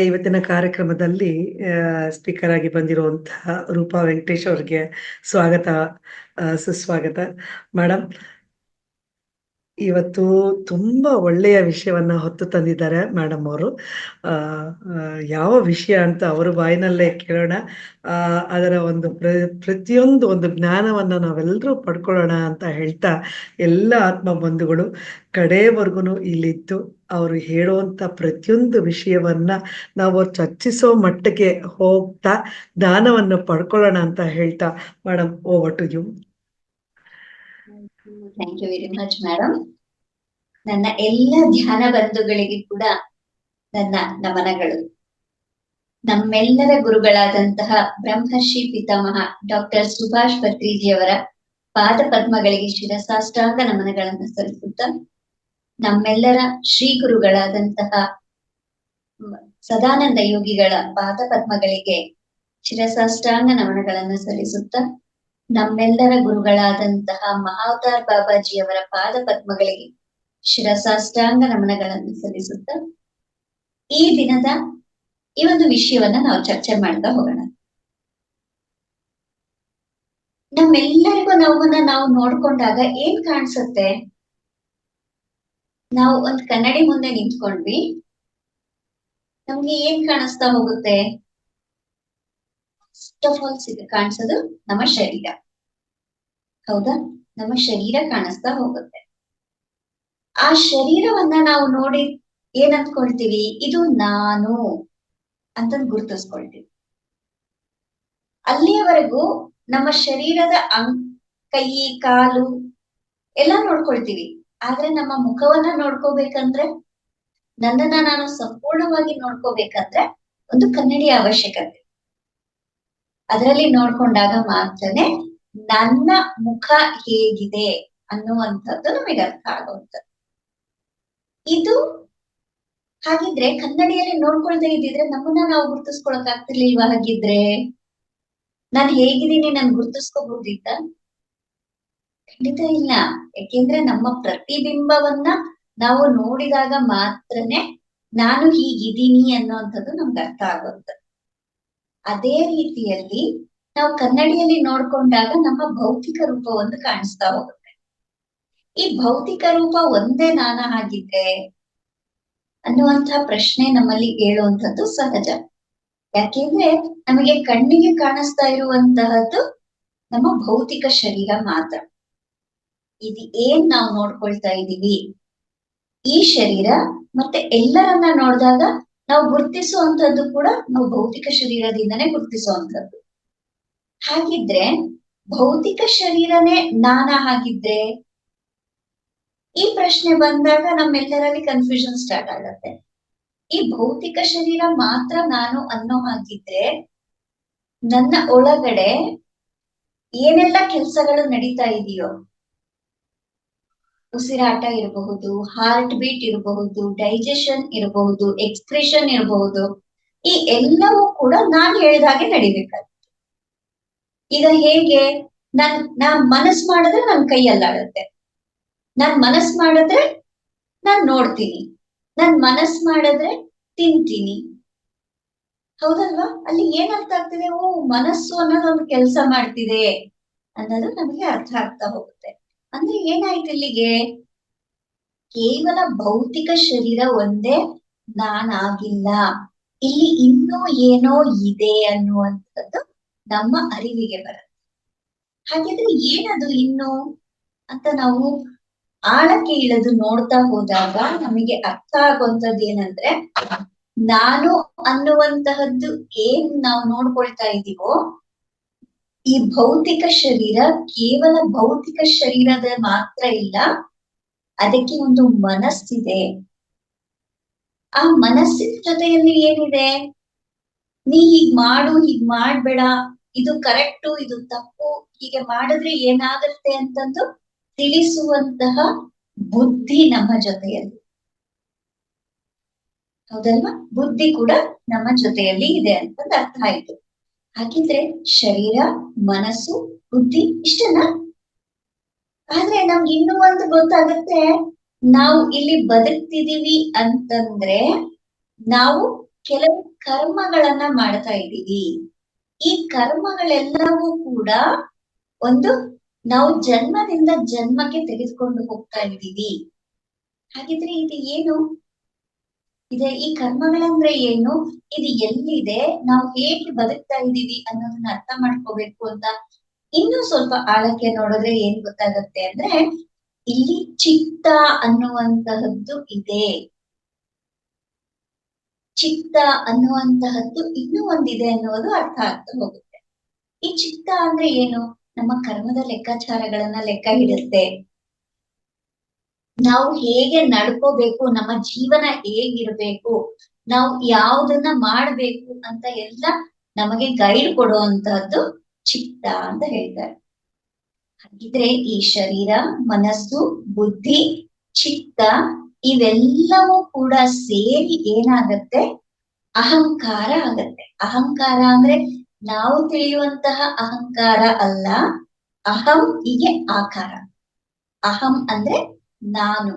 ಇವತ್ತಿನ ಕಾರ್ಯಕ್ರಮದಲ್ಲಿ ಸ್ಪೀಕರ್ ಆಗಿ ಬಂದಿರುವಂತಹ ರೂಪಾ ವೆಂಕಟೇಶ್ ಅವರಿಗೆ ಸ್ವಾಗತ, ಸುಸ್ವಾಗತ. ಮೇಡಮ್, ಇವತ್ತು ತುಂಬಾ ಒಳ್ಳೆಯ ವಿಷಯವನ್ನ ಹೊತ್ತು ತಂದಿದ್ದಾರೆ ಮೇಡಮ್ ಅವರು. ಯಾವ ವಿಷಯ ಅಂತ ಅವರ ಬಾಯಿನಲ್ಲೇ ಕೇಳೋಣ. ಅದರ ಒಂದು ಪ್ರತಿಯೊಂದು ಒಂದು ಜ್ಞಾನವನ್ನ ನಾವೆಲ್ಲರೂ ಪಡ್ಕೊಳ್ಳೋಣ ಅಂತ ಹೇಳ್ತಾ, ಎಲ್ಲ ಆತ್ಮ ಬಂಧುಗಳು ಕಡೆವರೆಗೂ ಇಲ್ಲಿದ್ದು ಅವರು ಹೇಳುವಂತ ಪ್ರತಿಯೊಂದು ವಿಷಯವನ್ನ ನಾವು ಚರ್ಚಿಸೋ ಮಟ್ಟಿಗೆ ಹೋಗ್ತಾ ಜ್ಞಾನವನ್ನು ಪಡ್ಕೊಳ್ಳೋಣ ಅಂತ ಹೇಳ್ತಾ, madam, over to you. Thank you very much madam. ನನ್ನ ಎಲ್ಲ ಧ್ಯಾನ ಬಂಧುಗಳಿಗೆ ಕೂಡ ನನ್ನ ನಮನಗಳು. ನಮ್ಮೆಲ್ಲರ ಗುರುಗಳಾದಂತಹ ಬ್ರಹ್ಮರ್ಷಿ ಪಿತಾಮಹ ಡಾಕ್ಟರ್ ಸುಭಾಷ್ ಪತ್ರಿಜಿಯವರ ಪಾದ ಪದ್ಮಗಳಿಗೆ ಶಿರಸಾಷ್ಟಾಂಗ ನಮನಗಳನ್ನು ಸಲ್ಲಿಸುತ್ತಾ, ನಮ್ಮೆಲ್ಲರ ಶ್ರೀ ಗುರುಗಳಾದಂತಹ ಸದಾನಂದ ಯೋಗಿಗಳ ಪಾದ ಪದ್ಮಗಳಿಗೆ ಶಿರಸಾಷ್ಟಾಂಗ ನಮನಗಳನ್ನು ಸಲ್ಲಿಸುತ್ತಾ, ನಮ್ಮೆಲ್ಲರ ಗುರುಗಳಾದಂತಹ ಮಹಾವತಾರ್ ಬಾಬಾಜಿಯವರ ಪಾದ ಪದ್ಮಗಳಿಗೆ ಶಿರಸಾಷ್ಟಾಂಗ ನಮನಗಳನ್ನು ಸಲ್ಲಿಸುತ್ತಾ, ಈ ದಿನದ ಈ ಒಂದು ವಿಷಯವನ್ನ ನಾವು ಚರ್ಚೆ ಮಾಡ್ತಾ ಹೋಗೋಣ. ನಮ್ಮೆಲ್ಲರಿಗೂ ನಾವು ನೋಡ್ಕೊಂಡಾಗ ಏನ್ ಕಾಣಿಸುತ್ತೆ? ನಾವು ಒಂದ್ ಕನ್ನಡಿ ಮುಂದೆ ನಿಂತ್ಕೊಂಡ್ವಿ, ನಮ್ಗೆ ಏನ್ ಕಾಣಿಸ್ತಾ ಹೋಗುತ್ತೆ? ಫಸ್ಟ್ ಆಫ್ ಆಲ್ ಕಾಣಿಸೋದು ನಮ್ಮ ಶರೀರ. ಹೌದಾ? ನಮ್ಮ ಶರೀರ ಕಾಣಿಸ್ತಾ ಹೋಗುತ್ತೆ. ಆ ಶರೀರವನ್ನ ನಾವು ನೋಡಿ ಏನ್ ಅಂದ್ಕೊಳ್ತೀವಿ? ಇದು ನಾನು ಅಂತಂದ್ ಗುರುತಿಸ್ಕೊಳ್ತೀವಿ. ಅಲ್ಲಿಯವರೆಗೂ ನಮ್ಮ ಶರೀರದ ಕೈ ಕಾಲು ಎಲ್ಲ ನೋಡ್ಕೊಳ್ತೀವಿ. ಆದ್ರೆ ನಮ್ಮ ಮುಖವನ್ನ ನೋಡ್ಕೋಬೇಕಂದ್ರೆ, ನನ್ನನ್ನ ನಾನು ಸಂಪೂರ್ಣವಾಗಿ ನೋಡ್ಕೋಬೇಕಂದ್ರೆ ಒಂದು ಕನ್ನಡಿಯ ಅವಶ್ಯಕತೆ. ಅದರಲ್ಲಿ ನೋಡ್ಕೊಂಡಾಗ ಮಾತ್ರನೇ ನನ್ನ ಮುಖ ಹೇಗಿದೆ ಅನ್ನುವಂಥದ್ದು ನಮಗೆ ಅರ್ಥ ಆಗುವಂಥದ್ದು. ಇದು ಹಾಗಿದ್ರೆ ಕನ್ನಡಿಯಲ್ಲಿ ನೋಡ್ಕೊಳ್ತಾ ಇದ್ದಿದ್ರೆ ನಮ್ಮನ್ನ ನಾವು ಗುರ್ತಿಸ್ಕೊಳಕ್ ಆಗ್ತಿರ್ಲಿಲ್ವಾ? ಹಾಗಿದ್ರೆ ನಾನ್ ಹೇಗಿದ್ದೀನಿ ನಾನು ಗುರ್ತಿಸ್ಕೋಬಹುದಿತ್ತ? ಖಂಡಿತ ಇಲ್ಲ. ಯಾಕೆಂದ್ರೆ ನಮ್ಮ ಪ್ರತಿಬಿಂಬವನ್ನ ನಾವು ನೋಡಿದಾಗ ಮಾತ್ರನೇ ನಾನು ಹೀಗಿದ್ದೀನಿ ಅನ್ನುವಂಥದ್ದು ನಮ್ಗೆ ಅರ್ಥ ಆಗುತ್ತೆ. ಅದೇ ರೀತಿಯಲ್ಲಿ ನಾವು ಕನ್ನಡಿಯಲ್ಲಿ ನೋಡ್ಕೊಂಡಾಗ ನಮ್ಮ ಭೌತಿಕ ರೂಪ ಒಂದು ಕಾಣಿಸ್ತಾ ಹೋಗುತ್ತೆ. ಈ ಭೌತಿಕ ರೂಪ ಒಂದೇ ನಾನ ಆಗಿದ್ರೆ ಅನ್ನುವಂತಹ ಪ್ರಶ್ನೆ ನಮ್ಮಲ್ಲಿ ಹೇಳುವಂಥದ್ದು ಸಹಜ. ಯಾಕೆಂದ್ರೆ ನಮಗೆ ಕಣ್ಣಿಗೆ ಕಾಣಿಸ್ತಾ ಇರುವಂತಹದ್ದು ನಮ್ಮ ಭೌತಿಕ ಶರೀರ ಮಾತ್ರ. ಇದು ಏನ್ ನಾವು ನೋಡ್ಕೊಳ್ತಾ ಇದ್ದೀವಿ, ಈ ಶರೀರ ಮತ್ತೆ ಎಲ್ಲರನ್ನ ನೋಡಿದಾಗ ನಾವು ಗುರ್ತಿಸುವಂತದ್ದು ಕೂಡ ನಾವು ಭೌತಿಕ ಶರೀರದಿಂದನೇ ಗುರ್ತಿಸುವಂತದ್ದು. ಹಾಗಿದ್ರೆ ಭೌತಿಕ ಶರೀರನೇ ನಾನ ಆಗಿದ್ರೆ, ಈ ಪ್ರಶ್ನೆ ಬಂದಾಗ ನಮ್ಮೆಲ್ಲರಲ್ಲಿ ಕನ್ಫ್ಯೂಷನ್ ಸ್ಟಾರ್ಟ್ ಆಗತ್ತೆ. ಈ ಭೌತಿಕ ಶರೀರ ಮಾತ್ರ ನಾನು ಅನ್ನೋ ಹಾಗಿದ್ರೆ ನನ್ನ ಒಳಗಡೆ ಏನೆಲ್ಲ ಕೆಲಸಗಳು ನಡೀತಾ ಇದೆಯೋ, ಉಸಿರಾಟ ಇರಬಹುದು, ಹಾರ್ಟ್ ಬೀಟ್ ಇರಬಹುದು, ಡೈಜೆಷನ್ ಇರಬಹುದು, ಎಕ್ಸ್ಪ್ರೆಷನ್ ಇರಬಹುದು, ಈ ಎಲ್ಲವೂ ಕೂಡ ನಾನ್ ಹೇಳಿದ ಹಾಗೆ ನಡಿಬೇಕಾಗುತ್ತೆ. ಈಗ ಹೇಗೆ ನಾನ್ ಮನಸ್ ಮಾಡಿದ್ರೆ ನನ್ ಕೈ ಅಲ್ಲಾಡುತ್ತೆ, ನಾನ್ ಮನಸ್ ಮಾಡಿದ್ರೆ ನಾನ್ ನೋಡ್ತೀನಿ, ನಾನ್ ಮನಸ್ ಮಾಡಿದ್ರೆ ತಿಂತೀನಿ. ಹೌದಲ್ವಾ? ಅಲ್ಲಿ ಏನ್ ಅರ್ಥ ಆಗ್ತಿದೆ? ಓ, ಮನಸ್ಸು ಅನ್ನೋದೊಂದು ಕೆಲಸ ಮಾಡ್ತಿದೆ ಅನ್ನೋದು ನಮಗೆ ಅರ್ಥ ಆಗ್ತಾ ಹೋಗುತ್ತೆ. ಅಂದ್ರೆ ಏನಾಯ್ತು ಇಲ್ಲಿಗೆ? ಕೇವಲ ಭೌತಿಕ ಶರೀರ ಒಂದೇ ನಾನಾಗಿಲ್ಲ, ಇಲ್ಲಿ ಇನ್ನೂ ಏನೋ ಇದೆ ಅನ್ನುವಂಥದ್ದು ನಮ್ಮ ಅರಿವಿಗೆ ಬರುತ್ತೆ. ಹಾಗಿದ್ರೆ ಏನದು ಇನ್ನು ಅಂತ ನಾವು ಆಳಕ್ಕೆ ಇಳಿದು ನೋಡ್ತಾ ಹೋದಾಗ ನಮಗೆ ಅರ್ಥ ಆಗುವಂಥದ್ದು ಏನಂದ್ರೆ, ನಾನು ಅನ್ನುವಂತಹದ್ದು ಏನ್ ನಾವು ನೋಡ್ಕೊಳ್ತಾ ಇದ್ದೀವೋ, ಈ ಭೌತಿಕ ಶರೀರ ಕೇವಲ ಭೌತಿಕ ಶರೀರದ ಮಾತ್ರ ಇಲ್ಲ, ಅದಕ್ಕೆ ಒಂದು ಮನಸ್ಸಿದೆ. ಆ ಮನಸ್ಸಿನ ಜೊತೆಯಲ್ಲಿ ಏನಿದೆ? ನೀ ಹೀಗ್ ಮಾಡು, ಹೀಗ್ ಮಾಡ್ಬೇಡ, ಇದು ಕರೆಕ್ಟು, ಇದು ತಪ್ಪು, ಹೀಗೆ ಮಾಡಿದ್ರೆ ಏನಾಗುತ್ತೆ ಅಂತಂದು ತಿಳಿಸುವಂತಹ ಬುದ್ಧಿ ನಮ್ಮ ಜೊತೆಯಲ್ಲಿ. ಹೌದಲ್ವಾ? ಬುದ್ಧಿ ಕೂಡ ನಮ್ಮ ಜೊತೆಯಲ್ಲಿ ಇದೆ ಅಂತಂದು ಅರ್ಥ ಆಯ್ತು. ಹಾಗಿದ್ರೆ ಶರೀರ, ಮನಸ್ಸು, ಬುದ್ಧಿ ಇಷ್ಟನ್ನ. ಆದ್ರೆ ನಮ್ಗೆ ಇನ್ನೂ ಒಂದು ಗೊತ್ತಾಗತ್ತೆ, ನಾವು ಇಲ್ಲಿ ಬದುಕ್ತಿದೀವಿ ಅಂತಂದ್ರೆ ನಾವು ಕೆಲವು ಕರ್ಮಗಳನ್ನ ಮಾಡ್ತಾ ಇದ್ದೀವಿ. ಈ ಕರ್ಮಗಳೆಲ್ಲವೂ ಕೂಡ ಒಂದು ನಾವು ಜನ್ಮದಿಂದ ಜನ್ಮಕ್ಕೆ ತೆಗೆದುಕೊಂಡು ಹೋಗ್ತಾ ಇದ್ದೀವಿ. ಹಾಗಿದ್ರೆ ಇದು ಏನು ಇದೆ? ಈ ಕರ್ಮಗಳಂದ್ರೆ ಏನು? ಇದು ಎಲ್ಲಿದೆ? ನಾವು ಹೇಗೆ ಬದುಕ್ತಾ ಇದ್ದೀವಿ ಅನ್ನೋದನ್ನ ಅರ್ಥ ಮಾಡ್ಕೋಬೇಕು ಅಂತ ಇನ್ನೂ ಸ್ವಲ್ಪ ಆಳಕ್ಕೆ ನೋಡಿದ್ರೆ ಏನ್ ಗೊತ್ತಾಗತ್ತೆ ಅಂದ್ರೆ, ಇಲ್ಲಿ ಚಿತ್ತ ಅನ್ನುವಂತಹದ್ದು ಇದೆ. ಚಿತ್ತ ಅನ್ನುವಂತಹದ್ದು ಇನ್ನೂ ಒಂದಿದೆ ಅನ್ನೋದು ಅರ್ಥ ಆಗ್ತಾ ಹೋಗುತ್ತೆ. ಈ ಚಿತ್ತ ಅಂದ್ರೆ ಏನು? ನಮ್ಮ ಕರ್ಮದ ಲೆಕ್ಕಾಚಾರಗಳನ್ನ ಲೆಕ್ಕ ಹಿಡುತ್ತೆ. ನಾವು ಹೇಗೆ ನಡ್ಕೋಬೇಕು, ನಮ್ಮ ಜೀವನ ಹೇಗಿರ್ಬೇಕು, ನಾವು ಯಾವುದನ್ನ ಮಾಡ್ಬೇಕು ಅಂತ ಎಲ್ಲ ನಮಗೆ ಗೈಡ್ ಕೊಡುವಂತಹದ್ದು ಚಿತ್ತ ಅಂತ ಹೇಳ್ತಾರೆ. ಹಾಗಿದ್ರೆ ಈ ಶರೀರ, ಮನಸ್ಸು, ಬುದ್ಧಿ, ಚಿತ್ತ ಇವೆಲ್ಲವೂ ಕೂಡ ಸೇರಿ ಏನಾಗತ್ತೆ? ಅಹಂಕಾರ ಆಗತ್ತೆ. ಅಹಂಕಾರ ಅಂದ್ರೆ ನಾವು ತಿಳಿಯುವಂತಹ ಅಹಂಕಾರ ಅಲ್ಲ. ಅಹಂ ಹೀಗೆ ಆಕಾರ. ಅಹಂ ಅಂದ್ರೆ ನಾನು.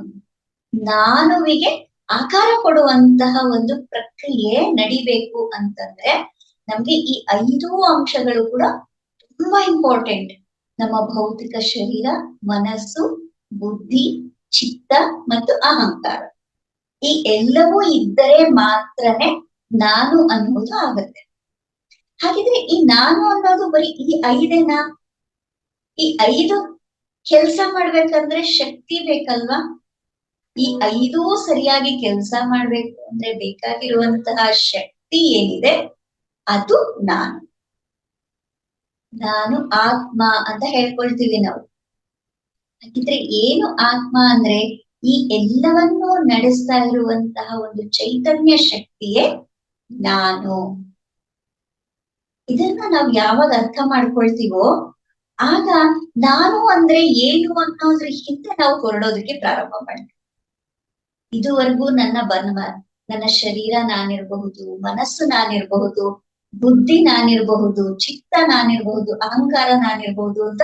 ನಾನುವಿಗೆ ಆಕಾರ ಕೊಡುವಂತಹ ಒಂದು ಪ್ರಕ್ರಿಯೆ ನಡಿಬೇಕು ಅಂತಂದ್ರೆ ನಮ್ಗೆ ಈ 5 ಅಂಶಗಳು ಕೂಡ ತುಂಬಾ ಇಂಪಾರ್ಟೆಂಟ್. ನಮ್ಮ ಭೌತಿಕ ಶರೀರ, ಮನಸ್ಸು, ಬುದ್ಧಿ, ಚಿತ್ತ ಮತ್ತು ಅಹಂಕಾರ. ಈ ಎಲ್ಲವೂ ಇದ್ದರೆ ಮಾತ್ರನೇ ನಾನು ಅನ್ನೋದು ಆಗತ್ತೆ. ಹಾಗಿದ್ರೆ ಈ ನಾನು ಅನ್ನೋದು ಬರೀ ಈ 5 ಈ 5 ಕೆಲ್ಸ ಮಾಡ್ಬೇಕಂದ್ರೆ ಶಕ್ತಿ ಬೇಕಲ್ವಾ? ಈ 5 ಸರಿಯಾಗಿ ಕೆಲಸ ಮಾಡ್ಬೇಕು ಅಂದ್ರೆ ಬೇಕಾಗಿರುವಂತಹ ಶಕ್ತಿ ಏನಿದೆ ಅದು ನಾನು. ನಾನು ಆತ್ಮ ಅಂತ ಹೇಳ್ಕೊಳ್ತೀವಿ ನಾವು. ಹಾಗಿದ್ರೆ ಏನು ಆತ್ಮ ಅಂದ್ರೆ ಈ ಎಲ್ಲವನ್ನೂ ನಡೆಸ್ತಾ ಇರುವಂತಹ ಒಂದು ಚೈತನ್ಯ ಶಕ್ತಿಯೇ ನಾನು. ಇದನ್ನ ನಾವು ಯಾವಾಗ ಅರ್ಥ ಮಾಡ್ಕೊಳ್ತೀವೋ ಆಗ ನಾನು ಅಂದ್ರೆ ಏನು ಅನ್ನೋದ್ರ ಹಿಂದೆ ನಾವು ಹೊರಡೋದಕ್ಕೆ ಪ್ರಾರಂಭ ಮಾಡ್ತೀವಿ. ಇದುವರೆಗೂ ನನ್ನ ಶರೀರ ನಾನಿರಬಹುದು, ಮನಸ್ಸು ನಾನಿರಬಹುದು, ಬುದ್ಧಿ ನಾನಿರಬಹುದು, ಚಿತ್ತ ನಾನಿರಬಹುದು, ಅಹಂಕಾರ ನಾನಿರಬಹುದು ಅಂತ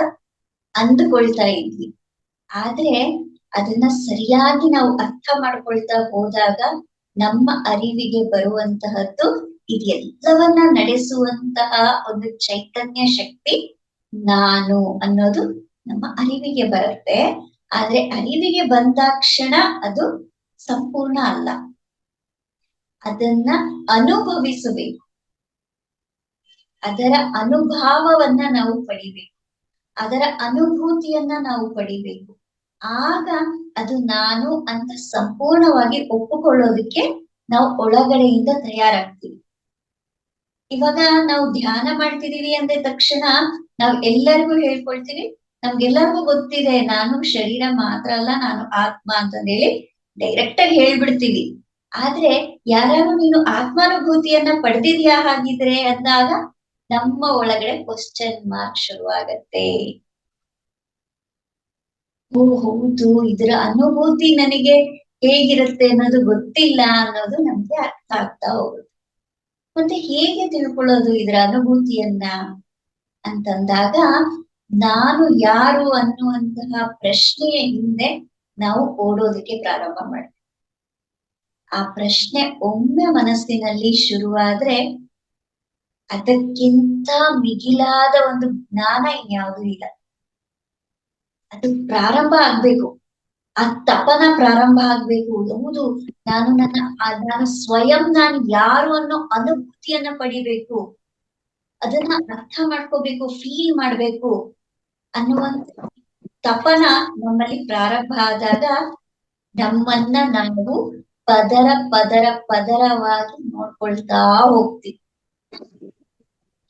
ಅಂದುಕೊಳ್ತಾ ಇದ್ವಿ. ಆದ್ರೆ ಅದನ್ನ ಸರಿಯಾಗಿ ನಾವು ಅರ್ಥ ಮಾಡ್ಕೊಳ್ತಾ ಹೋದಾಗ ನಮ್ಮ ಅರಿವಿಗೆ ಬರುವಂತಹದ್ದು ಇದೆಲ್ಲವನ್ನ ನಡೆಸುವಂತಹ ಒಂದು ಚೈತನ್ಯ ಶಕ್ತಿ ನಾನು ಅನ್ನೋದು ನಮ್ಮ ಅರಿವಿಗೆ ಬರುತ್ತೆ. ಆದ್ರೆ ಅರಿವಿಗೆ ಬಂದಾಕ್ಷಣ ಅದು ಸಂಪೂರ್ಣ ಅಲ್ಲ. ಅದನ್ನ ಅನುಭವಿಸಬೇಕು. ಅದರ ಅನುಭವವನ್ನ ನಾವು ಪಡಿಬೇಕು. ಅದರ ಅನುಭೂತಿಯನ್ನ ನಾವು ಪಡಿಬೇಕು. ಆಗ ಅದು ನಾನು ಅಂತ ಸಂಪೂರ್ಣವಾಗಿ ಒಪ್ಪಿಕೊಳ್ಳೋದಕ್ಕೆ ನಾವು ಒಳಗಡೆಯಿಂದ ತಯಾರಾಗ್ತೀವಿ. ಇವಾಗ ನಾವು ಧ್ಯಾನ ಮಾಡ್ತಿದೀವಿ ಅಂದ ತಕ್ಷಣ ನಾವ್ ಎಲ್ಲರಿಗೂ ಹೇಳ್ಕೊಳ್ತೀವಿ, ನಮ್ಗೆಲ್ಲರಿಗೂ ಗೊತ್ತಿದೆ ನಾನು ಶರೀರ ಮಾತ್ರ ಅಲ್ಲ, ನಾನು ಆತ್ಮ ಅಂತಂದೇಳಿ ಡೈರೆಕ್ಟ್ ಆಗಿ ಹೇಳ್ಬಿಡ್ತೀವಿ. ಆದ್ರೆ ಯಾರು ನೀನು ಆತ್ಮಾನುಭೂತಿಯನ್ನ ಪಡೆದಿದ್ಯಾ ಹಾಗಿದ್ರೆ ಅಂದಾಗ ನಮ್ಮ ಒಳಗಡೆ ಕ್ವಶನ್ ಮಾರ್ಕ್ ಶುರುವಾಗತ್ತೆ. ಓ ಹೌದು, ಇದರ ಅನುಭೂತಿ ನನಗೆ ಹೇಗಿರುತ್ತೆ ಅನ್ನೋದು ಗೊತ್ತಿಲ್ಲ ಅನ್ನೋದು ನಮ್ಗೆ ಅರ್ಥ ಆಗ್ತಾ ಹೋಗುತ್ತೆ. ಮತ್ತೆ ಹೇಗೆ ತಿಳ್ಕೊಳ್ಳೋದು ಇದರ ಅನುಭೂತಿಯನ್ನ ಅಂತಂದಾಗ ನಾನು ಯಾರು ಅನ್ನುವಂತಹ ಪ್ರಶ್ನೆಯ ಹಿಂದೆ ನಾವು ಓಡೋದಕ್ಕೆ ಪ್ರಾರಂಭ ಮಾಡ್ತೀವಿ. ಆ ಪ್ರಶ್ನೆ ಒಮ್ಮೆ ಮನಸ್ಸಿನಲ್ಲಿ ಶುರುವಾದ್ರೆ ಅದಕ್ಕಿಂತ ಮಿಗಿಲಾದ ಒಂದು ಜ್ಞಾನ ಇನ್ಯಾವುದೂ ಇಲ್ಲ. ಅದು ಪ್ರಾರಂಭ ಆಗ್ಬೇಕು. ಆ ತಪನ ಪ್ರಾರಂಭ ಆಗ್ಬೇಕು. ಹೌದು, ನಾನು ಸ್ವಯಂ ನಾನು ಯಾರು ಅನ್ನೋ ಅನುಭೂತಿಯನ್ನ ಪಡಿಬೇಕು. ಅದನ್ನ ಅರ್ಥ ಮಾಡ್ಕೋಬೇಕು, ಫೀಲ್ ಮಾಡ್ಬೇಕು ಅನ್ನುವಂತ ತಪನ ನಮ್ಮಲ್ಲಿ ಪ್ರಾರಂಭ ಆದಾಗ ನಮ್ಮನ್ನ ನಾವು ಪದರವಾಗಿ ನೋಡ್ಕೊಳ್ತಾ ಹೋಗ್ತೀವಿ.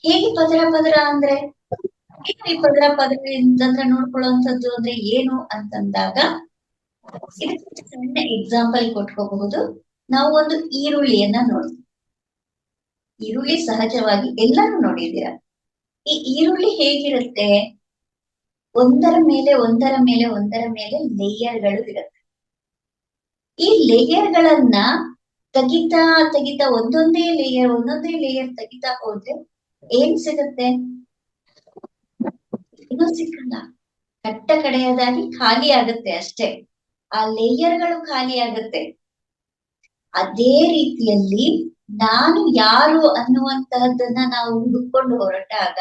ಹೇಗೆ ಪದರ ಅಂದ್ರೆ ಈ ಪದರ ಅಂತಂದ್ರೆ ನೋಡ್ಕೊಳ್ಳುವಂಥದ್ದು ಅಂದ್ರೆ ಏನು ಅಂತಂದಾಗ ಇದಕ್ಕೆ ಸಣ್ಣ ಎಕ್ಸಾಂಪಲ್ ಕೊಟ್ಕೋಬಹುದು. ನಾವು ಒಂದು ಈರುಳ್ಳಿಯನ್ನ ನೋಡ್ತೀವಿ. ಈರುಳ್ಳಿ ಸಹಜವಾಗಿ ಎಲ್ಲರೂ ನೋಡಿದ್ದೀರಾ. ಈ ಈರುಳ್ಳಿ ಹೇಗಿರುತ್ತೆ? ಒಂದರ ಮೇಲೆ ಲೇಯರ್ಗಳು ಇರುತ್ತೆ. ಈ ಲೇಯರ್ಗಳನ್ನ ತೆಗಿತಾ ಒಂದೊಂದೇ ಲೇಯರ್ ತೆಗಿತಾ ಹೋದ್ರೆ ಏನ್ ಸಿಗುತ್ತೆ? ಏನೂ ಸಿಕ್ಕಲ್ಲ. ಕಟ್ಟ ಕಡೆಯದಾಗಿ ಖಾಲಿ ಆಗುತ್ತೆ ಅಷ್ಟೇ. ಆ ಲೇಯರ್ಗಳು ಖಾಲಿ ಆಗುತ್ತೆ. ಅದೇ ರೀತಿಯಲ್ಲಿ ನಾನು ಯಾರು ಅನ್ನುವಂತಹದ್ದನ್ನ ನಾವು ಹುಡುಕೊಂಡು ಹೊರಟಾಗ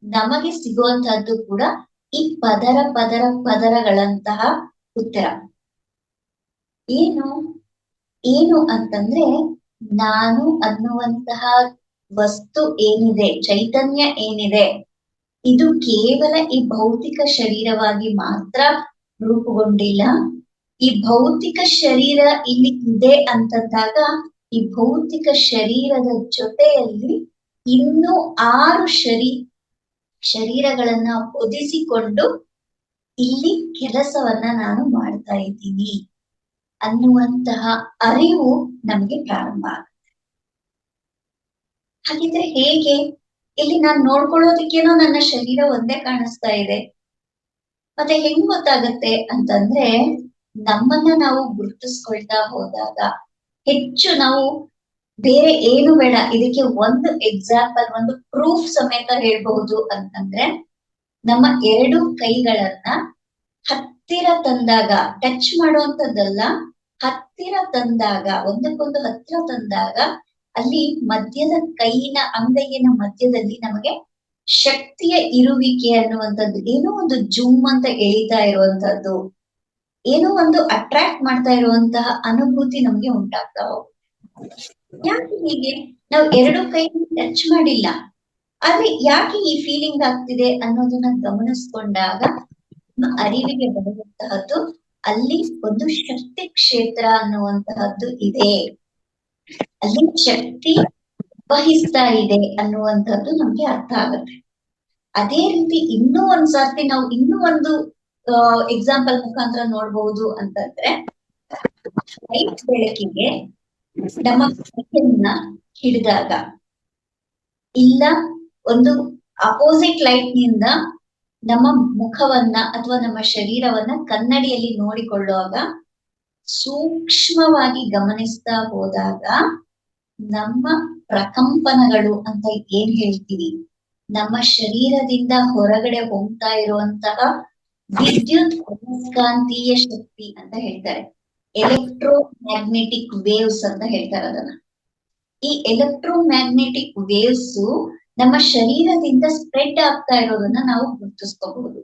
ನಮಗೆ ಸಿಗುವಂತಹದ್ದು ಕೂಡ ಈ ಪದರಗಳಂತಹ ಉತ್ತರ. ಏನು ಏನು ಅಂತಂದ್ರೆ, ನಾನು ಅನ್ನುವಂತಹ ವಸ್ತು ಏನಿದೆ, ಚೈತನ್ಯ ಏನಿದೆ, ಇದು ಕೇವಲ ಈ ಭೌತಿಕ ಶರೀರವಾಗಿ ಮಾತ್ರ ರೂಪುಗೊಂಡಿಲ್ಲ. ಈ ಭೌತಿಕ ಶರೀರ ಇಲ್ಲಿ ಇದೆ ಅಂತಂದಾಗ ಈ ಭೌತಿಕ ಶರೀರದ ಜೊತೆಯಲ್ಲಿ ಇನ್ನೂ 6 ಶರೀರಗಳನ್ನ ಹೊದಿಸಿಕೊಂಡು ಇಲ್ಲಿ ಕೆಲಸವನ್ನ ನಾನು ಮಾಡ್ತಾ ಇದ್ದೀನಿ ಅನ್ನುವಂತಹ ಅರಿವು ನಮ್ಗೆ ಪ್ರಾರಂಭ ಆಗುತ್ತೆ. ಹಾಗಿದ್ರೆ ಹೇಗೆ? ಇಲ್ಲಿ ನಾನ್ ನೋಡ್ಕೊಳ್ಳೋದಿಕ್ಕೇನೋ ನನ್ನ ಶರೀರ ಒಂದೇ ಕಾಣಿಸ್ತಾ ಇದೆ, ಮತ್ತೆ ಹೆಂಗ್ ಗೊತ್ತಾಗತ್ತೆ ಅಂತಂದ್ರೆ, ನಮ್ಮನ್ನ ನಾವು ಗುರುತಿಸ್ಕೊಳ್ತಾ ಹೋದಾಗ ಹೆಚ್ಚು ನಾವು ಬೇರೆ ಏನು ಬೇಡ, ಇದಕ್ಕೆ ಒಂದು ಎಕ್ಸಾಂಪಲ್, ಒಂದು ಪ್ರೂಫ್ ಸಮೇತ ಹೇಳ್ಬಹುದು ಅಂತಂದ್ರೆ, ನಮ್ಮ 2 ಕೈಗಳನ್ನ ಹತ್ತಿರ ತಂದಾಗ, ಟಚ್ ಮಾಡುವಂತದ್ದಲ್ಲ, ಹತ್ತಿರ ತಂದಾಗ, ಒಂದಕ್ಕೊಂದು ಹತ್ತಿರ ತಂದಾಗ ಅಲ್ಲಿ ಮಧ್ಯದ ಕೈನ ಅಂಗೈಯಿನ ಮಧ್ಯದಲ್ಲಿ ನಮಗೆ ಶಕ್ತಿಯ ಇರುವಿಕೆ ಅನ್ನುವಂಥದ್ದು, ಏನೋ ಒಂದು ಜುಮ್ ಅಂತ ಎಳಿತಾ ಇರುವಂತದ್ದು, ಏನೋ ಒಂದು ಅಟ್ರಾಕ್ಟ್ ಮಾಡ್ತಾ ಇರುವಂತಹ ಅನುಭೂತಿ ನಮ್ಗೆ ಉಂಟಾಗ್ತಾ ಹೋಗುತ್ತೆ. ಯಾಕೆ ಹೀಗೆ? ನಾವು 2 ಕೈ ಟಚ್ ಮಾಡಿಲ್ಲ, ಆದ್ರೆ ಯಾಕೆ ಈ ಫೀಲಿಂಗ್ ಆಗ್ತಿದೆ ಅನ್ನೋದನ್ನ ಗಮನಿಸ್ಕೊಂಡಾಗ ಅರಿವಿಗೆ ಬರುವಂತಹದ್ದು ಅಲ್ಲಿ ಒಂದು ಶಕ್ತಿ ಕ್ಷೇತ್ರ ಅನ್ನುವಂತಹದ್ದು ಇದೆ, ಅಲ್ಲಿ ಶಕ್ತಿ ವಹಿಸ್ತಾ ಇದೆ ಅನ್ನುವಂಥದ್ದು ನಮ್ಗೆ ಅರ್ಥ ಆಗುತ್ತೆ. ಅದೇ ರೀತಿ ಇನ್ನೂ ಒಂದ್ಸರ್ತಿ ನಾವು ಇನ್ನೂ ಒಂದು ಎಕ್ಸಾಂಪಲ್ ಮುಖಾಂತರ ನೋಡ್ಬಹುದು ಅಂತಂದ್ರೆ, ಲೈಟ್ ಬೆಳಕಿಗೆ ನಮ್ಮ ಕೈಯನ್ನ ಹಿಡಿದಾಗ, ಇಲ್ಲ ಒಂದು ಅಪೋಸಿಟ್ ಲೈಟ್ ನಿಂದ ನಮ್ಮ ಮುಖವನ್ನ ಅಥವಾ ನಮ್ಮ ಶರೀರವನ್ನ ಕನ್ನಡಿಯಲ್ಲಿ ನೋಡಿಕೊಳ್ಳುವಾಗ ಸೂಕ್ಷ್ಮವಾಗಿ ಗಮನಿಸ್ತಾ ಹೋದಾಗ ನಮ್ಮ ಪ್ರಕಂಪನಗಳು ಅಂತ ಏನ್ ಹೇಳ್ತೀವಿ, ನಮ್ಮ ಶರೀರದಿಂದ ಹೊರಗಡೆ ಹೋಗ್ತಾ ಇರುವಂತಹ ವಿದ್ಯುತ್ ಅಯಸ್ಕಾಂತೀಯ ಶಕ್ತಿ ಅಂತ ಹೇಳ್ತಾರೆ, ಎಲೆಕ್ಟ್ರೋ ಮ್ಯಾಗ್ನೆಟಿಕ್ ವೇವ್ಸ್ ಅಂತ ಹೇಳ್ತಾರೆ ಅದನ್ನ. ಈ ಎಲೆಕ್ಟ್ರೋ ಮ್ಯಾಗ್ನೆಟಿಕ್ ವೇವ್ಸ್ ನಮ್ಮ ಶರೀರದಿಂದ ಸ್ಪ್ರೆಡ್ ಆಗ್ತಾ ಇರೋದನ್ನ ನಾವು ಗುರುತಿಸ್ಕೋಬಹುದು.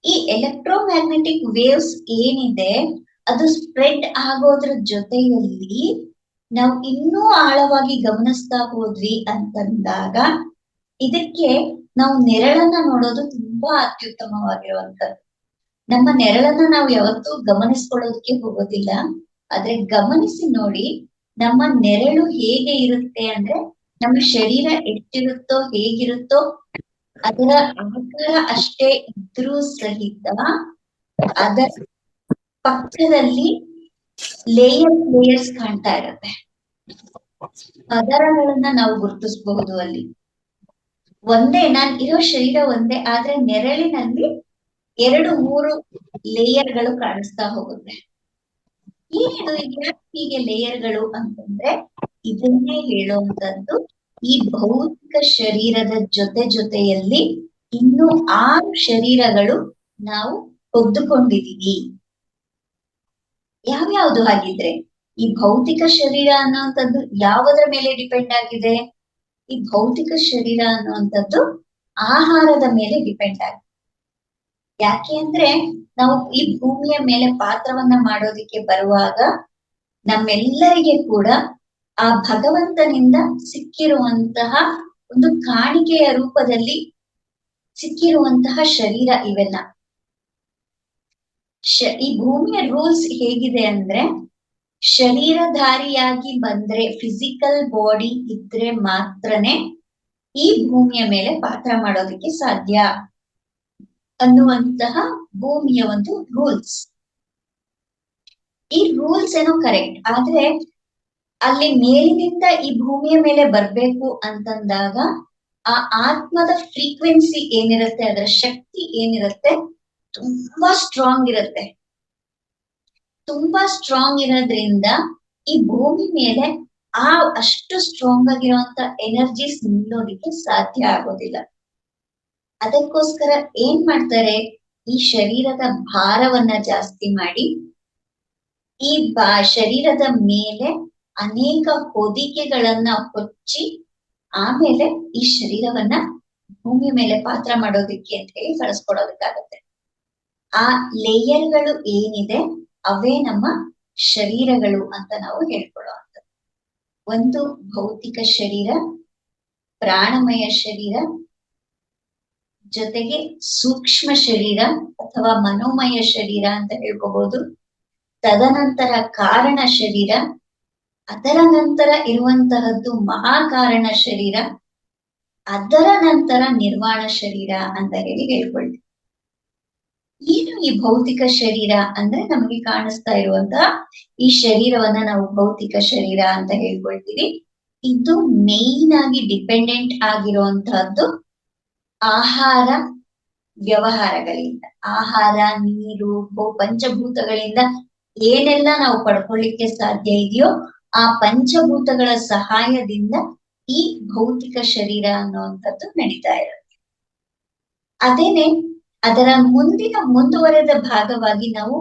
ಈ ಎಲೆಕ್ಟ್ರೋ ಮ್ಯಾಗ್ನೆಟಿಕ್ ವೇವ್ಸ್ ಏನಿದೆ ಅದು ಸ್ಪ್ರೆಡ್ ಆಗೋದ್ರ ಜೊತೆಯಲ್ಲಿ ನಾವು ಇನ್ನೂ ಆಳವಾಗಿ ಗಮನಿಸ್ತಾ ಹೋದ್ವಿ ಅಂತಂದಾಗ ಇದಕ್ಕೆ ನಾವು ನೆರಳನ್ನ ನೋಡೋದು ತುಂಬಾ ಅತ್ಯುತ್ತಮವಾಗಿರುವಂತದ್ದು. ನಮ್ಮ ನೆರಳನ್ನ ನಾವು ಯಾವತ್ತೂ ಗಮನಿಸ್ಕೊಳ್ಳೋದಕ್ಕೆ ಹೋಗೋದಿಲ್ಲ, ಆದ್ರೆ ಗಮನಿಸಿ ನೋಡಿ ನಮ್ಮ ನೆರಳು ಹೇಗೆ ಇರುತ್ತೆ ಅಂದ್ರೆ, ನಮ್ಮ ಶರೀರ ಎಷ್ಟಿರುತ್ತೋ ಹೇಗಿರುತ್ತೋ ಅದರ ಆಕಾರ ಅಷ್ಟೇ ಇದ್ರೂ ಸಹಿತ ಅದರ ಪಕ್ಕದಲ್ಲಿ ಲೇಯರ್ಸ್ ಕಾಣ್ತಾ ಇರತ್ತೆ, ಪದರಗಳನ್ನ ನಾವು ಗುರುತಿಸಬಹುದು. ಅಲ್ಲಿ ಒಂದೇ, ನಾನ್ ಇರೋ ಶರೀರ ಒಂದೇ, ಆದ್ರೆ ನೆರಳಿನಲ್ಲಿ 2-3 ಲೇಯರ್ಗಳು ಕಾಣಿಸ್ತಾ ಹೋಗುತ್ತೆ. ಏನಿದು, ಯಾಕೆ ಹೀಗೆ ಲೇಯರ್ಗಳು ಅಂತಂದ್ರೆ, ಇದನ್ನೇ ಹೇಳುವಂತದ್ದು ಈ ಭೌತಿಕ ಶರೀರದ ಜೊತೆಯಲ್ಲಿ ಇನ್ನು 6 ಶರೀರಗಳು ನಾವು ಹೊದ್ದುಕೊಂಡಿದೀವಿ. ಯಾವ್ಯಾವ್ದು ಹಾಗಿದ್ರೆ? ಈ ಭೌತಿಕ ಶರೀರ ಅನ್ನುವಂಥದ್ದು ಯಾವುದರ ಮೇಲೆ ಡಿಪೆಂಡ್ ಆಗಿದೆ? ಈ ಭೌತಿಕ ಶರೀರ ಅನ್ನುವಂಥದ್ದು ಆಹಾರದ ಮೇಲೆ ಡಿಪೆಂಡ್ ಆಗಿದೆ. ಯಾಕೆ ಅಂದ್ರೆ, ನಾವು ಈ ಭೂಮಿಯ ಮೇಲೆ ಪಾತ್ರವನ್ನ ಮಾಡೋದಿಕ್ಕೆ ಬರುವಾಗ ನಮ್ಮೆಲ್ಲರಿಗೆ ಕೂಡ ಆ ಭಗವಂತನಿಂದ ಸಿಕ್ಕಿರುವಂತಹ ಒಂದು ಕಾಣಿಕೆಯ ರೂಪದಲ್ಲಿ ಸಿಕ್ಕಿರುವಂತಹ ಶರೀರ ಇವೆಲ್ಲ. ಈ ಭೂಮಿಯ ರೂಲ್ಸ್ ಹೇಗಿದೆ ಅಂದ್ರೆ, ಶರೀರಧಾರಿಯಾಗಿ ಬಂದ್ರೆ, ಫಿಸಿಕಲ್ ಬಾಡಿ ಇದ್ರೆ ಮಾತ್ರನೇ ಈ ಭೂಮಿಯ ಮೇಲೆ ಪಾತ್ರ ಮಾಡೋದಕ್ಕೆ ಸಾಧ್ಯ ಅನ್ನುವಂತಹ ಭೂಮಿಯ ಒಂದು ರೂಲ್ಸ್. ಈ ರೂಲ್ಸ್ ಏನೋ ಕರೆಕ್ಟ್, ಆದ್ರೆ ಅಲ್ಲಿ ಮೇಲಿನಿಂದ ಈ ಭೂಮಿಯ ಮೇಲೆ ಬರ್ಬೇಕು ಅಂತಂದಾಗ ಆ ಆತ್ಮದ ಫ್ರೀಕ್ವೆನ್ಸಿ ಏನಿರುತ್ತೆ, ಅದರ ಶಕ್ತಿ ಏನಿರುತ್ತೆ ತುಂಬಾ ಸ್ಟ್ರಾಂಗ್ ಇರುತ್ತೆ. ತುಂಬಾ ಸ್ಟ್ರಾಂಗ್ ಇರೋದ್ರಿಂದ ಈ ಭೂಮಿ ಮೇಲೆ ಅಷ್ಟು ಸ್ಟ್ರಾಂಗ್ ಆಗಿರುವಂತ ಎನರ್ಜೀಸ್ ನಿಲ್ಲೋದಿಕ್ಕೆ ಸಾಧ್ಯ ಆಗೋದಿಲ್ಲ. ಅದಕ್ಕೋಸ್ಕರ ಏನ್ ಮಾಡ್ತಾರೆ, ಈ ಶರೀರದ ಭಾರವನ್ನ ಜಾಸ್ತಿ ಮಾಡಿ ಈ ಶರೀರದ ಮೇಲೆ ಅನೇಕ ಹೊದಿಕೆಗಳನ್ನ ಹೊಚ್ಚಿ ಆಮೇಲೆ ಈ ಶರೀರವನ್ನ ಭೂಮಿ ಮೇಲೆ ಪಾತ್ರ ಮಾಡೋದಿಕ್ಕೆ ಅಂತ ಹೇಳಿ ಕಳಿಸ್ಕೊಡೋದಕ್ಕಾಗತ್ತೆ. ಆ ಲೇಯರ್ಗಳು ಏನಿದೆ ಅವೇ ನಮ್ಮ ಶರೀರಗಳು ಅಂತ ನಾವು ಹೇಳ್ಕೊಳ್ಳುವಂಥದ್ದು. ಒಂದು ಭೌತಿಕ ಶರೀರ, ಪ್ರಾಣಮಯ ಶರೀರ, ಜೊತೆಗೆ ಸೂಕ್ಷ್ಮ ಶರೀರ ಅಥವಾ ಮನೋಮಯ ಶರೀರ ಅಂತ ಹೇಳ್ಕೋಬಹುದು. ತದನಂತರ ಕಾರಣ ಶರೀರ, ಅದರ ನಂತರ ಇರುವಂತಹದ್ದು ಮಹಾಕಾರಣ ಶರೀರ, ಅದರ ನಂತರ ನಿರ್ವಾಣ ಶರೀರ ಅಂತ ಹೇಳಿ ಹೇಳ್ಕೊಳ್ತೀವಿ. ಏನು ಈ ಭೌತಿಕ ಶರೀರ ಅಂದ್ರೆ ನಮಗೆ ಕಾಣಿಸ್ತಾ ಇರುವಂತಹ ಈ ಶರೀರವನ್ನ ನಾವು ಭೌತಿಕ ಶರೀರ ಅಂತ ಹೇಳ್ಕೊಳ್ತೀವಿ. ಇದು ಮೇನ್ ಆಗಿ ಡಿಪೆಂಡೆಂಟ್ ಆಗಿರುವಂತಹದ್ದು ಆಹಾರ ವ್ಯವಹಾರಗಳಿಂದ, ಆಹಾರ, ನೀರು, ಪಂಚಭೂತಗಳಿಂದ ಏನೆಲ್ಲ ನಾವು ಪಡ್ಕೊಳ್ಳಿಕ್ಕೆ ಸಾಧ್ಯ ಇದೆಯೋ ಆ ಪಂಚಭೂತಗಳ ಸಹಾಯದಿಂದ ಈ ಭೌತಿಕ ಶರೀರ ಅನ್ನುವಂಥದ್ದು ನಡೀತಾ ಇರುತ್ತೆ. ಅದೇನೆ ಅದರ ಮುಂದಿನ ಮುಂದುವರೆದ ಭಾಗವಾಗಿ ನಾವು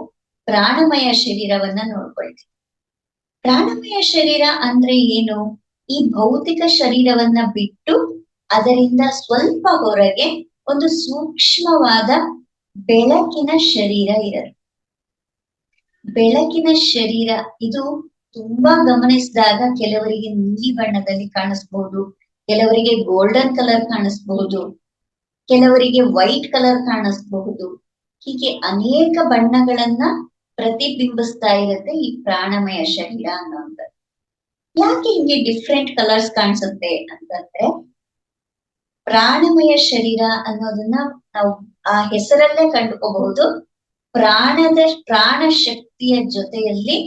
ಪ್ರಾಣಮಯ ಶರೀರವನ್ನ ನೋಡ್ಕೊಳ್ತೀವಿ. ಪ್ರಾಣಮಯ ಶರೀರ ಅಂದ್ರೆ ಏನು? ಈ ಭೌತಿಕ ಶರೀರವನ್ನ ಬಿಟ್ಟು ಅದರಿಂದ ಸ್ವಲ್ಪ ಹೊರಗೆ ಒಂದು ಸೂಕ್ಷ್ಮವಾದ ಬೆಳಕಿನ ಶರೀರ ಇರುತ್ತೆ. ಬೆಳಕಿನ ಶರೀರ ಇದು ತುಂಬಾ ಗಮನಿಸಿದಾಗ ಕೆಲವರಿಗೆ ನೀಲಿ ಬಣ್ಣದಲ್ಲಿ ಕಾಣಿಸ್ಬಹುದು, ಕೆಲವರಿಗೆ ಗೋಲ್ಡನ್ ಕಲರ್ ಕಾಣಿಸ್ಬಹುದು, ಕೆಲವರಿಗೆ ವೈಟ್ ಕಲರ್ ಕಾಣಿಸ್ಬಹುದು. ಹೀಗೆ ಅನೇಕ ಬಣ್ಣಗಳನ್ನ ಪ್ರತಿಬಿಂಬಿಸ್ತಾ ಇರುತ್ತೆ ಈ ಪ್ರಾಣಮಯ ಶರೀರ ಅನ್ನೋಂಥದ್ದು. ಯಾಕೆ ಹಿಂಗೆ ಡಿಫ್ರೆಂಟ್ ಕಲರ್ಸ್ ಕಾಣಿಸುತ್ತೆ ಅಂತಂದ್ರೆ, ಪ್ರಾಣಮಯ ಶರೀರ ಅನ್ನೋದನ್ನ ನಾವು ಆ ಹೆಸರಲ್ಲೇ ಕಂಡುಕೋಬಹುದು. ಪ್ರಾಣ ಶಕ್ತಿಯ ಜೊತೆಯಲ್ಲಿ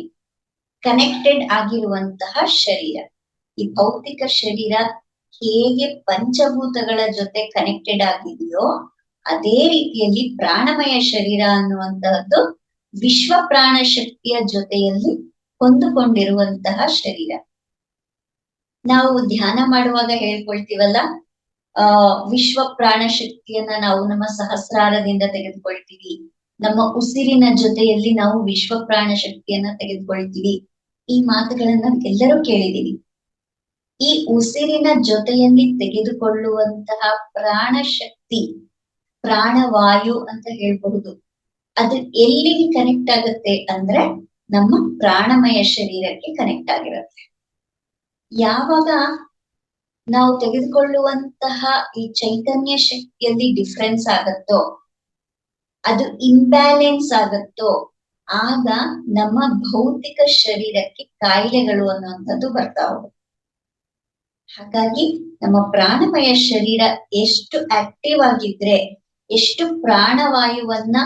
ಕನೆಕ್ಟೆಡ್ ಆಗಿರುವಂತಹ ಶರೀರ. ಈ ಭೌತಿಕ ಶರೀರ ಹೇಗೆ ಪಂಚಭೂತಗಳ ಜೊತೆ ಕನೆಕ್ಟೆಡ್ ಆಗಿದೆಯೋ ಅದೇ ರೀತಿಯಲ್ಲಿ ಪ್ರಾಣಮಯ ಶರೀರ ಅನ್ನುವಂತಹದ್ದು ವಿಶ್ವ ಪ್ರಾಣ ಶಕ್ತಿಯ ಜೊತೆಯಲ್ಲಿ ಹೊಂದಿಕೊಂಡಿರುವಂತಹ ಶರೀರ. ನಾವು ಧ್ಯಾನ ಮಾಡುವಾಗ ಹೇಳ್ಕೊಳ್ತೀವಲ್ಲ, ವಿಶ್ವ ಪ್ರಾಣ ಶಕ್ತಿಯನ್ನ ನಾವು ನಮ್ಮ ಸಹಸ್ರಾರದಿಂದ ತೆಗೆದುಕೊಳ್ತೀವಿ, ನಮ್ಮ ಉಸಿರಿನ ಜೊತೆಯಲ್ಲಿ ನಾವು ವಿಶ್ವ ಪ್ರಾಣ ಶಕ್ತಿಯನ್ನ ತೆಗೆದುಕೊಳ್ತೀವಿ. ಈ ಮಾತುಗಳನ್ನ ಎಲ್ಲರೂ ಕೇಳಿದೀವಿ. ಈ ಉಸಿರಿನ ಜೊತೆಯಲ್ಲಿ ತೆಗೆದುಕೊಳ್ಳುವಂತಹ ಪ್ರಾಣ ಶಕ್ತಿ, ಪ್ರಾಣವಾಯು ಅಂತ ಹೇಳ್ಬಹುದು, ಅದು ಎಲ್ಲಿಗೆ ಕನೆಕ್ಟ್ ಆಗುತ್ತೆ ಅಂದ್ರೆ ನಮ್ಮ ಪ್ರಾಣಮಯ ಶರೀರಕ್ಕೆ ಕನೆಕ್ಟ್ ಆಗಿರುತ್ತೆ. ಯಾವಾಗ ನಾವು ತೆಗೆದುಕೊಳ್ಳುವಂತಹ ಈ ಚೈತನ್ಯ ಶಕ್ತಿಯಲ್ಲಿ ಡಿಫ್ರೆನ್ಸ್ ಆಗತ್ತೋ, ಅದು ಇಂಬ್ಯಾಲೆನ್ಸ್ ಆಗತ್ತೋ, ಆಗ ನಮ್ಮ ಭೌತಿಕ ಶರೀರಕ್ಕೆ ಕಾಯಿಲೆಗಳು ಅನ್ನುವಂಥದ್ದು ಬರ್ತಾ ಹೋಗುತ್ತೆ. ಹಾಗಾಗಿ ನಮ್ಮ ಪ್ರಾಣಮಯ ಶರೀರ ಎಷ್ಟು ಆಕ್ಟಿವ್ ಆಗಿದ್ರೆ, ಎಷ್ಟು ಪ್ರಾಣವಾಯುವನ್ನ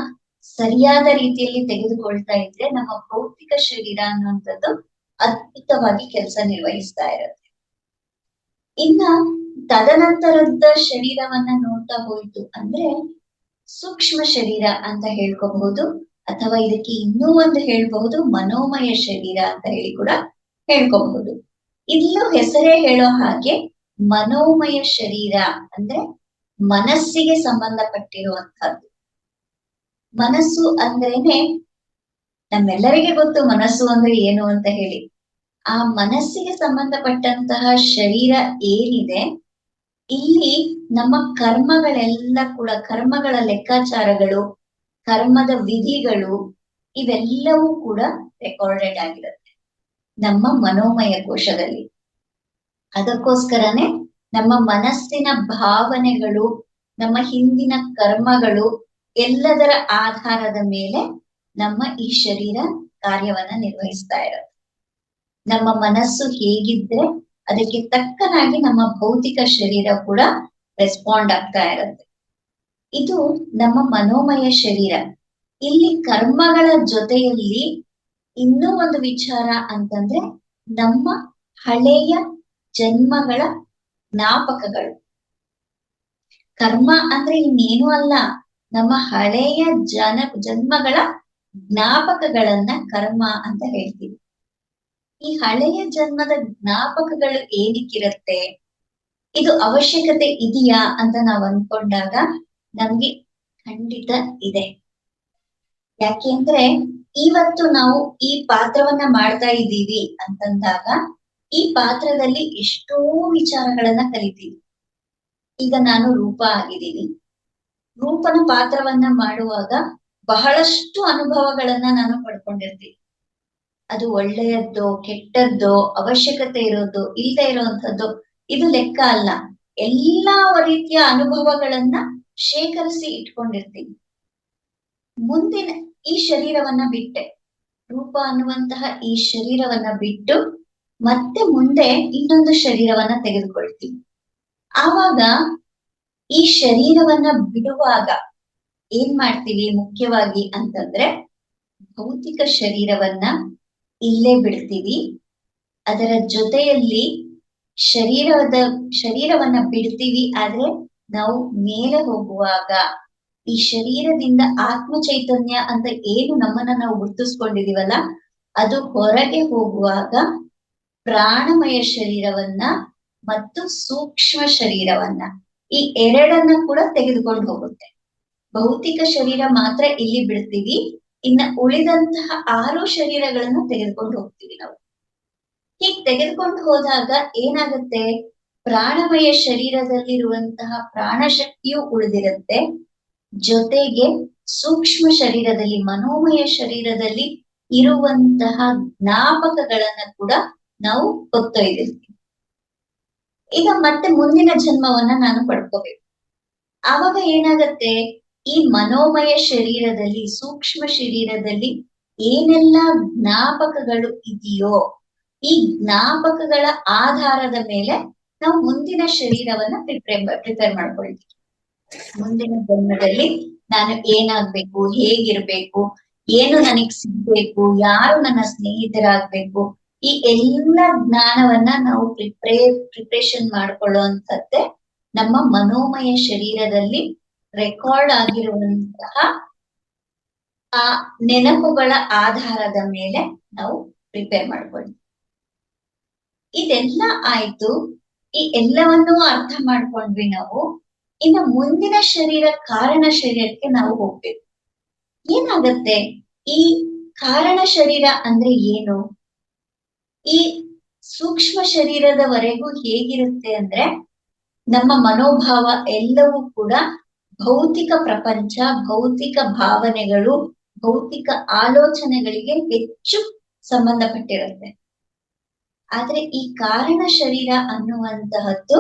ಸರಿಯಾದ ರೀತಿಯಲ್ಲಿ ತೆಗೆದುಕೊಳ್ತಾ ಇದ್ರೆ ನಮ್ಮ ಭೌತಿಕ ಶರೀರ ಅನ್ನುವಂಥದ್ದು ಅದ್ಭುತವಾಗಿ ಕೆಲಸ ನಿರ್ವಹಿಸ್ತಾ ಇರುತ್ತೆ. ಇನ್ನ ತದನಂತರದ ಶರೀರವನ್ನ ನೋಡ್ತಾ ಹೋಯ್ತು ಅಂದ್ರೆ ಸೂಕ್ಷ್ಮ ಶರೀರ ಅಂತ ಹೇಳ್ಕೋಬಹುದು, ಅಥವಾ ಇದಕ್ಕೆ ಇನ್ನೂ ಒಂದು ಹೇಳ್ಬಹುದು ಮನೋಮಯ ಶರೀರ ಅಂತ ಹೇಳಿ ಕೂಡ ಹೇಳ್ಕೋಬಹುದು. ಇಲ್ಲೂ ಹೆಸರೇ ಹೇಳೋ ಹಾಗೆ ಮನೋಮಯ ಶರೀರ ಅಂದ್ರೆ ಮನಸ್ಸಿಗೆ ಸಂಬಂಧಪಟ್ಟಿರುವಂತಹದ್ದು. ಮನಸ್ಸು ಅಂದ್ರೇನೆ ನಮ್ಮೆಲ್ಲರಿಗೆ ಗೊತ್ತು ಮನಸ್ಸು ಅಂದ್ರೆ ಏನು ಅಂತ ಹೇಳಿ. ಆ ಮನಸ್ಸಿಗೆ ಸಂಬಂಧಪಟ್ಟಂತಹ ಶರೀರ ಏನಿದೆ, ಇಲ್ಲಿ ನಮ್ಮ ಕರ್ಮಗಳೆಲ್ಲ ಕೂಡ, ಕರ್ಮಗಳ ಲೆಕ್ಕಾಚಾರಗಳು, ಕರ್ಮದ ವಿಧಿಗಳು ಇವೆಲ್ಲವೂ ಕೂಡ ರೆಕಾರ್ಡೆಡ್ ಆಗಿರುತ್ತೆ ನಮ್ಮ ಮನೋಮಯ ಕೋಶದಲ್ಲಿ. ಅದಕ್ಕೋಸ್ಕರನೇ ನಮ್ಮ ಮನಸ್ಸಿನ ಭಾವನೆಗಳು, ನಮ್ಮ ಹಿಂದಿನ ಕರ್ಮಗಳು ಎಲ್ಲದರ ಆಧಾರದ ಮೇಲೆ ನಮ್ಮ ಈ ಶರೀರ ಕಾರ್ಯವನ್ನ ನಿರ್ವಹಿಸ್ತಾ ಇರುತ್ತೆ. ನಮ್ಮ ಮನಸ್ಸು ಹೇಗಿದ್ರೆ ಅದಕ್ಕೆ ತಕ್ಕನಾಗಿ ನಮ್ಮ ಭೌತಿಕ ಶರೀರ ಕೂಡ ರೆಸ್ಪಾಂಡ್ ಆಗ್ತಾ ಇರುತ್ತೆ. ಇದು ನಮ್ಮ ಮನೋಮಯ ಶರೀರ. ಇಲ್ಲಿ ಕರ್ಮಗಳ ಜೊತೆಯಲ್ಲಿ ಇನ್ನೂ ಒಂದು ವಿಚಾರ ಅಂತಂದ್ರೆ ನಮ್ಮ ಹಳೆಯ ಜನ್ಮಗಳ ಜ್ಞಾಪಕಗಳು. ಕರ್ಮ ಅಂದ್ರೆ ಇನ್ನೇನು ಅಲ್ಲ, ನಮ್ಮ ಹಳೆಯ ಜನ್ಮಗಳ ಜ್ಞಾಪಕಗಳನ್ನ ಕರ್ಮ ಅಂತ ಹೇಳ್ತೀವಿ. ಈ ಹಳೆಯ ಜನ್ಮದ ಜ್ಞಾಪಕಗಳು ಏನಕ್ಕಿರುತ್ತೆ, ಇದು ಅವಶ್ಯಕತೆ ಇದೆಯಾ ಅಂತ ನಾವು ಅನ್ಕೊಂಡಾಗ ನಮ್ಗೆ ಖಂಡಿತ ಇದೆ. ಯಾಕೆಂದ್ರೆ ಇವತ್ತು ನಾವು ಈ ಪಾತ್ರವನ್ನ ಮಾಡ್ತಾ ಇದ್ದೀವಿ ಅಂತಂದಾಗ ಈ ಪಾತ್ರದಲ್ಲಿ ಎಷ್ಟೋ ವಿಚಾರಗಳನ್ನ ಕಲಿತೀವಿ. ಈಗ ನಾನು ರೂಪ ಆಗಿದ್ದೀನಿ. ರೂಪನ ಪಾತ್ರವನ್ನ ಮಾಡುವಾಗ ಬಹಳಷ್ಟು ಅನುಭವಗಳನ್ನ ನಾನು ಪಡ್ಕೊಂಡಿರ್ತೀನಿ. ಅದು ಒಳ್ಳೆಯದ್ದೋ ಕೆಟ್ಟದ್ದೋ ಅವಶ್ಯಕತೆ ಇರೋದು ಇಲ್ಲದೆ ಇರೋಂಥದ್ದು ಇದು ಲೆಕ್ಕ ಅಲ್ಲ. ಎಲ್ಲಾ ರೀತಿಯ ಅನುಭವಗಳನ್ನ ಶೇಖರಿಸಿ ಇಟ್ಕೊಂಡಿರ್ತೀನಿ. ಮುಂದಿನ ಈ ಶರೀರವನ್ನ ಬಿಟ್ಟೆ, ರೂಪ ಅನ್ನುವಂತಹ ಈ ಶರೀರವನ್ನ ಬಿಟ್ಟು ಮತ್ತೆ ಮುಂದೆ ಇನ್ನೊಂದು ಶರೀರವನ್ನ ತೆಗೆದುಕೊಳ್ತೀವಿ. ಆವಾಗ ಈ ಶರೀರವನ್ನ ಬಿಡುವಾಗ ಏನ್ ಮಾಡ್ತೀವಿ ಮುಖ್ಯವಾಗಿ ಅಂತಂದ್ರೆ, ಭೌತಿಕ ಶರೀರವನ್ನ ಇಲ್ಲೇ ಬಿಡ್ತೀವಿ. ಅದರ ಜೊತೆಯಲ್ಲಿ ಶರೀರವನ್ನ ಬಿಡ್ತೀವಿ. ಆದ್ರೆ ನಾವು ಮೇಲೆ ಹೋಗುವಾಗ ಈ ಶರೀರದಿಂದ ಆತ್ಮ ಚೈತನ್ಯ ಅಂತ ಏನು ನಮ್ಮನ್ನ ನಾವು ಗುರುತಿಸ್ಕೊಂಡಿದೀವಲ್ಲ, ಅದು ಹೊರಗೆ ಹೋಗುವಾಗ ಪ್ರಾಣಮಯ ಶರೀರವನ್ನ ಮತ್ತು ಸೂಕ್ಷ್ಮ ಶರೀರವನ್ನ ಈ ಎರಡನ್ನ ಕೂಡ ತೆಗೆದುಕೊಂಡು ಹೋಗುತ್ತೆ. ಭೌತಿಕ ಶರೀರ ಮಾತ್ರ ಇಲ್ಲಿ ಬಿಡ್ತೀವಿ. ಇನ್ನ ಉಳಿದಂತಹ 6 ಶರೀರಗಳನ್ನ ತೆಗೆದುಕೊಂಡು ಹೋಗ್ತೀವಿ ನಾವು. ಹೀಗ್ ತೆಗೆದುಕೊಂಡು ಹೋದಾಗ ಏನಾಗುತ್ತೆ, ಪ್ರಾಣಮಯ ಶರೀರದಲ್ಲಿರುವಂತಹ ಪ್ರಾಣಶಕ್ತಿಯು ಉಳಿದಿರುತ್ತೆ. ಜೊತೆಗೆ ಸೂಕ್ಷ್ಮ ಶರೀರದಲ್ಲಿ ಮನೋಮಯ ಶರೀರದಲ್ಲಿ ಇರುವಂತಹ ಜ್ಞಾಪಕಗಳನ್ನ ಕೂಡ ನಾವು ಹೊತ್ತೊಯ್ದಿರ್ತೀವಿ. ಈಗ ಮತ್ತೆ ಮುಂದಿನ ಜನ್ಮವನ್ನ ನಾನು ಪಡ್ಕೋಬೇಕು. ಆವಾಗ ಏನಾಗತ್ತೆ, ಈ ಮನೋಮಯ ಶರೀರದಲ್ಲಿ ಸೂಕ್ಷ್ಮ ಶರೀರದಲ್ಲಿ ಏನೆಲ್ಲಾ ಜ್ಞಾಪಕಗಳು ಇದೆಯೋ ಈ ಜ್ಞಾಪಕಗಳ ಆಧಾರದ ಮೇಲೆ ನಾವು ಮುಂದಿನ ಶರೀರವನ್ನ ಪ್ರಿಪೇರ್ ಮಾಡ್ಕೊಳ್ತೀವಿ. ಮುಂದಿನ ಜನ್ಮದಲ್ಲಿ ನಾನು ಏನಾಗ್ಬೇಕು, ಹೇಗಿರ್ಬೇಕು, ಏನು ನನಗ್ ಸಿಗ್ಬೇಕು, ಯಾರು ನನ್ನ ಸ್ನೇಹಿತರಾಗ್ಬೇಕು, ಈ ಎಲ್ಲ ಜ್ಞಾನವನ್ನ ನಾವು ಪ್ರಿಪ್ರೇಷನ್ ಮಾಡ್ಕೊಳ್ಳುವಂಥದ್ದೇ ನಮ್ಮ ಮನೋಮಯ ಶರೀರದಲ್ಲಿ ರೆಕಾರ್ಡ್ ಆಗಿರುವಂತಹ ಆ ನೆನಪುಗಳ ಆಧಾರದ ಮೇಲೆ ನಾವು ಪ್ರಿಪೇರ್ ಮಾಡ್ಕೊಳ್ಳಿ. ಇದೆಲ್ಲ ಆಯ್ತು. ಈ ಎಲ್ಲವನ್ನೂ ಅರ್ಥ ಮಾಡ್ಕೊಂಡ್ವಿ ನಾವು. ಇನ್ನು ಮುಂದಿನ ಶರೀರ ಕಾರಣ ಶರೀರಕ್ಕೆ ನಾವು ಹೋಗ್ಬೇಕು. ಏನಾಗತ್ತೆ, ಈ ಕಾರಣ ಶರೀರ ಅಂದ್ರೆ ಏನು? ಈ ಸೂಕ್ಷ್ಮ ಶರೀರದವರೆಗೂ ಹೇಗಿರುತ್ತೆ ಅಂದ್ರೆ, ನಮ್ಮ ಮನೋಭಾವ ಎಲ್ಲವೂ ಕೂಡ ಭೌತಿಕ ಪ್ರಪಂಚ, ಭೌತಿಕ ಭಾವನೆಗಳು, ಭೌತಿಕ ಆಲೋಚನೆಗಳಿಗೆ ಹೆಚ್ಚು ಸಂಬಂಧಪಟ್ಟಿರುತ್ತೆ. ಆದ್ರೆ ಈ ಕಾರಣ ಶರೀರ ಅನ್ನುವಂತಹದ್ದು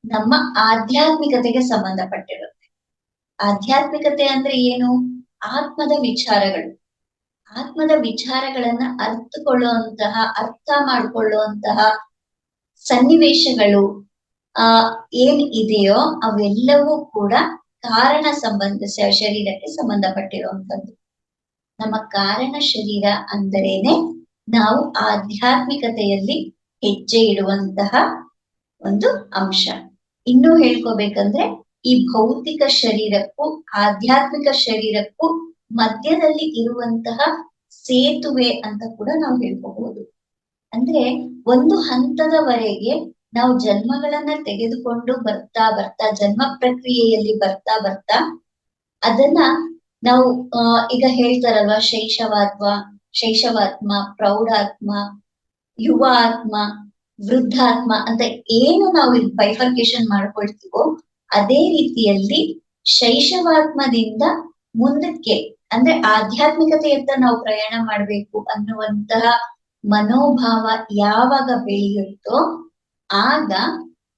ನಮ್ಮ ಆಧ್ಯಾತ್ಮಿಕತೆಗೆ ಸಂಬಂಧಪಟ್ಟಿರುತ್ತೆ. ಆಧ್ಯಾತ್ಮಿಕತೆ ಅಂದ್ರೆ ಏನು? ಆತ್ಮದ ವಿಚಾರಗಳು. ಆತ್ಮದ ವಿಚಾರಗಳನ್ನ ಅರ್ಥ ಮಾಡಿಕೊಳ್ಳುವಂತಹ ಸನ್ನಿವೇಶಗಳು ಏನ್ ಇದೆಯೋ ಅವೆಲ್ಲವೂ ಕೂಡ ಕಾರಣ ಶರೀರಕ್ಕೆ ಸಂಬಂಧಪಟ್ಟಿರುವಂತದ್ದು. ನಮ್ಮ ಕಾರಣ ಶರೀರ ಅಂದರೇನೆ ನಾವು ಆಧ್ಯಾತ್ಮಿಕತೆಯಲ್ಲಿ ಹೆಜ್ಜೆ ಇಡುವಂತಹ ಒಂದು ಅಂಶ. ಇನ್ನೂ ಹೇಳ್ಕೋಬೇಕಂದ್ರೆ, ಈ ಭೌತಿಕ ಶರೀರಕ್ಕೂ ಆಧ್ಯಾತ್ಮಿಕ ಶರೀರಕ್ಕೂ ಮಧ್ಯದಲ್ಲಿ ಇರುವಂತಹ ಸೇತುವೆ ಅಂತ ಕೂಡ ನಾವು ಹೇಳ್ಕೋಬಹುದು. ಅಂದ್ರೆ ಒಂದು ಹಂತದವರೆಗೆ ನಾವು ಜನ್ಮಗಳನ್ನ ತೆಗೆದುಕೊಂಡು ಬರ್ತಾ ಜನ್ಮ ಪ್ರಕ್ರಿಯೆಯಲ್ಲಿ ಬರ್ತಾ ಅದನ್ನ ನಾವು ಈಗ ಹೇಳ್ತಾರಲ್ವಾ, ಶೈಶವಾತ್ಮ, ಪ್ರೌಢಾತ್ಮ, ಯುವ ಆತ್ಮ, ವೃದ್ಧಾತ್ಮ ಅಂತ ಏನು ನಾವು ಬೈಫರ್ಕೇಶನ್ ಮಾಡ್ಕೊಳ್ತೀವೋ ಅದೇ ರೀತಿಯಲ್ಲಿ ಶೈಶವಾತ್ಮದಿಂದ ಮುಂದಕ್ಕೆ ಅಂದ್ರೆ ಆಧ್ಯಾತ್ಮಿಕತೆಯತ್ತ ನಾವು ಪ್ರಯಾಣ ಮಾಡ್ಬೇಕು ಅನ್ನುವಂತಹ ಮನೋಭಾವ ಯಾವಾಗ ಬೆಳೆಯುತ್ತೋ ಆಗ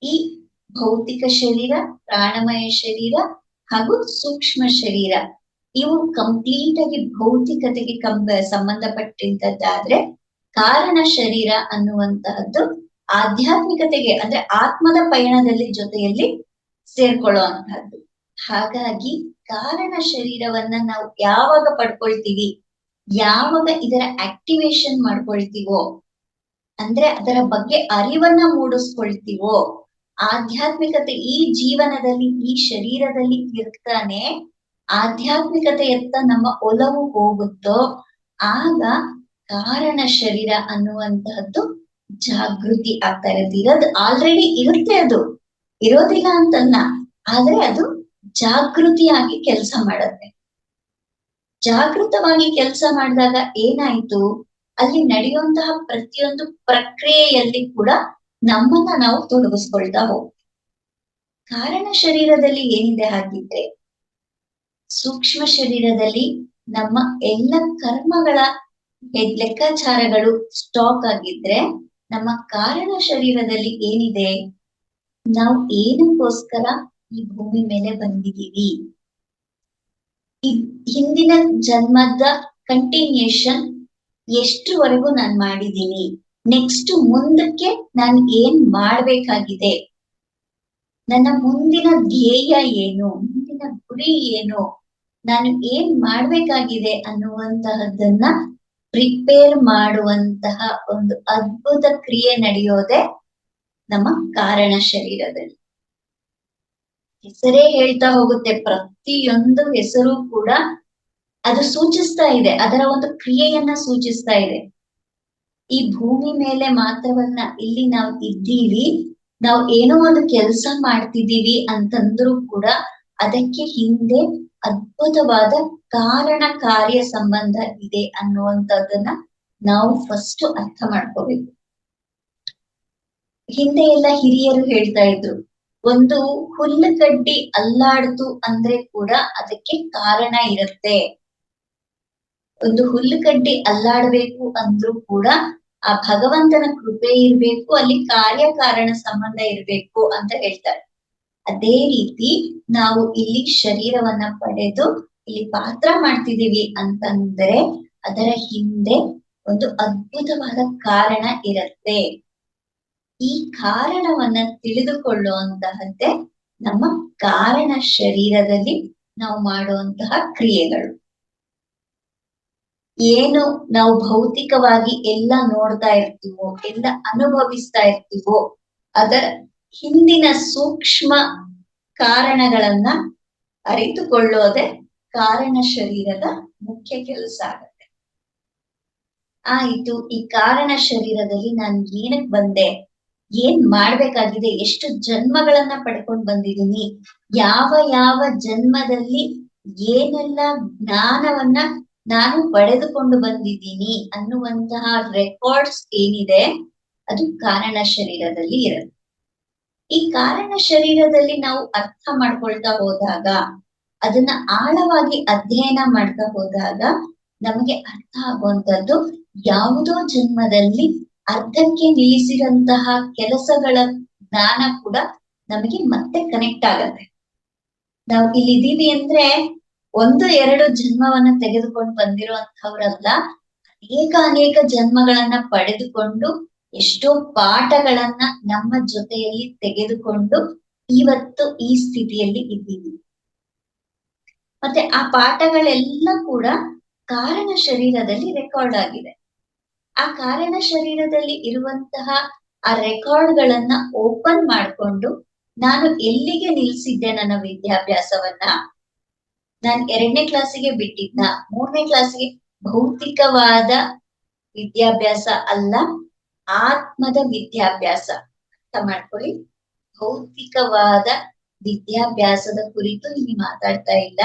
ಈ ಭೌತಿಕ ಶರೀರ, ಪ್ರಾಣಮಯ ಶರೀರ ಹಾಗೂ ಸೂಕ್ಷ್ಮ ಶರೀರ ಇವು ಕಂಪ್ಲೀಟ್ ಆಗಿ ಭೌತಿಕತೆಗೆ ಸಂಬಂಧಪಟ್ಟಿದ್ದಾದ್ರೆ, ಕಾರಣ ಶರೀರ ಅನ್ನುವಂತಹದ್ದು ಆಧ್ಯಾತ್ಮಿಕತೆಗೆ ಅಂದ್ರೆ ಆತ್ಮದ ಪಯಣದಲ್ಲಿ ಜೊತೆಯಲ್ಲಿ ಸೇರ್ಕೊಳ್ಳುವಂತಹದ್ದು. ಹಾಗಾಗಿ ಕಾರಣ ಶರೀರವನ್ನ ನಾವು ಯಾವಾಗ ಪಡ್ಕೊಳ್ತೀವಿ, ಯಾವಾಗ ಇದರ ಆಕ್ಟಿವೇಶನ್ ಮಾಡ್ಕೊಳ್ತೀವೋ ಅಂದ್ರೆ ಅದರ ಬಗ್ಗೆ ಅರಿವನ್ನ ಮೂಡಿಸ್ಕೊಳ್ತೀವೋ, ಆಧ್ಯಾತ್ಮಿಕತೆ ಈ ಜೀವನದಲ್ಲಿ ಈ ಶರೀರದಲ್ಲಿ ಇರ್ತಾನೆ ಆಧ್ಯಾತ್ಮಿಕತೆಯತ್ತ ನಮ್ಮ ಒಲವು ಹೋಗುತ್ತೋ ಆಗ ಕಾರಣ ಶರೀರ ಅನ್ನುವಂತಹದ್ದು ಜಾಗೃತಿ ಆಗ್ತಾ ಇರುತ್ತೆ. ಇರೋದು ಆಲ್ರೆಡಿ ಇರುತ್ತೆ, ಅದು ಇರೋದಿಲ್ಲ ಅಂತಲ್ಲ, ಆದ್ರೆ ಅದು ಜಾಗೃತಿಯಾಗಿ ಕೆಲಸ ಮಾಡುತ್ತೆ. ಜಾಗೃತವಾಗಿ ಕೆಲಸ ಮಾಡಿದಾಗ ಏನಾಯ್ತು, ಅಲ್ಲಿ ನಡೆಯುವಂತಹ ಪ್ರತಿಯೊಂದು ಪ್ರಕ್ರಿಯೆಯಲ್ಲಿ ಕೂಡ ನಮ್ಮನ್ನ ನಾವು ತೊಡಗಿಸ್ಕೊಳ್ತಾ ಹೋಗ್ತೀವಿ. ಕಾರಣ ಶರೀರದಲ್ಲಿ ಏನಿದೆ ಹಾಗಿದ್ರೆ, ಸೂಕ್ಷ್ಮ ಶರೀರದಲ್ಲಿ ನಮ್ಮ ಎಲ್ಲ ಕರ್ಮಗಳ ಲೆಕ್ಕಾಚಾರಗಳು ಸ್ಟಾಕ್ ಆಗಿದ್ರೆ, ನಮ್ಮ ಕಾರಣ ಶರೀರದಲ್ಲಿ ಏನಿದೆ, ನಾವು ಏನಕ್ಕೋಸ್ಕರ ಈ ಭೂಮಿ ಮೇಲೆ ಬಂದಿದೀವಿ, ಹಿಂದಿನ ಜನ್ಮದ ಕಂಟಿನ್ಯೂಷನ್ ಎಷ್ಟುವರೆಗೂ ನಾನು ಮಾಡಿದ್ದೀನಿ, ನೆಕ್ಸ್ಟ್ ಮುಂದಕ್ಕೆ ನಾನು ಏನ್ ಮಾಡ್ಬೇಕಾಗಿದೆ, ನನ್ನ ಮುಂದಿನ ಧ್ಯೇಯ ಏನು, ಮುಂದಿನ ಗುರಿ ಏನು, ನಾನು ಏನ್ ಮಾಡ್ಬೇಕಾಗಿದೆ ಅನ್ನುವಂತಹದ್ದನ್ನ ಪ್ರಿಪೇರ್ ಮಾಡುವಂತಹ ಒಂದು ಅದ್ಭುತ ಕ್ರಿಯೆ ನಡೆಯೋದೆ ನಮ್ಮ ಕಾರಣ ಶರೀರದಲ್ಲಿ. ಹೆಸರೇ ಹೇಳ್ತಾ ಹೋಗುತ್ತೆ, ಪ್ರತಿಯೊಂದು ಹೆಸರು ಕೂಡ ಅದು ಸೂಚಿಸ್ತಾ ಇದೆ, ಅದರ ಒಂದು ಕ್ರಿಯೆಯನ್ನ ಸೂಚಿಸ್ತಾ ಇದೆ. ಈ ಭೂಮಿ ಮೇಲೆ ಮಾತ್ರವನ್ನ ಇಲ್ಲಿ ನಾವು ಇದ್ದೀವಿ, ನಾವು ಏನೋ ಒಂದು ಕೆಲಸ ಮಾಡ್ತಿದ್ದೀವಿ ಅಂತಂದ್ರೂ ಕೂಡ ಅದಕ್ಕೆ ಹಿಂದೆ ಅದ್ಭುತವಾದ ಕಾರಣ ಕಾರ್ಯ ಸಂಬಂಧ ಇದೆ ಅನ್ನುವಂಥದ್ದನ್ನ ನಾವು ಫಸ್ಟ್ ಅರ್ಥ ಮಾಡ್ಕೋಬೇಕು. ಹಿಂದೆ ಎಲ್ಲ ಹಿರಿಯರು ಹೇಳ್ತಾ ಇದ್ರು, ಒಂದು ಹುಲ್ಲುಗಡ್ಡಿ ಅಲ್ಲಾಡ್ತು ಅಂದ್ರೆ ಕೂಡ ಅದಕ್ಕೆ ಕಾರಣ ಇರುತ್ತೆ. ಒಂದು ಹುಲ್ಲುಗಡ್ಡಿ ಅಲ್ಲಾಡ್ಬೇಕು ಅಂದ್ರೂ ಕೂಡ ಆ ಭಗವಂತನ ಕೃಪೆ ಇರ್ಬೇಕು, ಅಲ್ಲಿ ಕಾರ್ಯಕಾರಣ ಸಂಬಂಧ ಇರ್ಬೇಕು ಅಂತ ಹೇಳ್ತಾರೆ. ಅದೇ ರೀತಿ ನಾವು ಇಲ್ಲಿ ಶರೀರವನ್ನ ಪಡೆದು ಇಲ್ಲಿ ಪಾತ್ರ ಮಾಡ್ತಿದೀವಿ ಅಂತಂದ್ರೆ ಅದರ ಹಿಂದೆ ಒಂದು ಅದ್ಭುತವಾದ ಕಾರಣ ಇರುತ್ತೆ. ಈ ಕಾರಣವನ್ನ ತಿಳಿದುಕೊಳ್ಳುವಂತಹದ್ದೇ ನಮ್ಮ ಕಾರಣ ಶರೀರದಲ್ಲಿ ನಾವು ಮಾಡುವಂತಹ ಕ್ರಿಯೆಗಳು. ಏನು ನಾವು ಭೌತಿಕವಾಗಿ ಎಲ್ಲ ನೋಡ್ತಾ ಇರ್ತೀವೋ, ಎಲ್ಲ ಅನುಭವಿಸ್ತಾ ಇರ್ತೀವೋ, ಅದರ ಹಿಂದಿನ ಸೂಕ್ಷ್ಮ ಕಾರಣಗಳನ್ನ ಅರಿತುಕೊಳ್ಳೋದೆ ಕಾರಣ ಶರೀರದ ಮುಖ್ಯ ಕೆಲಸ ಆಗುತ್ತೆ. ಆಯ್ತು, ಈ ಕಾರಣ ಶರೀರದಲ್ಲಿ ನಾನು ಏನಕ್ ಬಂದೆ, ಏನ್ ಮಾಡ್ಬೇಕಾಗಿದೆ, ಎಷ್ಟು ಜನ್ಮಗಳನ್ನ ಪಡ್ಕೊಂಡ್ ಬಂದಿದ್ದೀನಿ, ಯಾವ ಯಾವ ಜನ್ಮದಲ್ಲಿ ಏನೆಲ್ಲ ಜ್ಞಾನವನ್ನ ನಾನು ಪಡೆದುಕೊಂಡು ಬಂದಿದ್ದೀನಿ ಅನ್ನುವಂತಹ ರೆಕಾರ್ಡ್ಸ್ ಏನಿದೆ ಅದು ಕಾರಣ ಶರೀರದಲ್ಲಿ ಇರುತ್ತೆ. ಈ ಕಾರಣ ಶರೀರದಲ್ಲಿ ನಾವು ಅರ್ಥ ಮಾಡ್ಕೊಳ್ತಾ ಹೋದಾಗ, ಅದನ್ನ ಆಳವಾಗಿ ಅಧ್ಯಯನ ಮಾಡ್ತಾ ಹೋದಾಗ ನಮಗೆ ಅರ್ಥ ಆಗುವಂತದ್ದು, ಯಾವುದೋ ಜನ್ಮದಲ್ಲಿ ಅರ್ಧಕ್ಕೆ ನಿಲ್ಲಿಸಿದಂತಹ ಕೆಲಸಗಳ ಜ್ಞಾನ ಕೂಡ ನಮಗೆ ಮತ್ತೆ ಕನೆಕ್ಟ್ ಆಗತ್ತೆ. ನಾವು ಇಲ್ಲಿದ್ದೀವಿ ಅಂದ್ರೆ ಒಂದು ಎರಡು ಜನ್ಮವನ್ನ ತೆಗೆದುಕೊಂಡು ಬಂದಿರುವಂತಹವ್ರಲ್ಲ, ಅನೇಕ ಜನ್ಮಗಳನ್ನ ಪಡೆದುಕೊಂಡು ಎಷ್ಟೋ ಪಾಠಗಳನ್ನ ನಮ್ಮ ಜೊತೆಯಲ್ಲಿ ತೆಗೆದುಕೊಂಡು ಇವತ್ತು ಈ ಸ್ಥಿತಿಯಲ್ಲಿ ಇದ್ದೀವಿ. ಮತ್ತೆ ಆ ಪಾಠಗಳೆಲ್ಲ ಕೂಡ ಕಾರಣ ಶರೀರದಲ್ಲಿ ರೆಕಾರ್ಡ್ ಆಗಿದೆ. ಆ ಕಾರಣ ಶರೀರದಲ್ಲಿ ಇರುವಂತಹ ಆ ರೆಕಾರ್ಡ್ಗಳನ್ನ ಓಪನ್ ಮಾಡ್ಕೊಂಡು ನಾನು ಎಲ್ಲಿಗೆ ನಿಲ್ಸಿದ್ದೆ ನನ್ನ ವಿದ್ಯಾಭ್ಯಾಸವನ್ನ, ನಾನ್ 2ನೇ ಕ್ಲಾಸಿಗೆ ಬಿಟ್ಟಿದ್ನ, 3ನೇ ಕ್ಲಾಸಿಗೆ, ಭೌತಿಕವಾದ ವಿದ್ಯಾಭ್ಯಾಸ ಅಲ್ಲ, ಆತ್ಮದ ವಿದ್ಯಾಭ್ಯಾಸ. ಅರ್ಥ ಮಾಡ್ಕೊಳ್ಳಿ, ಭೌತಿಕವಾದ ವಿದ್ಯಾಭ್ಯಾಸದ ಕುರಿತು ಇಲ್ಲಿ ಮಾತಾಡ್ತಾ ಇಲ್ಲ,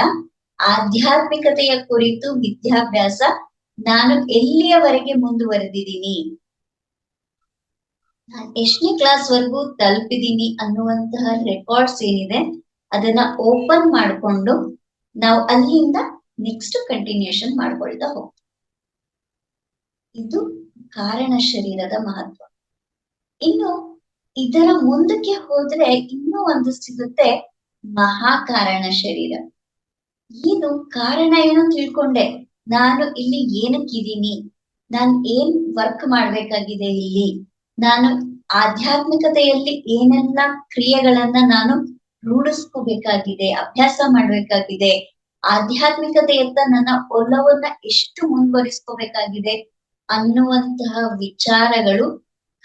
ಆಧ್ಯಾತ್ಮಿಕತೆಯ ಕುರಿತು ವಿದ್ಯಾಭ್ಯಾಸ ನಾನು ಎಲ್ಲಿಯವರೆಗೆ ಮುಂದುವರೆದಿದ್ದೀನಿ, ನಾನು ಎಷ್ಟನೇ ಕ್ಲಾಸ್ ವರ್ಗೂ ತಲುಪಿದೀನಿ ಅನ್ನುವಂತಹ ರೆಕಾರ್ಡ್ಸ್ ಏನಿದೆ ಅದನ್ನ ಓಪನ್ ಮಾಡ್ಕೊಂಡು ನಾವು ಅಲ್ಲಿಂದ ನೆಕ್ಸ್ಟ್ ಕಂಟಿನ್ಯೂಷನ್ ಮಾಡ್ಕೊಳ್ತಾ ಹೋಗ್ತೀವಿ. ಇದು ಕಾರಣ ಶರೀರದ ಮಹತ್ವ. ಇನ್ನು ಇದರ ಮುಂದಕ್ಕೆ ಹೋದ್ರೆ ಇನ್ನೂ ಒಂದು ಸಿಗುತ್ತೆ, ಮಹಾಕಾರಣ ಶರೀರ. ಏನು ಕಾರಣ ಏನೋ ತಿಳ್ಕೊಂಡೆ, ನಾನು ಇಲ್ಲಿ ಏನಕ್ಕಿದ್ದೀನಿ, ನಾನು ಏನ್ ವರ್ಕ್ ಮಾಡ್ಬೇಕಾಗಿದೆ ಇಲ್ಲಿ, ನಾನು ಆಧ್ಯಾತ್ಮಿಕತೆಯಲ್ಲಿ ಏನೆಲ್ಲ ಕ್ರಿಯೆಗಳನ್ನ ನಾನು ರೂಢಿಸ್ಕೋಬೇಕಾಗಿದೆ, ಅಭ್ಯಾಸ ಮಾಡ್ಬೇಕಾಗಿದೆ, ಆಧ್ಯಾತ್ಮಿಕತೆಯತ್ತ ನನ್ನ ಒಲವನ್ನ ಎಷ್ಟು ಮುಂದುವರಿಸ್ಕೋಬೇಕಾಗಿದೆ ಅನ್ನುವಂತಹ ವಿಚಾರಗಳು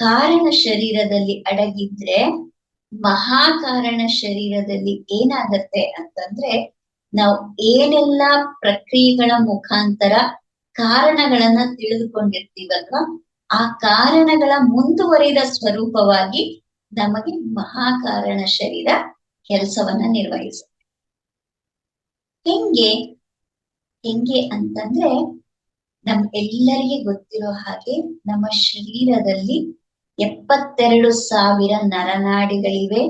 ಕಾರಣ ಶರೀರದಲ್ಲಿ ಅಡಗಿದ್ರೆ, ಮಹಾಕಾರಣ ಶರೀರದಲ್ಲಿ ಏನಾಗತ್ತೆ ಅಂತಂದ್ರೆ, ನಾವು ಏನೆಲ್ಲ ಪ್ರಕ್ರಿಯೆಗಳ ಮುಖಾಂತರ ಕಾರಣಗಳನ್ನ ತಿಳಿದುಕೊಂಡಿರ್ತೀವಲ್ವಾ, ಆ ಕಾರಣಗಳ ಮುಂದುವರಿದ ಸ್ವರೂಪವಾಗಿ ನಮಗೆ ಮಹಾಕಾರಣ ಶರೀರ ಕೆಲಸವನ್ನ ನಿರ್ವಹಿಸುತ್ತೆ. ಹೆಂಗೆ ಅಂತಂದ್ರೆ, ಎಲ್ಲರಿಗೆ ಗೊತ್ತಿರೋ ಹಾಗೆ ನಮ್ಮ ಶರೀರದಲ್ಲಿ 72,000 ನರನಾಡಿಗಳಿವೆ.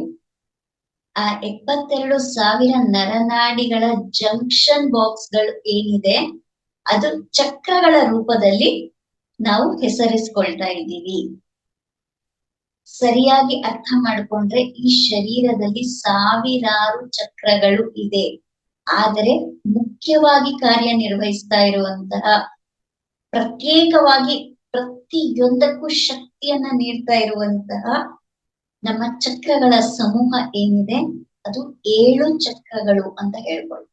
ಆ 72,000 ನರನಾಡಿಗಳ ಜಂಕ್ಷನ್ ಬಾಕ್ಸ್ಗಳು ಏನಿದೆ ಅದು ಚಕ್ರಗಳ ರೂಪದಲ್ಲಿ ನಾವು ಹೆಸರಿಸ್ಕೊಳ್ತಾ ಇದ್ದೀವಿ. ಸರಿಯಾಗಿ ಅರ್ಥ ಮಾಡ್ಕೊಂಡ್ರೆ ಈ ಶರೀರದಲ್ಲಿ ಸಾವಿರಾರು ಚಕ್ರಗಳು ಇದೆ. ಆದರೆ ಮುಖ್ಯವಾಗಿ ಕಾರ್ಯನಿರ್ವಹಿಸ್ತಾ ಇರುವಂತಹ, ಪ್ರತ್ಯೇಕವಾಗಿ ಪ್ರತಿಯೊಂದಕ್ಕೂ ಶಕ್ತಿಯನ್ನ ನೀಡ್ತಾ ಇರುವಂತಹ ನಮ್ಮ ಚಕ್ರಗಳ ಸಮೂಹ ಏನಿದೆ ಅದು 7 ಚಕ್ರಗಳು ಅಂತ ಹೇಳ್ಬೋದು.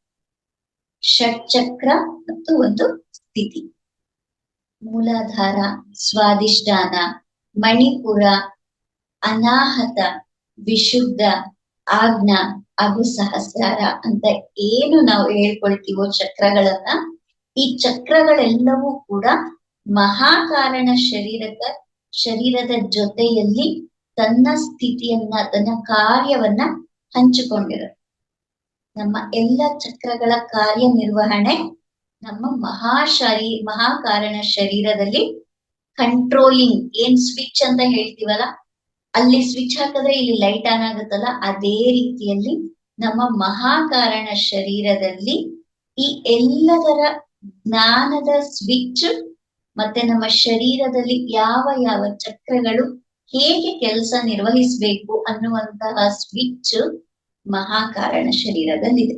ಷಟ್ಚಕ್ರ ಮತ್ತು ಒಂದು ಸ್ಥಿತಿ. ಮೂಲಾಧಾರ, ಸ್ವಾದಿಷ್ಠಾನ, ಮಣಿಪುರ, ಅನಾಹತ, ವಿಶುದ್ಧ, ಆಜ್ಞಾ ಹಾಗೂ ಸಹಸ್ರಾರ ಅಂತ ಏನು ನಾವು ಹೇಳ್ಕೊಳ್ತೀವೋ ಚಕ್ರಗಳನ್ನ, ಈ ಚಕ್ರಗಳೆಲ್ಲವೂ ಕೂಡ ಮಹಾಕಾರಣ ಶರೀರದ ಜೊತೆಯಲ್ಲಿ ತನ್ನ ಸ್ಥಿತಿಯನ್ನ, ತನ್ನ ಕಾರ್ಯವನ್ನ ಹಂಚಿಕೊಂಡಿರುತ್ತೆ. ನಮ್ಮ ಎಲ್ಲ ಚಕ್ರಗಳ ಕಾರ್ಯನಿರ್ವಹಣೆ ನಮ್ಮ ಮಹಾಕಾರಣ ಶರೀರದಲ್ಲಿ ಕಂಟ್ರೋಲಿಂಗ್, ಏನ್ ಸ್ವಿಚ್ ಅಂತ ಹೇಳ್ತೀವಲ್ಲ, ಅಲ್ಲಿ ಸ್ವಿಚ್ ಹಾಕಿದ್ರೆ ಇಲ್ಲಿ ಲೈಟ್ ಆನ್ ಆಗುತ್ತಲ್ಲ, ಅದೇ ರೀತಿಯಲ್ಲಿ ನಮ್ಮ ಮಹಾಕಾರಣ ಶರೀರದಲ್ಲಿ ಈ ಎಲ್ಲದರ ಜ್ಞಾನದ ಸ್ವಿಚ್ ಮತ್ತೆ ನಮ್ಮ ಶರೀರದಲ್ಲಿ ಯಾವ ಯಾವ ಚಕ್ರಗಳು ಹೇಗೆ ಕೆಲಸ ನಿರ್ವಹಿಸಬೇಕು ಅನ್ನುವಂತಹ ಸ್ವಿಚ್ ಮಹಾಕಾರಣ ಶರೀರದಲ್ಲಿದೆ.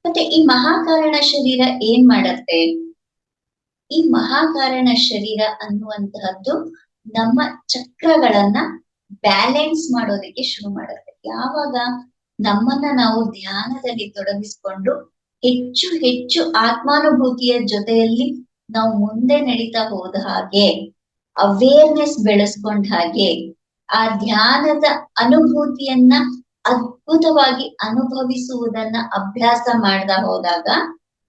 ಮತ್ತೆ ಈ ಮಹಾಕಾರಣ ಶರೀರ ಏನ್ ಮಾಡತ್ತೆ? ಈ ಮಹಾಕಾರಣ ಶರೀರ ಅನ್ನುವಂತಹದ್ದು ನಮ್ಮ ಚಕ್ರಗಳನ್ನ ಬ್ಯಾಲೆನ್ಸ್ ಮಾಡೋದಕ್ಕೆ ಶುರು ಮಾಡುತ್ತೆ. ಯಾವಾಗ ನಮ್ಮನ್ನ ನಾವು ಧ್ಯಾನದಲ್ಲಿ ತೊಡಗಿಸ್ಕೊಂಡು ಹೆಚ್ಚು ಹೆಚ್ಚು ಆತ್ಮಾನುಭೂತಿಯ ಜೊತೆಯಲ್ಲಿ ನಾವು ಮುಂದೆ ನಡೀತಾ ಹೋದ ಹಾಗೆ, ಅವೇರ್ನೆಸ್ ಬೆಳೆಸ್ಕೊಂಡ ಹಾಗೆ, ಆ ಧ್ಯಾನದ ಅನುಭೂತಿಯನ್ನ ಅದ್ಭುತವಾಗಿ ಅನುಭವಿಸುವುದನ್ನ ಅಭ್ಯಾಸ ಮಾಡ್ತಾ ಹೋದಾಗ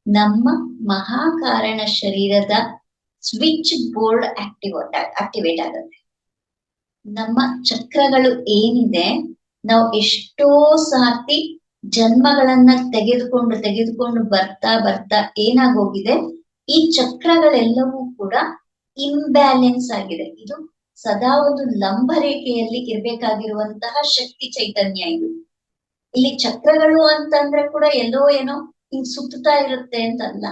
ನಮ್ಮ ಮಹಾಕಾರಣ ಶರೀರದ ಸ್ವಿಚ್ ಬೋರ್ಡ್ ಆಕ್ಟಿವೇಟ್ ಆಗುತ್ತೆ. ನಮ್ಮ ಚಕ್ರಗಳು ಏನಿದೆ, ನಾವು ಎಷ್ಟೋ ಸಾರ್ತಿ ಜನ್ಮಗಳನ್ನ ತೆಗೆದುಕೊಂಡು ಬರ್ತಾ ಏನಾಗೋಗಿದೆ, ಈ ಚಕ್ರಗಳೆಲ್ಲವೂ ಕೂಡ ಇಂಬ್ಯಾಲೆನ್ಸ್ ಆಗಿದೆ. ಇದು ಸದಾ ಒಂದು ಲಂಬ ರೇಖೆಯಲ್ಲಿ ಇರ್ಬೇಕಾಗಿರುವಂತಹ ಶಕ್ತಿ ಚೈತನ್ಯ ಇದು. ಇಲ್ಲಿ ಚಕ್ರಗಳು ಅಂತಂದ್ರೆ ಕೂಡ ಎಲ್ಲೋ ಏನೋ ಹಿಂಗ್ ಸುತ್ತಾ ಇರುತ್ತೆ ಅಂತಲ್ಲ,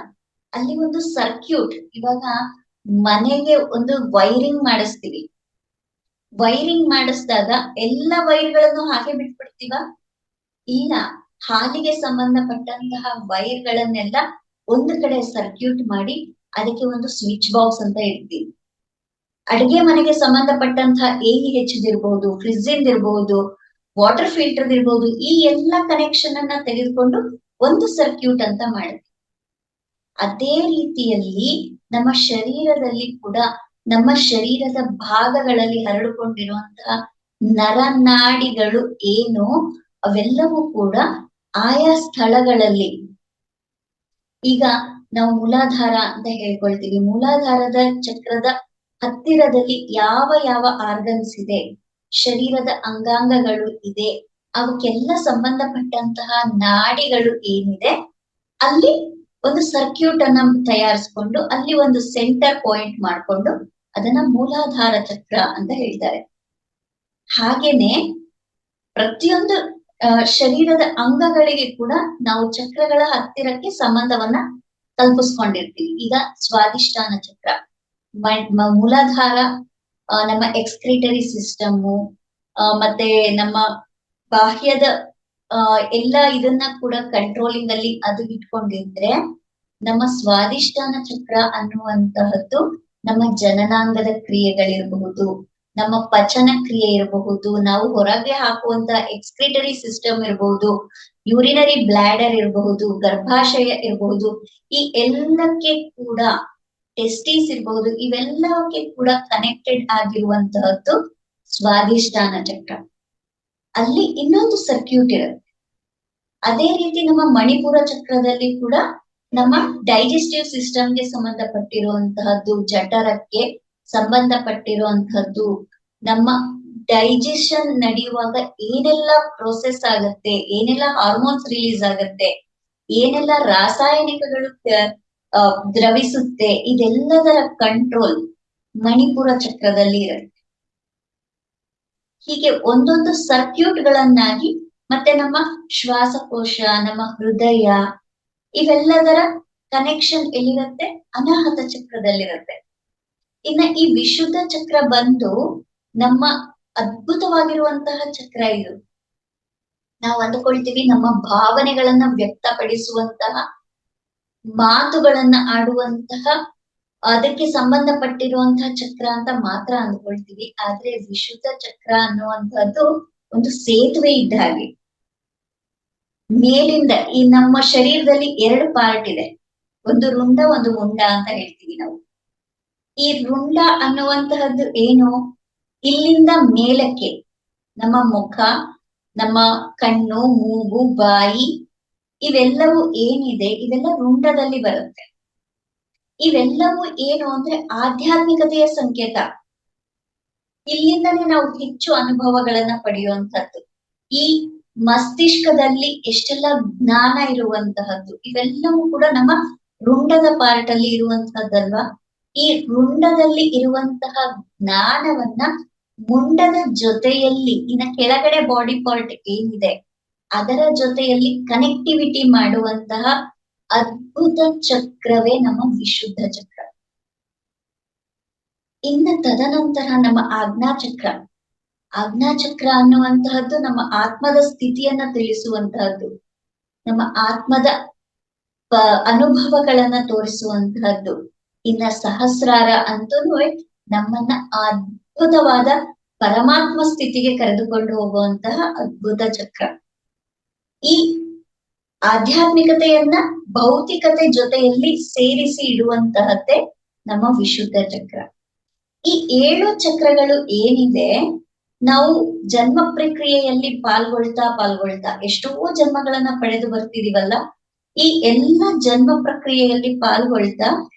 ಅಲ್ಲಿ ಒಂದು ಸರ್ಕ್ಯೂಟ್. ಇವಾಗ ಮನೆಗೆ ಒಂದು ವೈರಿಂಗ್ ಮಾಡಿಸ್ತೀವಿ, ವೈರಿಂಗ್ ಮಾಡಿಸಿದಾಗ ಎಲ್ಲ ವೈರ್ಗಳನ್ನು ಹಾಗೆ ಬಿಟ್ಬಿಡ್ತೀವ? ಇಲ್ಲ, ಹಾಲಿಗೆ ಸಂಬಂಧಪಟ್ಟಂತಹ ವೈರ್ಗಳನ್ನೆಲ್ಲ ಒಂದು ಕಡೆ ಸರ್ಕ್ಯೂಟ್ ಮಾಡಿ ಅದಕ್ಕೆ ಒಂದು ಸ್ವಿಚ್ ಬಾಕ್ಸ್ ಅಂತ ಇಡ್ತೀವಿ. ಅಡಿಗೆ ಮನೆಗೆ ಸಂಬಂಧಪಟ್ಟಂತಹ AEH ಇರ್ಬಹುದು, ಫ್ರಿಜ್ ಇರ್ಬಹುದು, ವಾಟರ್ ಫಿಲ್ಟರ್ ಇರ್ಬಹುದು, ಈ ಎಲ್ಲ ಕನೆಕ್ಷನ್ ಅನ್ನ ತೆಗೆದುಕೊಂಡು ಒಂದು ಸರ್ಕ್ಯೂಟ್ ಅಂತ ಮಾಡ್ತೀವಿ. ಅದೇ ರೀತಿಯಲ್ಲಿ ನಮ್ಮ ಶರೀರದಲ್ಲಿ ಕೂಡ, ನಮ್ಮ ಶರೀರದ ಭಾಗಗಳಲ್ಲಿ ಹರಡಿಕೊಂಡಿರುವಂತಹ ನರನಾಡಿಗಳು ಏನು, ಅವೆಲ್ಲವೂ ಕೂಡ ಆಯಾ ಸ್ಥಳಗಳಲ್ಲಿ, ಈಗ ನಾವು ಮೂಲಾಧಾರ ಅಂತ ಹೇಳ್ಕೊಳ್ತೀವಿ, ಮೂಲಾಧಾರದ ಚಕ್ರದ ಹತ್ತಿರದಲ್ಲಿ ಯಾವ ಯಾವ ಆರ್ಗನ್ಸ್ ಇದೆ, ಶರೀರದ ಅಂಗಾಂಗಗಳು ಇದೆ, ಅವಕ್ಕೆಲ್ಲ ಸಂಬಂಧಪಟ್ಟಂತಹ ನಾಡಿಗಳು ಏನಿದೆ, ಅಲ್ಲಿ ಒಂದು ಸರ್ಕ್ಯೂಟ್ ಅನ್ನ ತಯಾರಿಸ್ಕೊಂಡು ಅಲ್ಲಿ ಒಂದು ಸೆಂಟರ್ ಪಾಯಿಂಟ್ ಮಾಡ್ಕೊಂಡು ಅದನ್ನ ಮೂಲಾಧಾರ ಚಕ್ರ ಅಂತ ಹೇಳ್ತಾರೆ. ಹಾಗೇನೆ ಪ್ರತಿಯೊಂದು ಶರೀರದ ಅಂಗಗಳಿಗೆ ಕೂಡ ನಾವು ಚಕ್ರಗಳ ಹತ್ತಿರಕ್ಕೆ ಸಂಬಂಧವನ್ನ ಕಲ್ಪಿಸ್ಕೊಂಡಿರ್ತೀವಿ. ಈಗ ಸ್ವಾದಿಷ್ಠಾನ ಚಕ್ರ, ಮೂಲಾಧಾರ ನಮ್ಮ ಎಕ್ಸ್ಕ್ರಿಟರಿ ಸಿಸ್ಟಮ್ಮು, ಮತ್ತೆ ನಮ್ಮ ಬಾಹ್ಯದ ಎಲ್ಲ ಇದನ್ನ ಕೂಡ ಕಂಟ್ರೋಲಿಂಗ್ ಅಲ್ಲಿ ಅದು ಇಟ್ಕೊಂಡಿದ್ರೆ, ನಮ್ಮ ಸ್ವಾದಿಷ್ಠಾನ ಚಕ್ರ ಅನ್ನುವಂತಹದ್ದು ನಮ್ಮ ಜನನಾಂಗದ ಕ್ರಿಯೆಗಳಿರಬಹುದು, ನಮ್ಮ ಪಚನ ಕ್ರಿಯೆ ಇರಬಹುದು, ನಾವು ಹೊರಗೆ ಹಾಕುವಂತ ಎಕ್ಸ್ಕ್ರಿಟರಿ ಸಿಸ್ಟಮ್ ಇರಬಹುದು, ಯೂರಿನರಿ ಬ್ಲಾಡರ್ ಇರಬಹುದು, ಗರ್ಭಾಶಯ ಇರಬಹುದು, ಈ ಎಲ್ಲಕ್ಕೆ ಕೂಡ ಟೆಸ್ಟಿಸ್ ಇರಬಹುದು, ಇವೆಲ್ಲಕ್ಕೆ ಕೂಡ ಕನೆಕ್ಟೆಡ್ ಆಗಿರುವಂತಹದ್ದು ಸ್ವಾದಿಷ್ಠಾನ ಚಕ್ರ. ಅಲ್ಲಿ ಇನ್ನೊಂದು ಸರ್ಕ್ಯೂಟ್ ಇರುತ್ತೆ. ಅದೇ ರೀತಿ ನಮ್ಮ ಮಣಿಪುರ ಚಕ್ರದಲ್ಲಿ ಕೂಡ ನಮ್ಮ ಡೈಜೆಸ್ಟಿವ್ ಸಿಸ್ಟಮ್ಗೆ ಸಂಬಂಧಪಟ್ಟಿರುವಂತಹದ್ದು, ಜಠರಕ್ಕೆ ಸಂಬಂಧಪಟ್ಟಿರುವಂತಹದ್ದು, ನಮ್ಮ ಡೈಜೆಷನ್ ನಡೆಯುವಾಗ ಏನೆಲ್ಲ ಪ್ರೋಸೆಸ್ ಆಗತ್ತೆ, ಏನೆಲ್ಲ ಹಾರ್ಮೋನ್ಸ್ ರಿಲೀಸ್ ಆಗತ್ತೆ, ಏನೆಲ್ಲ ರಾಸಾಯನಿಕಗಳು ದ್ರವಿಸುತ್ತೆ, ಇದೆಲ್ಲದರ ಕಂಟ್ರೋಲ್ ಮಣಿಪುರ ಚಕ್ರದಲ್ಲಿ ಇರುತ್ತೆ. ಹೀಗೆ ಒಂದೊಂದು ಸರ್ಕ್ಯೂಟ್ ಗಳನ್ನಾಗಿ ಮತ್ತೆ ನಮ್ಮ ಶ್ವಾಸಕೋಶ, ನಮ್ಮ ಹೃದಯ, ಇವೆಲ್ಲದರ ಕನೆಕ್ಷನ್ ಎಲ್ಲಿರುತ್ತೆ? ಅನಾಹತ ಚಕ್ರದಲ್ಲಿರುತ್ತೆ. ಇನ್ನ ಈ ವಿಶುದ್ಧ ಚಕ್ರ ಬಂದು ನಮ್ಮ ಅದ್ಭುತವಾಗಿರುವಂತಹ ಚಕ್ರ ಇದು. ನಾವು ಅಂದುಕೊಳ್ತೀವಿ ನಮ್ಮ ಭಾವನೆಗಳನ್ನ ವ್ಯಕ್ತಪಡಿಸುವಂತಹ, ಮಾತುಗಳನ್ನ ಆಡುವಂತಹ, ಅದಕ್ಕೆ ಸಂಬಂಧಪಟ್ಟಿರುವಂತಹ ಚಕ್ರ ಅಂತ ಮಾತ್ರ ಅಂದ್ಕೊಳ್ತೀವಿ. ಆದ್ರೆ ವಿಶುದ್ಧ ಚಕ್ರ ಅನ್ನುವಂಥದ್ದು ಒಂದು ಸೇತುವೆ ಇದ್ದ ಹಾಗೆ. ಮೇಲಿಂದ ಈ ನಮ್ಮ ಶರೀರದಲ್ಲಿ 2 ಪಾರ್ಟ್ ಇದೆ, ಒಂದು ರುಂಡ, ಒಂದು ಮುಂಡ ಅಂತ ಹೇಳ್ತೀವಿ ನಾವು. ಈ ರುಂಡ ಅನ್ನುವಂತಹದ್ದು ಏನು? ಇಲ್ಲಿಂದ ಮೇಲಕ್ಕೆ ನಮ್ಮ ಮುಖ, ನಮ್ಮ ಕಣ್ಣು, ಮೂಗು, ಬಾಯಿ, ಇವೆಲ್ಲವೂ ಏನಿದೆ ಇವೆಲ್ಲ ರುಂಡದಲ್ಲಿ ಬರುತ್ತೆ. ಇವೆಲ್ಲವೂ ಏನು ಅಂದ್ರೆ ಆಧ್ಯಾತ್ಮಿಕತೆಯ ಸಂಕೇತ. ಇಲ್ಲಿಂದನೇ ನಾವು ಹೆಚ್ಚು ಅನುಭವಗಳನ್ನ ಪಡೆಯುವಂತಹದ್ದು. ಈ ಮಸ್ತಿಷ್ಕದಲ್ಲಿ ಎಷ್ಟೆಲ್ಲ ಜ್ಞಾನ ಇರುವಂತಹದ್ದು, ಇವೆಲ್ಲವೂ ಕೂಡ ನಮ್ಮ ರುಂಡದ ಪಾರ್ಟ್ ಅಲ್ಲಿ ಇರುವಂತಹದ್ದಲ್ವಾ. ಈ ರುಂಡದಲ್ಲಿ ಇರುವಂತಹ ಜ್ಞಾನವನ್ನ ಮುಂಡದ ಜೊತೆಯಲ್ಲಿ, ಇನ್ನ ಕೆಳಗಡೆ ಬಾಡಿ ಪಾರ್ಟ್ ಏನಿದೆ ಅದರ ಜೊತೆಯಲ್ಲಿ ಕನೆಕ್ಟಿವಿಟಿ ಮಾಡುವಂತಹ ಅದ್ಭುತ ಚಕ್ರವೇ ನಮ್ಮ ವಿಶುದ್ಧ ಚಕ್ರ. ಇನ್ನು ತದನಂತರ ನಮ್ಮ ಆಜ್ಞಾಚಕ್ರ. ಆಜ್ಞಾಚಕ್ರ ಅನ್ನುವಂತಹದ್ದು ನಮ್ಮ ಆತ್ಮದ ಸ್ಥಿತಿಯನ್ನ ತಿಳಿಸುವಂತಹದ್ದು, ನಮ್ಮ ಆತ್ಮದ ಅನುಭವಗಳನ್ನ ತೋರಿಸುವಂತಹದ್ದು. ಇನ್ನ ಸಹಸ್ರಾರ ಅಂತೂ ನಮ್ಮನ್ನ ಅದ್ಭುತವಾದ ಪರಮಾತ್ಮ ಸ್ಥಿತಿಗೆ ಕರೆದುಕೊಂಡು ಹೋಗುವಂತಹ ಅದ್ಭುತ ಚಕ್ರ. ಈ ಆಧ್ಯಾತ್ಮಿಕತೆಯನ್ನ ಭೌತಿಕತೆ ಜೊತೆಯಲ್ಲಿ ಸೇರಿಸಿ ಇಡುವಂತಹದ್ದೇ ನಮ್ಮ ವಿಶುದ್ಧ ಚಕ್ರ. ಈ 7 ಚಕ್ರಗಳು ಏನಿದೆ, ನಾವು ಜನ್ಮ ಪ್ರಕ್ರಿಯೆಯಲ್ಲಿ ಪಾಲ್ಗೊಳ್ತಾ ಎಷ್ಟೋ ಜನ್ಮಗಳನ್ನ ಪಡೆದು ಬರ್ತಿದೀವಲ್ಲ, ಈ ಎಲ್ಲ ಜನ್ಮ ಪ್ರಕ್ರಿಯೆಯಲ್ಲಿ ಪಾಲ್ಗೊಳ್ತಾ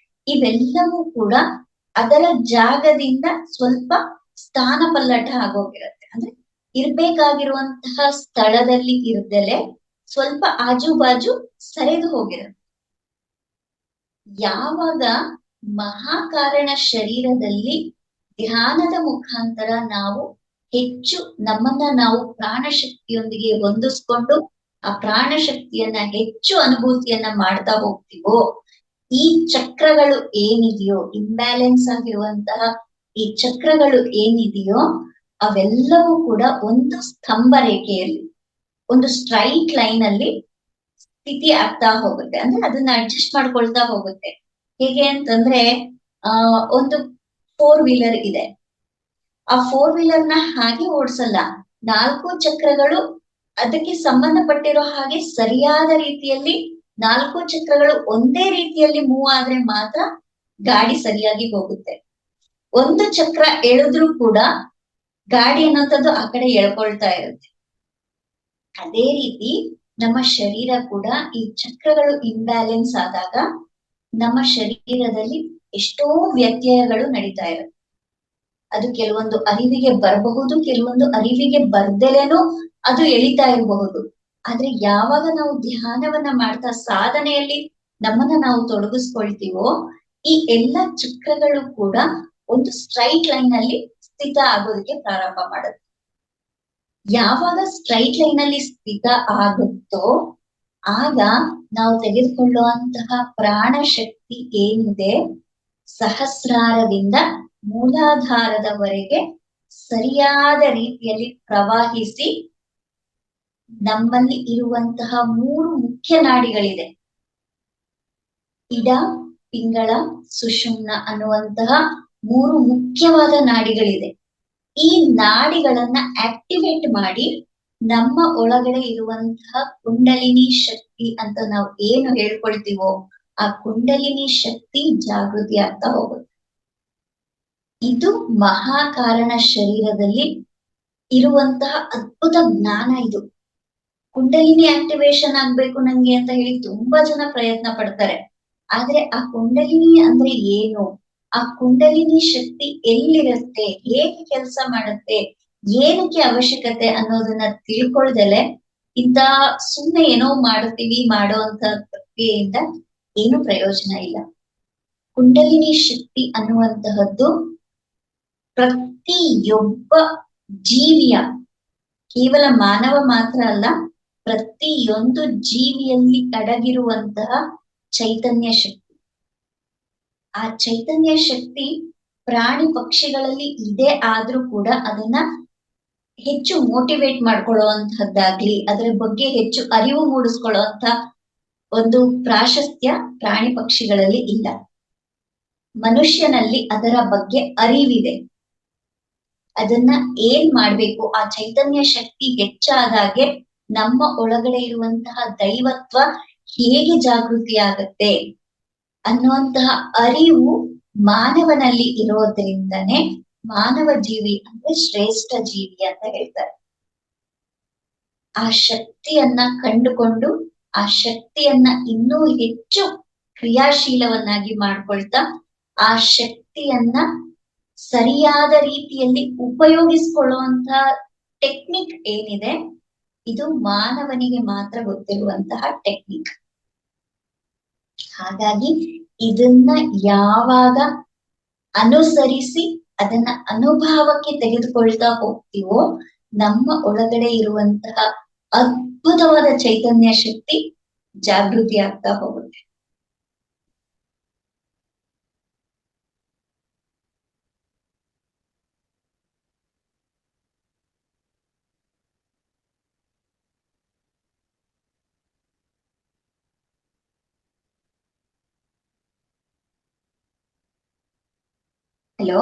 ಇವೆಲ್ಲವೂ ಕೂಡ ಅದರ ಜಾಗದಿಂದ ಸ್ವಲ್ಪ ಸ್ಥಾನ ಪಲ್ಲಟ ಆಗೋಗಿರುತ್ತೆ. ಅಂದ್ರೆ ಇರ್ಬೇಕಾಗಿರುವಂತಹ ಸ್ಥಳದಲ್ಲಿ ಇರ್ದಲೆ ಸ್ವಲ್ಪ ಆಜು ಬಾಜು ಸರಿದು ಹೋಗಿರುತ್ತೆ. ಯಾವಾಗ ಮಹಾಕಾರಣ ಶರೀರದಲ್ಲಿ ಧ್ಯಾನದ ಮುಖಾಂತರ ನಾವು ಹೆಚ್ಚು ನಮ್ಮನ್ನ ನಾವು ಪ್ರಾಣಶಕ್ತಿಯೊಂದಿಗೆ ಹೊಂದಿಸ್ಕೊಂಡು ಆ ಪ್ರಾಣಶಕ್ತಿಯನ್ನ ಹೆಚ್ಚು ಅನುಭೂತಿಯನ್ನ ಮಾಡ್ತಾ ಹೋಗ್ತೀವೋ, ಈ ಚಕ್ರಗಳು ಏನಿದೆಯೋ, ಇಂಬ್ಯಾಲೆನ್ಸ್ ಆಗಿರುವಂತಹ ಈ ಚಕ್ರಗಳು ಏನಿದೆಯೋ ಅವೆಲ್ಲವೂ ಕೂಡ ಒಂದು ಸ್ತಂಭ ರೇಖೆಯಲ್ಲಿ, ಒಂದು ಸ್ಟ್ರೈಟ್ ಲೈನ್ ಅಲ್ಲಿ ಸ್ಥಿತಿ ಆಗ್ತಾ ಹೋಗುತ್ತೆ. ಅಂದ್ರೆ ಅದನ್ನ ಅಡ್ಜಸ್ಟ್ ಮಾಡ್ಕೊಳ್ತಾ ಹೋಗುತ್ತೆ. ಹೇಗೆ ಅಂತಂದ್ರೆ ಒಂದು 4 ವೀಲರ್ ಇದೆ. ಆ 4 ವೀಲರ್ ನ ಹಾಗೆ ಓಡಿಸಲ್ಲ, 4 ಚಕ್ರಗಳು ಅದಕ್ಕೆ ಸಂಬಂಧಪಟ್ಟಿರೋ ಹಾಗೆ ಸರಿಯಾದ ರೀತಿಯಲ್ಲಿ 4 ಚಕ್ರಗಳು ಒಂದೇ ರೀತಿಯಲ್ಲಿ ಮೂವ್ ಆದ್ರೆ ಮಾತ್ರ ಗಾಡಿ ಸರಿಯಾಗಿ ಹೋಗುತ್ತೆ. ಒಂದು ಚಕ್ರ ಎಳೆದ್ರೂ ಕೂಡ ಗಾಡಿ ಅನ್ನೋಂಥದ್ದು ಆ ಕಡೆ ಎಳ್ಕೊಳ್ತಾ ಇರುತ್ತೆ. ಅದೇ ರೀತಿ ನಮ್ಮ ಶರೀರ ಕೂಡ ಈ ಚಕ್ರಗಳು ಇಂಬ್ಯಾಲೆನ್ಸ್ ಆದಾಗ ನಮ್ಮ ಶರೀರದಲ್ಲಿ ಎಷ್ಟೋ ವ್ಯತ್ಯಯಗಳು ನಡೀತಾ ಇರುತ್ತೆ. ಅದು ಕೆಲವೊಂದು ಅರಿವಿಗೆ ಬರಬಹುದು, ಕೆಲವೊಂದು ಅರಿವಿಗೆ ಬರ್ದಲೇನೂ ಅದು ಎಳಿತಾ ಇರಬಹುದು. ಆದ್ರೆ ಯಾವಾಗ ನಾವು ಧ್ಯಾನವನ್ನ ಮಾಡ್ತಾ ಸಾಧನೆಯಲ್ಲಿ ನಮ್ಮನ್ನ ನಾವು ತೊಡಗಿಸ್ಕೊಳ್ತೀವೋ, ಈ ಎಲ್ಲ ಚಕ್ರಗಳು ಕೂಡ ಒಂದು ಸ್ಟ್ರೈಟ್ ಲೈನ್ ಅಲ್ಲಿ ಸ್ಥಿತ ಆಗೋದಕ್ಕೆ ಪ್ರಾರಂಭ ಮಾಡುತ್ತೆ. ಯಾವಾಗ ಸ್ಟ್ರೈಟ್ ಲೈನ್ ಅಲ್ಲಿ ಸ್ಥಿತ ಆಗುತ್ತೋ ಆಗ ನಾವು ತೆಗೆದುಕೊಳ್ಳುವಂತಹ ಪ್ರಾಣ ಶಕ್ತಿ ಏನಿದೆ ಸಹಸ್ರಾರದಿಂದ ಮೂಲಾಧಾರದವರೆಗೆ ಸರಿಯಾದ ರೀತಿಯಲ್ಲಿ ಪ್ರವಾಹಿಸಿ ನಮ್ಮಲ್ಲಿ ಇರುವಂತಹ 3 ಮುಖ್ಯ ನಾಡಿಗಳಿದೆ. ಇಡ, ಪಿಂಗಳ, ಸುಷುಮ್ನ ಅನ್ನುವಂತಹ 3 ಮುಖ್ಯವಾದ ನಾಡಿಗಳಿದೆ. ಈ ನಾಡಿಗಳನ್ನ ಆಕ್ಟಿವೇಟ್ ಮಾಡಿ ನಮ್ಮ ಒಳಗಡೆ ಇರುವಂತಹ ಕುಂಡಲಿನಿ ಶಕ್ತಿ ಅಂತ ನಾವು ಏನು ಹೇಳ್ಕೊಳ್ತೀವೋ ಆ ಕುಂಡಲಿನಿ ಶಕ್ತಿ ಜಾಗೃತಿ ಆಗ್ತಾ ಹೋಗುತ್ತೆ. ಇದು ಮಹಾಕಾರಣ ಶರೀರದಲ್ಲಿ ಇರುವಂತಹ ಅದ್ಭುತ ಜ್ಞಾನ. ಇದು ಕುಂಡಲಿನಿ ಆಕ್ಟಿವೇಶನ್ ಆಗ್ಬೇಕು ನಂಗೆ ಅಂತ ಹೇಳಿ ತುಂಬಾ ಜನ ಪ್ರಯತ್ನ ಪಡ್ತಾರೆ. ಆದ್ರೆ ಆ ಕುಂಡಲಿನಿ ಅಂದ್ರೆ ಏನು, ಆ ಕುಂಡಲಿನಿ ಶಕ್ತಿ ಎಲ್ಲಿರುತ್ತೆ, ಹೇಗೆ ಕೆಲಸ ಮಾಡುತ್ತೆ, ಏನಕ್ಕೆ ಅವಶ್ಯಕತೆ ಅನ್ನೋದನ್ನ ತಿಳ್ಕೊಳ್ದಲೆ ಇಂತ ಸುಮ್ಮನೆ ಏನೋ ಮಾಡ್ತೀವಿ ಮಾಡುವಂತ ಪ್ರಕ್ರಿಯೆಯಿಂದ ಏನು ಪ್ರಯೋಜನ ಇಲ್ಲ. ಕುಂಡಲಿನಿ ಶಕ್ತಿ ಅನ್ನುವಂತಹದ್ದು ಪ್ರತಿಯೊಬ್ಬ ಜೀವಿಯ, ಕೇವಲ ಮಾನವ ಮಾತ್ರ ಅಲ್ಲ, ಪ್ರತಿಯೊಂದು ಜೀವಿಯಲ್ಲಿ ಅಡಗಿರುವಂತಹ ಚೈತನ್ಯ ಶಕ್ತಿ. ಆ ಚೈತನ್ಯ ಶಕ್ತಿ ಪ್ರಾಣಿ ಪಕ್ಷಿಗಳಲ್ಲಿ ಇದೆ, ಆದ್ರೂ ಕೂಡ ಅದನ್ನ ಹೆಚ್ಚು ಮೋಟಿವೇಟ್ ಮಾಡ್ಕೊಳ್ಳುವಂತಹದ್ದಾಗ್ಲಿ, ಅದರ ಬಗ್ಗೆ ಹೆಚ್ಚು ಅರಿವು ಮೂಡಿಸ್ಕೊಳ್ಳುವಂತ ಒಂದು ಪ್ರಾಶಸ್ತ್ಯ ಪ್ರಾಣಿ ಪಕ್ಷಿಗಳಲ್ಲಿ ಇಲ್ಲ. ಮನುಷ್ಯನಲ್ಲಿ ಅದರ ಬಗ್ಗೆ ಅರಿವಿದೆ. ಅದನ್ನ ಏನ್ ಮಾಡ್ಬೇಕು, ಆ ಚೈತನ್ಯ ಶಕ್ತಿ ಹೆಚ್ಚಾದಾಗೆ ನಮ್ಮ ಒಳಗಡೆ ಇರುವಂತಹ ದೈವತ್ವ ಹೇಗೆ ಜಾಗೃತಿ ಆಗತ್ತೆ ಅನ್ನುವಂತಹ ಅರಿವು ಮಾನವನಲ್ಲಿ ಇರೋದ್ರಿಂದನೇ ಮಾನವ ಜೀವಿ ಅಂದ್ರೆ ಶ್ರೇಷ್ಠ ಜೀವಿ ಅಂತ ಹೇಳ್ತಾರೆ. ಆ ಶಕ್ತಿಯನ್ನ ಕಂಡುಕೊಂಡು ಆ ಶಕ್ತಿಯನ್ನ ಇನ್ನೂ ಹೆಚ್ಚು ಕ್ರಿಯಾಶೀಲವನ್ನಾಗಿ ಮಾಡ್ಕೊಳ್ತಾ ಆ ಶಕ್ತಿಯನ್ನ ಸರಿಯಾದ ರೀತಿಯಲ್ಲಿ ಉಪಯೋಗಿಸ್ಕೊಳ್ಳುವಂತಹ ಟೆಕ್ನಿಕ್ ಏನಿದೆ, ಇದು ಮಾನವನಿಗೆ ಮಾತ್ರ ಗೊತ್ತಿರುವಂತಹ ಟೆಕ್ನಿಕ್. ಹಾಗಾಗಿ ಇದನ್ನ ಯಾವಾಗ ಅನುಸರಿಸಿ ಅದನ್ನ ಅನುಭವಕ್ಕೆ ತೆಗೆದುಕೊಳ್ತಾ ಹೋಗ್ತೀವೋ ನಮ್ಮ ಒಳಗಡೆ ಇರುವಂತಹ ಅದ್ಭುತವಾದ ಚೈತನ್ಯ ಶಕ್ತಿ ಜಾಗೃತಿ ಆಗ್ತಾ ಹೋಗುತ್ತೆ. ಹಲೋ,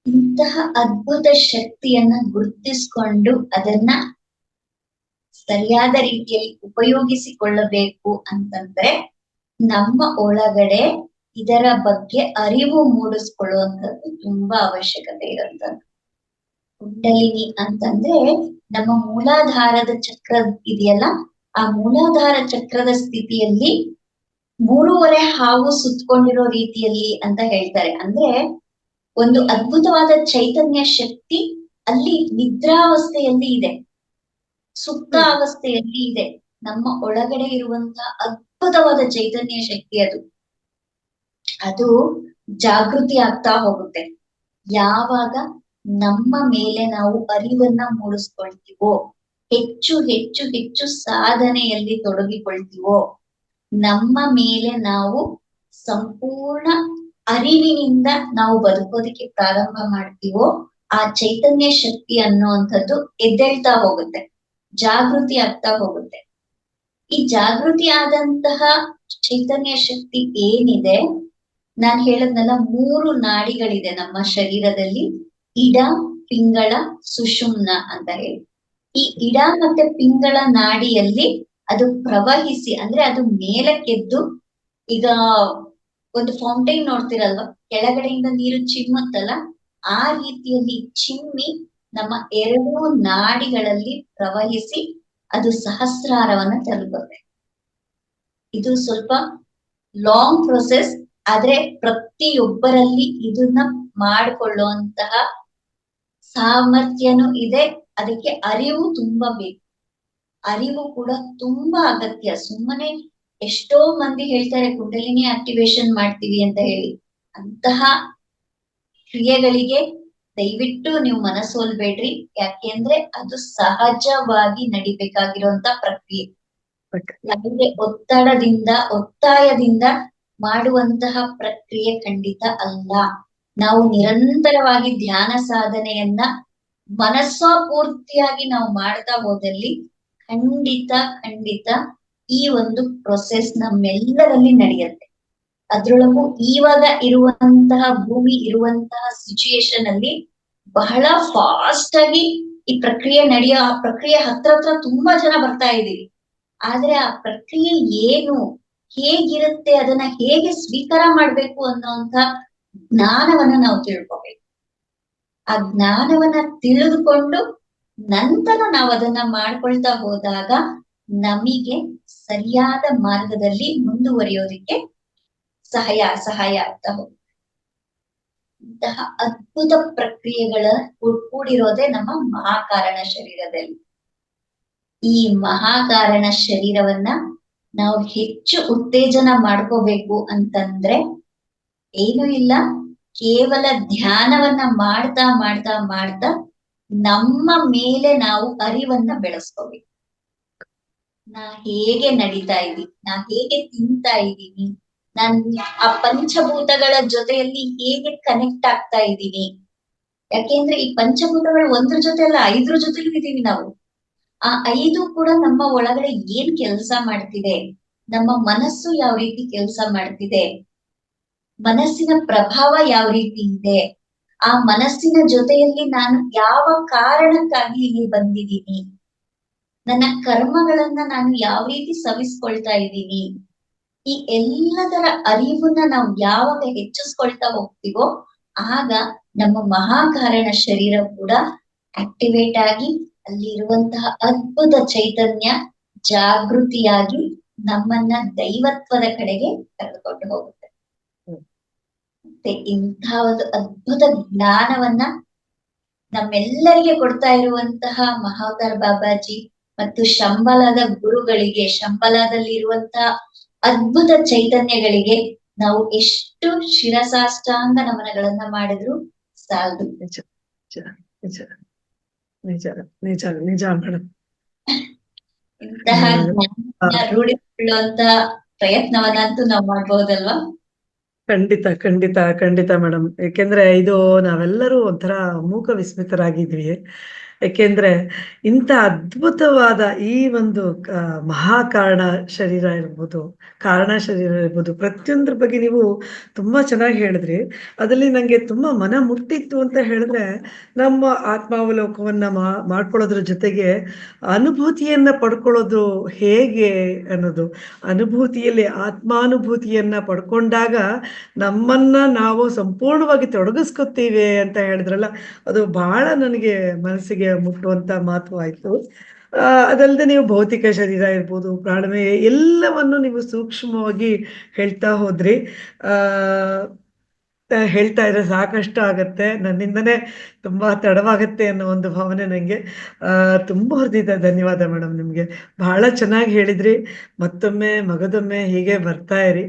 ಇಂತಹ ಅದ್ಭುತ ಶಕ್ತಿಯನ್ನ ಗುರುತಿಸ್ಕೊಂಡು ಅದನ್ನ ಸರಿಯಾದ ರೀತಿಯಲ್ಲಿ ಉಪಯೋಗಿಸಿಕೊಳ್ಳಬೇಕು ಅಂತಂದ್ರೆ ನಮ್ಮ ಒಳಗಡೆ ಇದರ ಬಗ್ಗೆ ಅರಿವು ಮೂಡಿಸ್ಕೊಳ್ಳುವಂಥದ್ದು ತುಂಬಾ ಅವಶ್ಯಕತೆ ಇರುವಂತದ್ದು. ಕುಂಡಲಿನಿ ಅಂತಂದ್ರೆ ನಮ್ಮ ಮೂಲಾಧಾರದ ಚಕ್ರ ಇದೆಯಲ್ಲ, ಆ ಮೂಲಾಧಾರ ಚಕ್ರದ ಸ್ಥಿತಿಯಲ್ಲಿ 3.5 ಹಾವು ಸುತ್ತಕೊಂಡಿರೋ ರೀತಿಯಲ್ಲಿ ಅಂತ ಹೇಳ್ತಾರೆ. ಅಂದ್ರೆ ಒಂದು ಅದ್ಭುತವಾದ ಚೈತನ್ಯ ಶಕ್ತಿ ಅಲ್ಲಿ ನಿದ್ರಾವಸ್ಥೆಯಲ್ಲಿ ಇದೆ, ಸುಪ್ತ ಅವಸ್ಥೆಯಲ್ಲಿ ಇದೆ. ನಮ್ಮ ಒಳಗಡೆ ಇರುವಂತಹ ಅದ್ಭುತವಾದ ಚೈತನ್ಯ ಶಕ್ತಿ ಅದು ಜಾಗೃತಿ ಆಗ್ತಾ ಹೋಗುತ್ತೆ. ಯಾವಾಗ ನಮ್ಮ ಮೇಲೆ ನಾವು ಅರಿವನ್ನ ಮೂಡಿಸ್ಕೊಳ್ತೀವೋ, ಹೆಚ್ಚು ಹೆಚ್ಚು ಹೆಚ್ಚು ಸಾಧನೆಯಲ್ಲಿ ತೊಡಗಿಕೊಳ್ತೀವೋ, ನಮ್ಮ ಮೇಲೆ ನಾವು ಸಂಪೂರ್ಣ ಅರಿವಿನಿಂದ ನಾವು ಬದುಕೋದಕ್ಕೆ ಪ್ರಾರಂಭ ಮಾಡ್ತೀವೋ, ಆ ಚೈತನ್ಯ ಶಕ್ತಿ ಅನ್ನುವಂಥದ್ದು ಎದ್ದೇಳ್ತಾ ಹೋಗುತ್ತೆ, ಜಾಗೃತಿ ಆಗ್ತಾ ಹೋಗುತ್ತೆ. ಈ ಜಾಗೃತಿ ಆದಂತಹ ಚೈತನ್ಯ ಶಕ್ತಿ ಏನಿದೆ, ನಾನ್ ಹೇಳದ್ನಲ್ಲ 3 ನಾಡಿಗಳಿದೆ ನಮ್ಮ ಶರೀರದಲ್ಲಿ, ಇಡ, ಪಿಂಗಳ, ಸುಷುಮ್ನ ಅಂತ ಹೇಳಿ. ಈ ಇಡ ಮತ್ತೆ ಪಿಂಗಳ ನಾಡಿಯಲ್ಲಿ ಅದು ಪ್ರವಹಿಸಿ, ಅಂದ್ರೆ ಅದು ಮೇಲಕ್ಕೆದ್ದು, ಈಗ ಒಂದು ಫೌಂಟೈನ್ ನೋಡ್ತಿರಲ್ವಾ, ಕೆಳಗಡೆಯಿಂದ ನೀರು ಚಿಮ್ಮುತ್ತಲ್ಲ, ಆ ರೀತಿಯಲ್ಲಿ ಚಿಮ್ಮಿ ನಮ್ಮ 2 ನಾಡಿಗಳಲ್ಲಿ ಪ್ರವಹಿಸಿ ಅದು ಸಹಸ್ರಾರವನ್ನ ತಲುಪುತ್ತೆ. ಇದು ಸ್ವಲ್ಪ ಲಾಂಗ್ ಪ್ರೊಸೆಸ್, ಆದ್ರೆ ಪ್ರತಿಯೊಬ್ಬರಲ್ಲಿ ಇದನ್ನ ಮಾಡಿಕೊಳ್ಳುವಂತಹ ಸಾಮರ್ಥ್ಯನೂ ಇದೆ. ಅದಕ್ಕೆ ಅರಿವು ತುಂಬಾ ಬೇಕು, ಅರಿವು ಕೂಡ ತುಂಬಾ ಅಗತ್ಯ. ಸುಮ್ಮನೆ ಎಷ್ಟೋ ಮಂದಿ ಹೇಳ್ತಾರೆ ಕುಂಡಲಿನಿ ಆಕ್ಟಿವೇಶನ್ ಮಾಡ್ತೀವಿ ಅಂತ ಹೇಳಿ, ಅಂತಹ ಕ್ರಿಯೆಗಳಿಗೆ ದಯವಿಟ್ಟು ನೀವು ಮನಸೋಲ್ಬೇಡ್ರಿ. ಯಾಕೆಂದ್ರೆ ಅದು ಸಹಜವಾಗಿ ನಡಿಬೇಕಾಗಿರುವಂತ ಪ್ರಕ್ರಿಯೆ. ಯಾವುದೇ ಒತ್ತಾಯದಿಂದ ಮಾಡುವಂತಹ ಪ್ರಕ್ರಿಯೆ ಖಂಡಿತ ಅಲ್ಲ. ನಾವು ನಿರಂತರವಾಗಿ ಧ್ಯಾನ ಸಾಧನೆಯನ್ನ ಮನಸ್ಸಪೂರ್ತಿಯಾಗಿ ನಾವು ಮಾಡ್ತಾ ಹೋದಲ್ಲಿ ಖಂಡಿತ ಈ ಒಂದು ಪ್ರೊಸೆಸ್ ನಮ್ಮೆಲ್ಲರಲ್ಲಿ ನಡೆಯುತ್ತೆ. ಅದ್ರೊಳಗೂ ಇವಾಗ ಇರುವಂತಹ ಭೂಮಿ ಇರುವಂತಹ ಸಿಚುಯೇಷನ್ ಅಲ್ಲಿ ಬಹಳ ಫಾಸ್ಟ್ ಆಗಿ ಈ ಪ್ರಕ್ರಿಯೆ ನಡೆಯೋ, ಆ ಪ್ರಕ್ರಿಯೆ ಹತ್ರ ತುಂಬಾ ಜನ ಬರ್ತಾ ಇದೀವಿ. ಆದ್ರೆ ಆ ಪ್ರಕ್ರಿಯೆ ಏನು, ಹೇಗಿರುತ್ತೆ, ಅದನ್ನ ಹೇಗೆ ಸ್ವೀಕಾರ ಮಾಡ್ಬೇಕು ಅನ್ನೋಂತ ಜ್ಞಾನವನ್ನ ನಾವು ತಿಳ್ಕೊಬೇಕು. ಆ ಜ್ಞಾನವನ್ನ ತಿಳಿದುಕೊಂಡು ನಂತರ ನಾವು ಅದನ್ನ ಮಾಡ್ಕೊಳ್ತಾ ಹೋದಾಗ ನಮಗೆ ಸರಿಯಾದ ಮಾರ್ಗದಲ್ಲಿ ಮುಂದುವರಿಯೋದಿಕ್ಕೆ ಸಹಾಯ ಆಗ್ತಾ ಹೋಗುತ್ತೆ. ಇಂತಹ ಅದ್ಭುತ ಪ್ರಕ್ರಿಯೆಗಳ ಕೂಡಿರೋದೇ ನಮ್ಮ ಮಹಾಕಾರಣ ಶರೀರದಲ್ಲಿ. ಈ ಮಹಾಕಾರಣ ಶರೀರವನ್ನ ನಾವು ಹೆಚ್ಚು ಉತ್ತೇಜನ ಮಾಡ್ಕೋಬೇಕು ಅಂತಂದ್ರೆ ಏನು ಇಲ್ಲ, ಕೇವಲ ಧ್ಯಾನವನ್ನ ಮಾಡ್ತಾ ಮಾಡ್ತಾ ಮಾಡ್ತಾ ನಮ್ಮ ಮೇಲೆ ನಾವು ಅರಿವನ್ನ ಬೆಳೆಸ್ಕೋಬೇಕು. ನಾ ಹೇಗೆ ನಡೀತಾ ಇದ್ದೀನಿ, ನಾ ಹೇಗೆ ತಿಂತಾ ಇದ್ದೀನಿ, ನಾನ್ ಆ ಪಂಚಭೂತಗಳ ಜೊತೆಯಲ್ಲಿ ಹೇಗೆ ಕನೆಕ್ಟ್ ಆಗ್ತಾ ಇದ್ದೀನಿ. ಯಾಕೆಂದ್ರೆ ಈ ಪಂಚಭೂತಗಳು ಒಂದ್ರ ಜೊತೆ ಅಲ್ಲ, 5 ಜೊತೆಲೂ ಇದೀವಿ ನಾವು. ಆ 5 ಕೂಡ ನಮ್ಮ ಒಳಗಡೆ ಏನ್ ಕೆಲಸ ಮಾಡ್ತಿದೆ, ನಮ್ಮ ಮನಸ್ಸು ಯಾವ ರೀತಿ ಕೆಲಸ ಮಾಡ್ತಿದೆ, ಮನಸ್ಸಿನ ಪ್ರಭಾವ ಯಾವ ರೀತಿ ಇದೆ, ಆ ಮನಸ್ಸಿನ ಜೊತೆಯಲ್ಲಿ ನಾನು ಯಾವ ಕಾರಣಕ್ಕಾಗಿ ಇಲ್ಲಿ ಬಂದಿದ್ದೀನಿ, ನನ್ನ ಕರ್ಮಗಳನ್ನ ನಾನು ಯಾವ ರೀತಿ ಸವಿಸ್ಕೊಳ್ತಾ ಇದ್ದೀನಿ, ಈ ಎಲ್ಲದರ ಅರಿವನ್ನ ನಾವು ಯಾವಾಗ ಹೆಚ್ಚಿಸ್ಕೊಳ್ತಾ ಹೋಗ್ತೀವೋ ಆಗ ನಮ್ಮ ಮಹಾಕಾರಣ ಶರೀರ ಕೂಡ ಆಕ್ಟಿವೇಟ್ ಆಗಿ ಅಲ್ಲಿರುವಂತಹ ಅದ್ಭುತ ಚೈತನ್ಯ ಜಾಗೃತಿಯಾಗಿ ನಮ್ಮನ್ನ ದೈವತ್ವದ ಕಡೆಗೆ ಕರೆದುಕೊಂಡು ಹೋಗುತ್ತೆ. ಮತ್ತೆ ಇಂಥ ಒಂದು ಅದ್ಭುತ ಜ್ಞಾನವನ್ನ ನಮ್ಮೆಲ್ಲರಿಗೆ ಕೊಡ್ತಾ ಇರುವಂತಹ ಮಹಾವತಾರ್ ಬಾಬಾಜಿ ಮತ್ತು ಶಂಬಲದ ಗುರುಗಳಿಗೆ, ಶಂಬಲದಲ್ಲಿ ಇರುವಂತಹ ಅದ್ಭುತ ಚೈತನ್ಯಗಳಿಗೆ ನಾವು ಎಷ್ಟು ಶಿರಸಾಷ್ಟಾಂಗ ನಮನಗಳನ್ನ ಮಾಡಿದ್ರು ಸಾಲದು. ನಿಜ ನಿಜ ನಿಜ ನಿಜ ನಿಜ ಮೇಡಮ್. ಇಂತಹ ಜ್ಞಾನ ರೂಢಿಸಿಕೊಳ್ಳುವಂತ ಪ್ರಯತ್ನವನ್ನಂತೂ ನಾವು ಮಾಡ್ಬಹುದಲ್ವಾ? ಖಂಡಿತ ಖಂಡಿತ ಖಂಡಿತ ಮೇಡಮ್. ಯಾಕೆಂದ್ರೆ ಇದು ನಾವೆಲ್ಲರೂ ಒಂಥರ ಮೂಕ ವಿಸ್ಮಿತರಾಗಿದ್ವಿ. ಯಾಕೆಂದ್ರೆ ಇಂಥ ಅದ್ಭುತವಾದ ಈ ಒಂದು ಮಹಾಕಾರಣ ಶರೀರ ಇರ್ಬೋದು, ಕಾರಣ ಶರೀರ ಇರ್ಬೋದು, ಪ್ರತಿಯೊಂದ್ರ ಬಗ್ಗೆ ನೀವು ತುಂಬಾ ಚೆನ್ನಾಗಿ ಹೇಳಿದ್ರಿ. ಅದರಲ್ಲಿ ನಂಗೆ ತುಂಬಾ ಮನ ಮುಟ್ಟಿತ್ತು ಅಂತ ಹೇಳಿದ್ರೆ, ನಮ್ಮ ಆತ್ಮಾವಲೋಕವನ್ನ ಮಾಡ್ಕೊಳ್ಳೋದ್ರ ಜೊತೆಗೆ ಅನುಭೂತಿಯನ್ನ ಪಡ್ಕೊಳ್ಳೋದು ಹೇಗೆ ಅನ್ನೋದು, ಅನುಭೂತಿಯಲ್ಲಿ ಆತ್ಮಾನುಭೂತಿಯನ್ನ ಪಡ್ಕೊಂಡಾಗ ನಮ್ಮನ್ನ ನಾವು ಸಂಪೂರ್ಣವಾಗಿ ತೊಡಗಿಸ್ಕೊತೀವಿ ಅಂತ ಹೇಳಿದ್ರಲ್ಲ, ಅದು ಬಹಳ ನನಗೆ ಮನಸ್ಸಿಗೆ ಮುಟ್ಟುವಂತ ಮಾತು ಆಯ್ತು. ಅದಲ್ಲದೆ ನೀವು ಭೌತಿಕ ಶರೀರ ಇರ್ಬೋದು, ಪ್ರಾಣಮಯ ಎಲ್ಲವನ್ನು ನೀವು ಸೂಕ್ಷ್ಮವಾಗಿ ಹೇಳ್ತಾ ಹೋದ್ರಿ. ಹೇಳ್ತಾ ಇದ್ರೆ ಸಾಕಷ್ಟು ಆಗತ್ತೆ, ನನ್ನಿಂದನೇ ತುಂಬಾ ತಡವಾಗತ್ತೆ ಅನ್ನೋ ಒಂದು ಭಾವನೆ ನನಗೆ. ತುಂಬ ಹೃದಯದ ಧನ್ಯವಾದ ಮೇಡಮ್ ನಿಮಗೆ. ಬಹಳ ಚೆನ್ನಾಗಿ ಹೇಳಿದ್ರಿ. ಮತ್ತೊಮ್ಮೆ ಮಗದೊಮ್ಮೆ ಹೀಗೆ ಬರ್ತಾ ಇರಿ.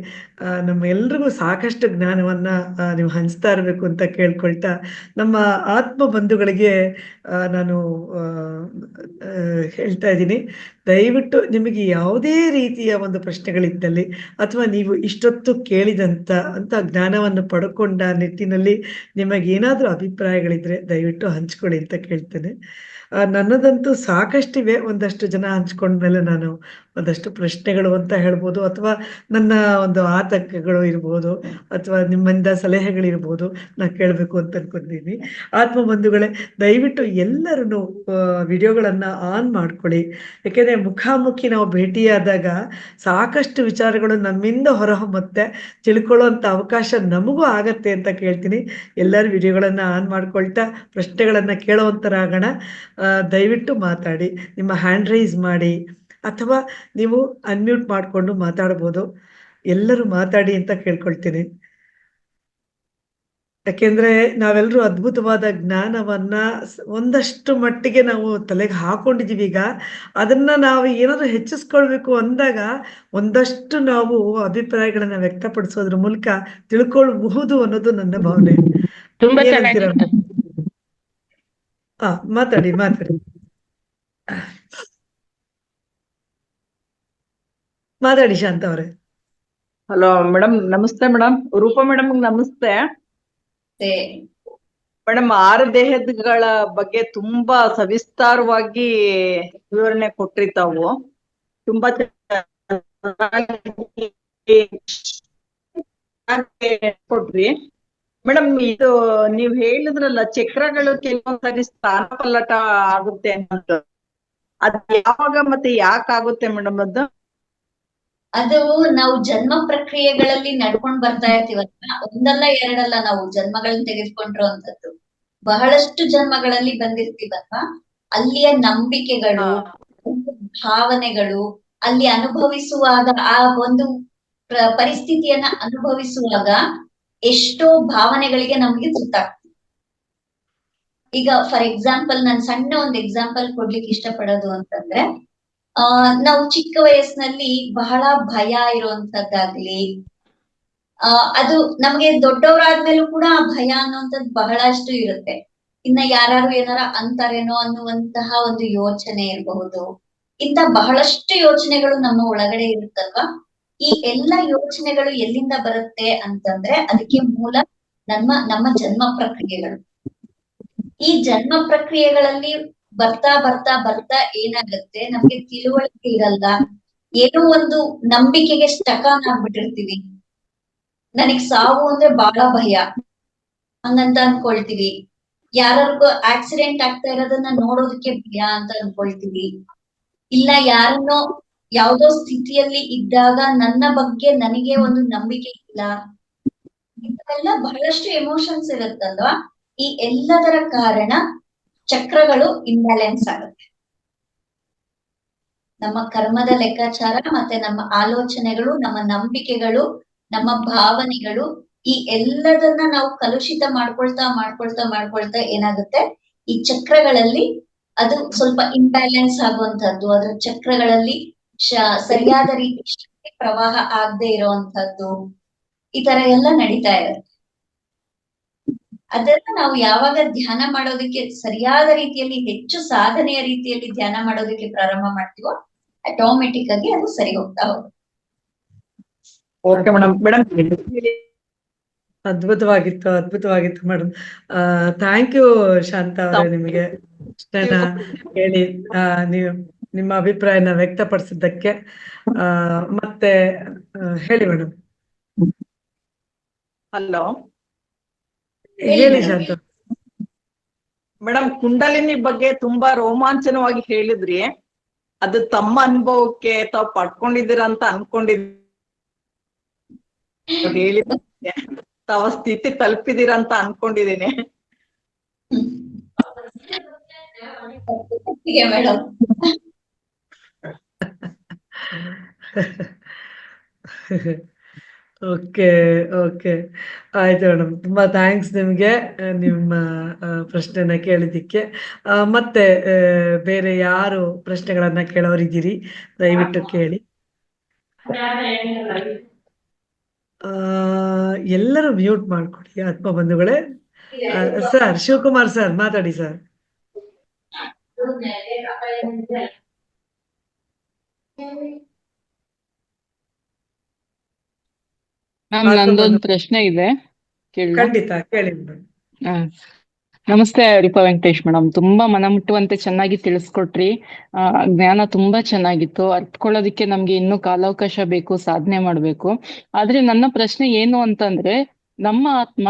ನಮ್ಮೆಲ್ರಿಗೂ ಸಾಕಷ್ಟು ಜ್ಞಾನವನ್ನ ನೀವು ಹಂಚ್ತಾ ಇರಬೇಕು ಅಂತ ಕೇಳ್ಕೊಳ್ತಾ, ನಮ್ಮ ಆತ್ಮ ಬಂಧುಗಳಿಗೆ ನಾನು ಹೇಳ್ತಾ ಇದ್ದೀನಿ, ದಯವಿಟ್ಟು ನಿಮಗೆ ಯಾವುದೇ ರೀತಿಯ ಒಂದು ಪ್ರಶ್ನೆಗಳಿದ್ದಲ್ಲಿ ಅಥವಾ ನೀವು ಇಷ್ಟೊತ್ತು ಕೇಳಿದಂತ ಜ್ಞಾನವನ್ನು ಪಡ್ಕೊಂಡ ನಿಟ್ಟಿನಲ್ಲಿ ನಿಮಗೇನಾದ್ರೂ ಅಭಿಪ್ರಾಯಗಳಿದ್ರೆ ದಯವಿಟ್ಟು ಹಂಚ್ಕೊಳ್ಳಿ ಅಂತ ಕೇಳ್ತೇನೆ. ನನ್ನದಂತೂ ಸಾಕಷ್ಟಿವೆ. ಒಂದಷ್ಟು ಜನ ಹಂಚ್ಕೊಂಡ್ಮೇಲೆ ನಾನು ಒಂದಷ್ಟು ಪ್ರಶ್ನೆಗಳು ಅಂತ ಹೇಳ್ಬೋದು, ಅಥವಾ ನನ್ನ ಒಂದು ಆತಂಕಗಳು ಇರ್ಬೋದು, ಅಥವಾ ನಿಮ್ಮಿಂದ ಸಲಹೆಗಳಿರ್ಬೋದು, ನಾನು ಕೇಳಬೇಕು ಅಂತ ಅನ್ಕೊಂಡಿದ್ದೀನಿ. ಆತ್ಮ ಬಂಧುಗಳೇ, ದಯವಿಟ್ಟು ಎಲ್ಲರೂ ವಿಡಿಯೋಗಳನ್ನ ಆನ್ ಮಾಡ್ಕೊಳ್ಳಿ. ಯಾಕೆಂದ್ರೆ ಮುಖಾಮುಖಿ ನಾವು ಭೇಟಿಯಾದಾಗ ಸಾಕಷ್ಟು ವಿಚಾರಗಳು ನಮ್ಮಿಂದ ಹೊರಹೊಮ್ಮತ್ತೆ, ತಿಳ್ಕೊಳ್ಳುವಂಥ ಅವಕಾಶ ನಮಗೂ ಆಗತ್ತೆ ಅಂತ ಕೇಳ್ತೀನಿ. ಎಲ್ಲರೂ ವಿಡಿಯೋಗಳನ್ನ ಆನ್ ಮಾಡ್ಕೊಳ್ತಾ ಪ್ರಶ್ನೆಗಳನ್ನ ಕೇಳೋವಂಥರಾಗೋಣ. ದಯವಿಟ್ಟು ಮಾತಾಡಿ, ನಿಮ್ಮ ಹ್ಯಾಂಡ್ ರೈಸ್ ಮಾಡಿ ಅಥವಾ ನೀವು ಅನ್ಮ್ಯೂಟ್ ಮಾಡಿಕೊಂಡು ಮಾತಾಡ್ಬೋದು. ಎಲ್ಲರೂ ಮಾತಾಡಿ ಅಂತ ಕೇಳ್ಕೊಳ್ತೀನಿ. ಯಾಕೆಂದ್ರೆ ನಾವೆಲ್ಲರೂ ಅದ್ಭುತವಾದ ಜ್ಞಾನವನ್ನ ಒಂದಷ್ಟು ಮಟ್ಟಿಗೆ ನಾವು ತಲೆಗೆ ಹಾಕೊಂಡಿದೀವಿ. ಈಗ ಅದನ್ನ ನಾವು ಏನಾದ್ರು ಹೆಚ್ಚಿಸ್ಕೊಳ್ಬೇಕು ಅಂದಾಗ ಒಂದಷ್ಟು ನಾವು ಅಭಿಪ್ರಾಯಗಳನ್ನ ವ್ಯಕ್ತಪಡಿಸೋದ್ರ ಮೂಲಕ ತಿಳ್ಕೊಳ್ಬಹುದು ಅನ್ನೋದು ನನ್ನ ಭಾವನೆ. ತುಂಬಾ ಏನಂತೀರ? ಚೆನ್ನಾಗಿ ಮಾತಾಡಿ ಮಾತಾಡಿ ಶಾಂತ ಅವರೇ. ಹಲೋ ಮೇಡಮ್, ನಮಸ್ತೆ ಮೇಡಮ್. ರೂಪಾ ಮೇಡಮ್ ನಮಸ್ತೆ ಮೇಡಮ್. 6 ದೇಹಗಳ ಬಗ್ಗೆ ತುಂಬಾ ಸವಿಸ್ತಾರವಾಗಿ ವಿವರಣೆ ಕೊಟ್ರಿ ತಾವು. ತುಂಬಾ ಕೊಟ್ರಿ ಮೇಡಮ್. ಇದು ನೀವ್ ಹೇಳಿದ್ರಲ್ಲ, ಚಕ್ರಗಳು ಕೆಲವೊಂದ್ಸರಿ ಸ್ಥಾನ ಪಲ್ಲಟ ಆಗುತ್ತೆ ಅಂತ, ಅದ್ ಯಾವಾಗ ಮತ್ತೆ ಯಾಕಾಗುತ್ತೆ ಮೇಡಮ್? ಅದು ನಾವು ಜನ್ಮ ಪ್ರಕ್ರಿಯೆಗಳಲ್ಲಿ ನಡ್ಕೊಂಡ್ ಬರ್ತಾ ಇರ್ತೀವಲ್ಲ, ಒಂದಲ್ಲ ಎರಡಲ್ಲ, ನಾವು ಜನ್ಮಗಳನ್ನ ತೆಗೆದುಕೊಂಡಿರುವಂತದ್ದು ಬಹಳಷ್ಟು ಜನ್ಮಗಳಲ್ಲಿ ಬಂದಿರ್ತೀವಲ್ವಾ, ಅಲ್ಲಿಯ ನಂಬಿಕೆಗಳು, ಭಾವನೆಗಳು, ಅಲ್ಲಿ ಅನುಭವಿಸುವಾಗ ಆ ಒಂದು ಪರಿಸ್ಥಿತಿಯನ್ನ ಅನುಭವಿಸುವಾಗ ಎಷ್ಟೋ ಭಾವನೆಗಳಿಗೆ ನಮ್ಗೆ ಗೊತ್ತಾಗ್ತದೆ. ಈಗ ಫಾರ್ ಎಕ್ಸಾಂಪಲ್, ನಾನು ಸಣ್ಣ ಒಂದು ಎಕ್ಸಾಂಪಲ್ ಕೊಡ್ಲಿಕ್ಕೆ ಇಷ್ಟಪಡೋದು ಅಂತಂದ್ರೆ, ನಾವು ಚಿಕ್ಕ ವಯಸ್ಸಿನಲ್ಲಿ ಬಹಳ ಭಯ ಇರುವಂತದ್ದಾಗ್ಲಿ, ಅದು ನಮ್ಗೆ ದೊಡ್ಡವರಾದ್ಮೇಲೂ ಕೂಡ ಆ ಭಯ ಅನ್ನುವಂಥದ್ದು ಬಹಳಷ್ಟು ಇರುತ್ತೆ. ಇನ್ನ ಯಾರು ಏನಾರ ಅಂತಾರೇನೋ ಅನ್ನುವಂತಹ ಒಂದು ಯೋಚನೆ ಇರಬಹುದು. ಇಂತ ಬಹಳಷ್ಟು ಯೋಚನೆಗಳು ನಮ್ಮ ಒಳಗಡೆ ಇರುತ್ತಲ್ವಾ. ಈ ಎಲ್ಲ ಯೋಚನೆಗಳು ಎಲ್ಲಿಂದ ಬರುತ್ತೆ ಅಂತಂದ್ರೆ ಅದಕ್ಕೆ ಮೂಲ ನಮ್ಮ ಜನ್ಮ ಪ್ರಕ್ರಿಯೆಗಳು. ಈ ಜನ್ಮ ಪ್ರಕ್ರಿಯೆಗಳಲ್ಲಿ ಬರ್ತಾ ಬರ್ತಾ ಬರ್ತಾ ಏನಾಗುತ್ತೆ, ನಮ್ಗೆ ತಿಳುವಳಿಕೆ ಇರಲ್ಲ, ಏನೋ ಒಂದು ನಂಬಿಕೆಗೆ ಸ್ಟಕ್ ಆನ್ ಆಗ್ಬಿಟ್ಟಿರ್ತೀವಿ. ನನಗ್ ಸಾವು ಅಂದ್ರೆ ಬಹಳ ಭಯ ಹಂಗಂತ ಅನ್ಕೊಳ್ತೀವಿ. ಯಾರಿಗೂ ಆಕ್ಸಿಡೆಂಟ್ ಆಗ್ತಾ ಇರೋದನ್ನ ನೋಡೋದಕ್ಕೆ ಭಯ ಅಂತ ಅನ್ಕೊಳ್ತೀವಿ. ಇಲ್ಲ ಯಾರನ್ನೋ ಯಾವ್ದೋ ಸ್ಥಿತಿಯಲ್ಲಿ ಇದ್ದಾಗ ನನ್ನ ಬಗ್ಗೆ ನನಗೆ ಒಂದು ನಂಬಿಕೆ ಇಲ್ಲ. ಇಂಥವೆಲ್ಲ ಬಹಳಷ್ಟು ಎಮೋಷನ್ಸ್ ಇರುತ್ತಲ್ವಾ. ಈ ಎಲ್ಲದರ ಕಾರಣ ಚಕ್ರಗಳು ಇಂಬ್ಯಾಲೆನ್ಸ್ ಆಗುತ್ತೆ. ನಮ್ಮ ಕರ್ಮದ ಲೆಕ್ಕಾಚಾರ ಮತ್ತೆ ನಮ್ಮ ಆಲೋಚನೆಗಳು, ನಮ್ಮ ನಂಬಿಕೆಗಳು, ನಮ್ಮ ಭಾವನೆಗಳು, ಈ ಎಲ್ಲದನ್ನ ನಾವು ಕಲುಷಿತ ಮಾಡ್ಕೊಳ್ತಾ ಏನಾಗುತ್ತೆ, ಈ ಚಕ್ರಗಳಲ್ಲಿ ಅದು ಸ್ವಲ್ಪ ಇಂಬ್ಯಾಲೆನ್ಸ್ ಆಗುವಂತದ್ದು, ಅದ್ರ ಚಕ್ರಗಳಲ್ಲಿ ಸರಿಯಾದ ರೀತಿ ಶಕ್ತಿ ಪ್ರವಾಹ ಆಗದೆ ಇರುವಂತದ್ದು, ಈ ತರ ಎಲ್ಲ ನಡೀತಾ ಇರುತ್ತೆ. ಅದನ್ನ ನಾವು ಯಾವಾಗ ಧ್ಯಾನ ಮಾಡೋದಕ್ಕೆ ಸರಿಯಾದ ರೀತಿಯಲ್ಲಿ, ಹೆಚ್ಚು ಸಾಧನೆಯ ರೀತಿಯಲ್ಲಿ ಧ್ಯಾನ ಮಾಡೋದಕ್ಕೆ ಪ್ರಾರಂಭ ಮಾಡ್ತೀವೋ ಆಟೋಮೆಟಿಕ್ ಆಗಿ ಅದು ಸರಿ ಹೋಗ್ತಾ ಹೋಗುತ್ತೆ. Okay madam. ಮೇಡಮ್ ಅದ್ಭುತವಾಗಿತ್ತು ಮೇಡಮ್. ಥ್ಯಾಂಕ್ ಯು ಶಾಂತ ಅವರೇ, ನಿಮಗೆ ಇಷ್ಟನ ಹೇಳಿ ನೀವು ನಿಮ್ಮ ಅಭಿಪ್ರಾಯನ ವ್ಯಕ್ತಪಡಿಸಿದ್ದಕ್ಕೆ. ಮತ್ತೆ ಹೇಳಿ ಮೇಡಮ್. ಹಲೋ ಹೇಳಿ ಶಾಂತ. ಮೇಡಮ್, ಕುಂಡಲಿನಿ ಬಗ್ಗೆ ತುಂಬಾ ರೋಮಾಂಚನವಾಗಿ ಹೇಳಿದ್ರಿ. ಅದು ತಮ್ಮ ಅನುಭವಕ್ಕೆ ತಾವು ಪಡ್ಕೊಂಡಿದ್ದೀರ ಅಂತ ಹೇಳಿ ತಾವ ಸ್ಥಿತಿ ತಲುಪಿದೀರ ಅಂತ ಅನ್ಕೊಂಡಿದೀನಿ. ಮೇಡಮ್ ಓಕೆ ಓಕೆ, ಆಯ್ತು ಮೇಡಮ್. ತುಂಬಾ ಥ್ಯಾಂಕ್ಸ್ ನಿಮ್ಗೆ ನಿಮ್ಮ ಪ್ರಶ್ನೆನ ಕೇಳಿದ್ದಕ್ಕೆ. ಮತ್ತೆ ಬೇರೆ ಯಾರು ಪ್ರಶ್ನೆಗಳನ್ನ ಕೇಳೋರಿದ್ದೀರಿ ದಯವಿಟ್ಟು ಕೇಳಿ. ಎಲ್ಲರೂ ಮ್ಯೂಟ್ ಮಾಡ್ಕೊಡಿ ಆತ್ಮ ಬಂಧುಗಳೇ. ಸರ್ ಶಿವಕುಮಾರ್ ಸರ್ ಮಾತಾಡಿ ಸರ್. ನಂದೊಂದು ಪ್ರಶ್ನೆ ಇದೆ, ಖಂಡಿತ ಕೇಳಿ ಮೇಡಮ್. ನಮಸ್ತೆ ರೂಪಾ ವೆಂಕಟೇಶ್ ಮೇಡಮ್. ತುಂಬಾ ಮನಮುಟ್ಟುವಂತೆ ಚೆನ್ನಾಗಿ ತಿಳಿಸ್ಕೊಟ್ರಿ. ಜ್ಞಾನ ತುಂಬಾ ಚೆನ್ನಾಗಿತ್ತು. ಅರ್ಥಕೊಳ್ಳೋದಿಕ್ಕೆ ನಮ್ಗೆ ಇನ್ನೂ ಕಾಲಾವಕಾಶ ಬೇಕು, ಸಾಧನೆ ಮಾಡ್ಬೇಕು. ಆದ್ರೆ ನನ್ನ ಪ್ರಶ್ನೆ ಏನು ಅಂತಂದ್ರೆ, ನಮ್ಮ ಆತ್ಮ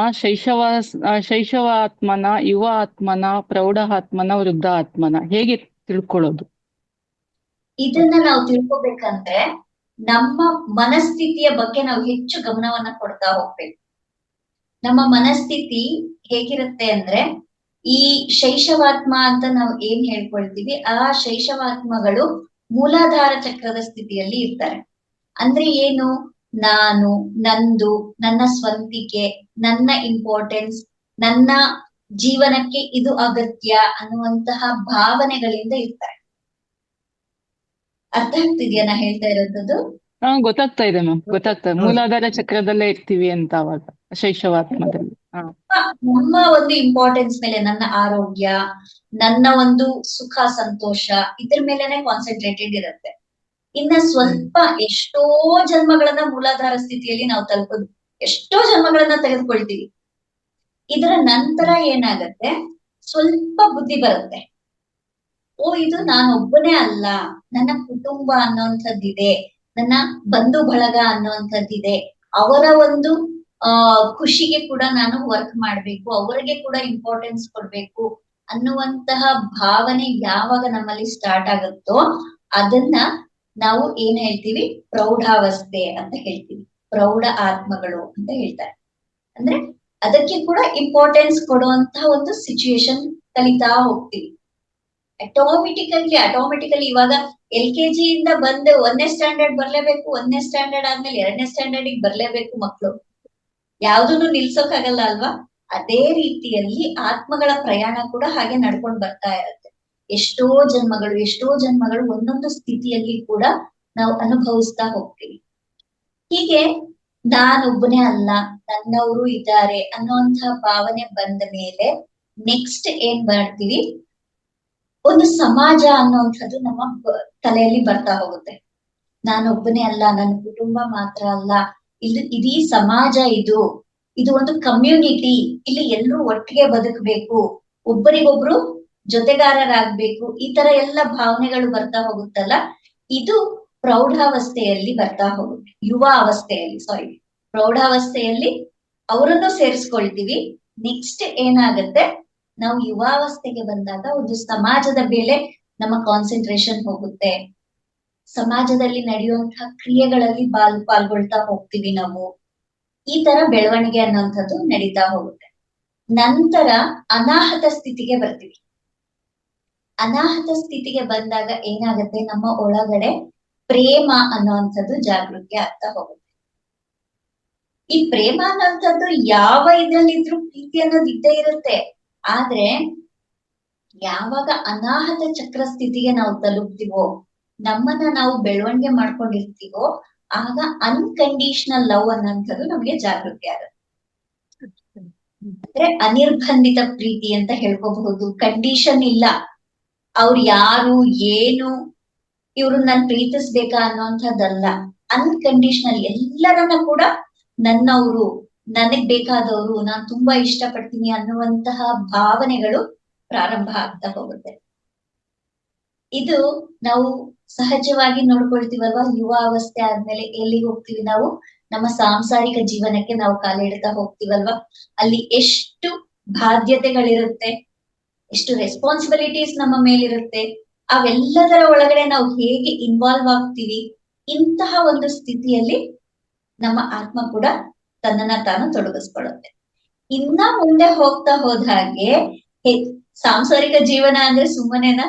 ಶೈಶವ ಆತ್ಮನ, ಯುವ ಆತ್ಮನ, ಪ್ರೌಢ ಆತ್ಮನ, ವೃದ್ಧ ಆತ್ಮನ ಹೇಗೆ ತಿಳ್ಕೊಳ್ಳೋದು? ಇದನ್ನ ನಾವು ತಿಳ್ಕೊಬೇಕಂದ್ರೆ ನಮ್ಮ ಮನಸ್ಥಿತಿಯ ಬಗ್ಗೆ ನಾವು ಹೆಚ್ಚು ಗಮನವನ್ನ ಕೊಡ್ತಾ ಹೋಗ್ಬೇಕು. ನಮ್ಮ ಮನಸ್ಥಿತಿ ಹೇಗಿರುತ್ತೆ ಅಂದ್ರೆ, ಈ ಶೈಶವಾತ್ಮ ಅಂತ ನಾವು ಏನ್ ಹೇಳ್ಕೊಳ್ತೀವಿ, ಆ ಶೈಶವಾತ್ಮಗಳು ಮೂಲಾಧಾರ ಚಕ್ರದ ಸ್ಥಿತಿಯಲ್ಲಿ ಇರ್ತಾರೆ. ಅಂದ್ರೆ ಏನು, ನಾನು, ನಂದು, ನನ್ನ ಸ್ವಂತಿಕೆ, ನನ್ನ ಇಂಪಾರ್ಟೆನ್ಸ್, ನನ್ನ ಜೀವನಕ್ಕೆ ಇದು ಅಗತ್ಯ ಅನ್ನುವಂತಹ ಭಾವನೆಗಳಿಂದ ಇರ್ತಾರೆ. ಅರ್ಥ ಆಗ್ತಿದ್ಯಾ ನಾ ಹೇಳ್ತಾ ಇರೋದು? ಗೊತ್ತಾಗ್ತಾ ಇದೆ ಮ್ಯಾಮ್, ಗೊತ್ತಾಗ್ತದೆ. ಮೂಲಾಧಾರ ಚಕ್ರದಲ್ಲೇ ಇರ್ತೀವಿ ಅಂತ ಅವಾಗ ಶೈಶವಾತ್ಮದಲ್ಲಿ. ನಮ್ಮ ಒಂದು ಇಂಪಾರ್ಟೆನ್ಸ್ ಮೇಲೆ, ನನ್ನ ಆರೋಗ್ಯ, ನನ್ನ ಒಂದು ಸುಖ ಸಂತೋಷ, ಇದ್ರ ಮೇಲೆನೆ ಕಾನ್ಸಂಟ್ರೇಟೆಡ್ ಇರುತ್ತೆ. ಇನ್ನ ಸ್ವಲ್ಪ ಎಷ್ಟೋ ಜನ್ಮಗಳನ್ನ ಮೂಲಾಧಾರ ಸ್ಥಿತಿಯಲ್ಲಿ ನಾವು ತಲುಪೋದು, ಎಷ್ಟೋ ಜನ್ಮಗಳನ್ನ ತೆಗೆದುಕೊಳ್ತೀವಿ. ಇದರ ನಂತರ ಏನಾಗತ್ತೆ, ಸ್ವಲ್ಪ ಬುದ್ಧಿ ಬರುತ್ತೆ. ಓ, ಇದು ನಾನೊಬ್ಬನೇ ಅಲ್ಲ, ನನ್ನ ಕುಟುಂಬ ಅನ್ನುವಂಥದ್ದಿದೆ, ನನ್ನ ಬಂಧು ಬಳಗ ಅನ್ನುವಂಥದ್ದಿದೆ, ಅವರ ಒಂದು ಖುಷಿಗೆ ಕೂಡ ನಾನು ವರ್ಕ್ ಮಾಡ್ಬೇಕು, ಅವರಿಗೆ ಕೂಡ ಇಂಪಾರ್ಟೆನ್ಸ್ ಕೊಡ್ಬೇಕು ಅನ್ನುವಂತಹ ಭಾವನೆ ಯಾವಾಗ ನಮ್ಮಲ್ಲಿ ಸ್ಟಾರ್ಟ್ ಆಗುತ್ತೋ ಅದನ್ನ ನಾವು ಏನ್ ಹೇಳ್ತೀವಿ, ಪ್ರೌಢಾವಸ್ಥೆ ಅಂತ ಹೇಳ್ತೀವಿ, ಪ್ರೌಢ ಆತ್ಮಗಳು ಅಂತ ಹೇಳ್ತಾರೆ. ಅಂದ್ರೆ ಅದಕ್ಕೆ ಕೂಡ ಇಂಪಾರ್ಟೆನ್ಸ್ ಕೊಡುವಂತಹ ಒಂದು ಸಿಚುಯೇಷನ್ ಕಲಿತಾ ಹೋಗ್ತೀವಿ. ಆಟೋಮೆಟಿಕಲಿ ಇವಾಗ LKG ಇಂದ ಬಂದು 1ನೇ ಸ್ಟ್ಯಾಂಡರ್ಡ್ ಬರ್ಲೇಬೇಕು, 1ನೇ ಸ್ಟ್ಯಾಂಡರ್ಡ್ ಆದ್ಮೇಲೆ 2ನೇ ಸ್ಟ್ಯಾಂಡರ್ಡ್ ಬರ್ಲೇಬೇಕು ಮಕ್ಕಳು. ಯಾವ್ದನ್ನು ನಿಲ್ಸೋಕಾಗಲ್ಲ ಅಲ್ವಾ? ಅದೇ ರೀತಿಯಲ್ಲಿ ಆತ್ಮಗಳ ಪ್ರಯಾಣ ಕೂಡ ಹಾಗೆ ನಡ್ಕೊಂಡು ಬರ್ತಾ ಇರುತ್ತೆ. ಎಷ್ಟೋ ಜನ್ಮಗಳು ಒಂದೊಂದು ಸ್ಥಿತಿಯಲ್ಲಿ ಕೂಡ ನಾವು ಅನುಭವಿಸ್ತಾ ಹೋಗ್ತೀವಿ. ಹೀಗೆ ನಾನೊಬ್ಬನೇ ಅಲ್ಲ, ನನ್ನವರು ಇದ್ದಾರೆ ಅನ್ನುವಂತಹ ಭಾವನೆ ಬಂದ ಮೇಲೆ ನೆಕ್ಸ್ಟ್ ಏನ್ ಮಾಡ್ತೀವಿ, ಒಂದು ಸಮಾಜ ಅನ್ನುವಂಥದ್ದು ನಮ್ಮ ತಲೆಯಲ್ಲಿ ಬರ್ತಾ ಹೋಗುತ್ತೆ. ನಾನೊಬ್ಬನೇ ಅಲ್ಲ, ನನ್ನ ಕುಟುಂಬ ಮಾತ್ರ ಅಲ್ಲ, ಇಲ್ಲಿ ಇಡೀ ಸಮಾಜ, ಇದು ಒಂದು ಕಮ್ಯುನಿಟಿ, ಇಲ್ಲಿ ಎಲ್ಲರೂ ಒಟ್ಟಿಗೆ ಬದುಕಬೇಕು, ಒಬ್ಬರಿಗೊಬ್ರು ಜೊತೆಗಾರರಾಗ್ಬೇಕು, ಈ ತರ ಎಲ್ಲ ಭಾವನೆಗಳು ಬರ್ತಾ ಹೋಗುತ್ತಲ್ಲ. ಇದು ಪ್ರೌಢಾವಸ್ಥೆಯಲ್ಲಿ ಬರ್ತಾ ಹೋಗುತ್ತೆ, ಪ್ರೌಢಾವಸ್ಥೆಯಲ್ಲಿ ಅವರನ್ನು ಸೇರಿಸ್ಕೊಳ್ತೀವಿ. ನೆಕ್ಸ್ಟ್ ಏನಾಗತ್ತೆ, ನಾವು ಯುವಾವಸ್ಥೆಗೆ ಬಂದಾಗ ಒಂದು ಸಮಾಜದ ಮೇಲೆ ನಮ್ಮ ಕಾನ್ಸಂಟ್ರೇಷನ್ ಹೋಗುತ್ತೆ, ಸಮಾಜದಲ್ಲಿ ನಡೆಯುವಂತಹ ಕ್ರಿಯೆಗಳಲ್ಲಿ ಪಾಲ್ಗೊಳ್ತಾ ಹೋಗ್ತೀವಿ ನಾವು. ಈ ತರ ಬೆಳವಣಿಗೆ ಅನ್ನುವಂಥದ್ದು ನಡೀತಾ ಹೋಗುತ್ತೆ. ನಂತರ ಅನಾಹತ ಸ್ಥಿತಿಗೆ ಬರ್ತೀವಿ. ಅನಾಹತ ಸ್ಥಿತಿಗೆ ಬಂದಾಗ ಏನಾಗುತ್ತೆ, ನಮ್ಮ ಒಳಗಡೆ ಪ್ರೇಮ ಅನ್ನುವಂಥದ್ದು ಜಾಗೃತಿ ಆಗ್ತಾ ಹೋಗುತ್ತೆ. ಈ ಪ್ರೇಮ ಅನ್ನುವಂಥದ್ದು ಯಾವ ಇದ್ರಲ್ಲಿದ್ರು ಪ್ರೀತಿ ಅನ್ನೋದು ಇದ್ದೇ ಇರುತ್ತೆ. ಆದ್ರೆ ಯಾವಾಗ ಅನಾಹತ ಚಕ್ರ ಸ್ಥಿತಿಗೆ ನಾವು ತಲುಪ್ತೀವೋ, ನಮ್ಮನ್ನ ನಾವು ಬೆಳವಣಿಗೆ ಮಾಡ್ಕೊಂಡಿರ್ತೀವೋ, ಆಗ ಅನ್ಕಂಡೀಷನಲ್ ಲವ್ ಅನ್ನೋಂಥದ್ದು ನಮಗೆ ಜಾಗೃತಿ ಆಗುತ್ತೆ. ಅಂದ್ರೆ ಅನಿರ್ಬಂಧಿತ ಪ್ರೀತಿ ಅಂತ ಹೇಳ್ಕೋಬಹುದು. ಕಂಡೀಷನ್ ಇಲ್ಲ, ಅವ್ರು ಯಾರು ಏನು ಇವ್ರು ನನ್ ಪ್ರೀತಿಸ್ಬೇಕಾ ಅನ್ನೋಂಥದ್ದಲ್ಲ. ಅನ್ಕಂಡೀಷನಲ್, ಎಲ್ಲರನ್ನ ಕೂಡ ನನ್ನವರು, ನನಗ್ ಬೇಕಾದವರು, ನಾನ್ ತುಂಬಾ ಇಷ್ಟಪಡ್ತೀನಿ ಅನ್ನುವಂತಹ ಭಾವನೆಗಳು ಪ್ರಾರಂಭ ಆಗ್ತಾ ಹೋಗುತ್ತೆ. ಇದು ನಾವು ಸಹಜವಾಗಿ ನೋಡ್ಕೊಳ್ತೀವಲ್ವಾ. ಯುವ ಅವಸ್ಥೆ ಆದ್ಮೇಲೆ ಎಲ್ಲಿಗೆ ಹೋಗ್ತೀವಿ ನಾವು, ನಮ್ಮ ಸಾಂಸಾರಿಕ ಜೀವನಕ್ಕೆ ನಾವು ಕಾಲಿಡ್ತಾ ಹೋಗ್ತೀವಲ್ವಾ. ಅಲ್ಲಿ ಎಷ್ಟು ಬಾಧ್ಯತೆಗಳಿರುತ್ತೆ, ಎಷ್ಟು ರೆಸ್ಪಾನ್ಸಿಬಿಲಿಟೀಸ್ ನಮ್ಮ ಮೇಲಿರುತ್ತೆ, ಅವೆಲ್ಲದರ ಒಳಗಡೆ ನಾವು ಹೇಗೆ ಇನ್ವಾಲ್ವ್ ಆಗ್ತೀವಿ. ಇಂತಹ ಒಂದು ಸ್ಥಿತಿಯಲ್ಲಿ ನಮ್ಮ ಆತ್ಮ ಕೂಡ ತನ್ನನ್ನ ತಾನು ತೊಡಗಿಸ್ಕೊಳ್ಳುತ್ತೆ. ಇನ್ನ ಮುಂದೆ ಹೋಗ್ತಾ ಹೋದ ಹಾಗೆ ಸಾಂಸಾರಿಕ ಜೀವನ ಅಂದ್ರೆ ಸುಮ್ಮನೆನಾ,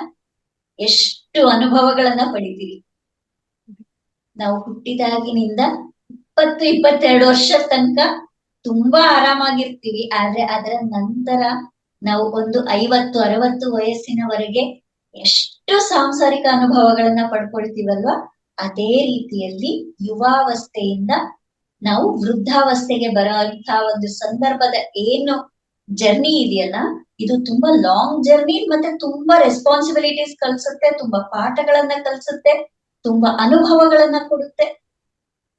ಎಷ್ಟು ಅನುಭವಗಳನ್ನ ಪಡಿತೀವಿ ನಾವು. ಹುಟ್ಟಿದಾಗಿನಿಂದ 20-22 ವರ್ಷದ ತನಕ ತುಂಬಾ ಆರಾಮಾಗಿರ್ತೀವಿ. ಆದ್ರೆ ಅದರ ನಂತರ ನಾವು ಒಂದು 50-60 ವಯಸ್ಸಿನವರೆಗೆ ಎಷ್ಟು ಸಾಂಸಾರಿಕ ಅನುಭವಗಳನ್ನ ಪಡ್ಕೊಳ್ತೀವಲ್ವಾ. ಅದೇ ರೀತಿಯಲ್ಲಿ ಯುವಾವಸ್ಥೆಯಿಂದ ನಾವು ವೃದ್ಧಾವಸ್ಥೆಗೆ ಬರುವಂತಹ ಒಂದು ಸಂದರ್ಭದ ಏನು ಜರ್ನಿ ಇದೆಯಲ್ಲ, ಇದು ತುಂಬಾ ಲಾಂಗ್ ಜರ್ನಿ, ಮತ್ತೆ ತುಂಬಾ ರೆಸ್ಪಾನ್ಸಿಬಿಲಿಟೀಸ್ ಕಲ್ಸುತ್ತೆ, ತುಂಬಾ ಪಾಠಗಳನ್ನ ಕಲ್ಸುತ್ತೆ, ತುಂಬಾ ಅನುಭವಗಳನ್ನ ಕೊಡುತ್ತೆ.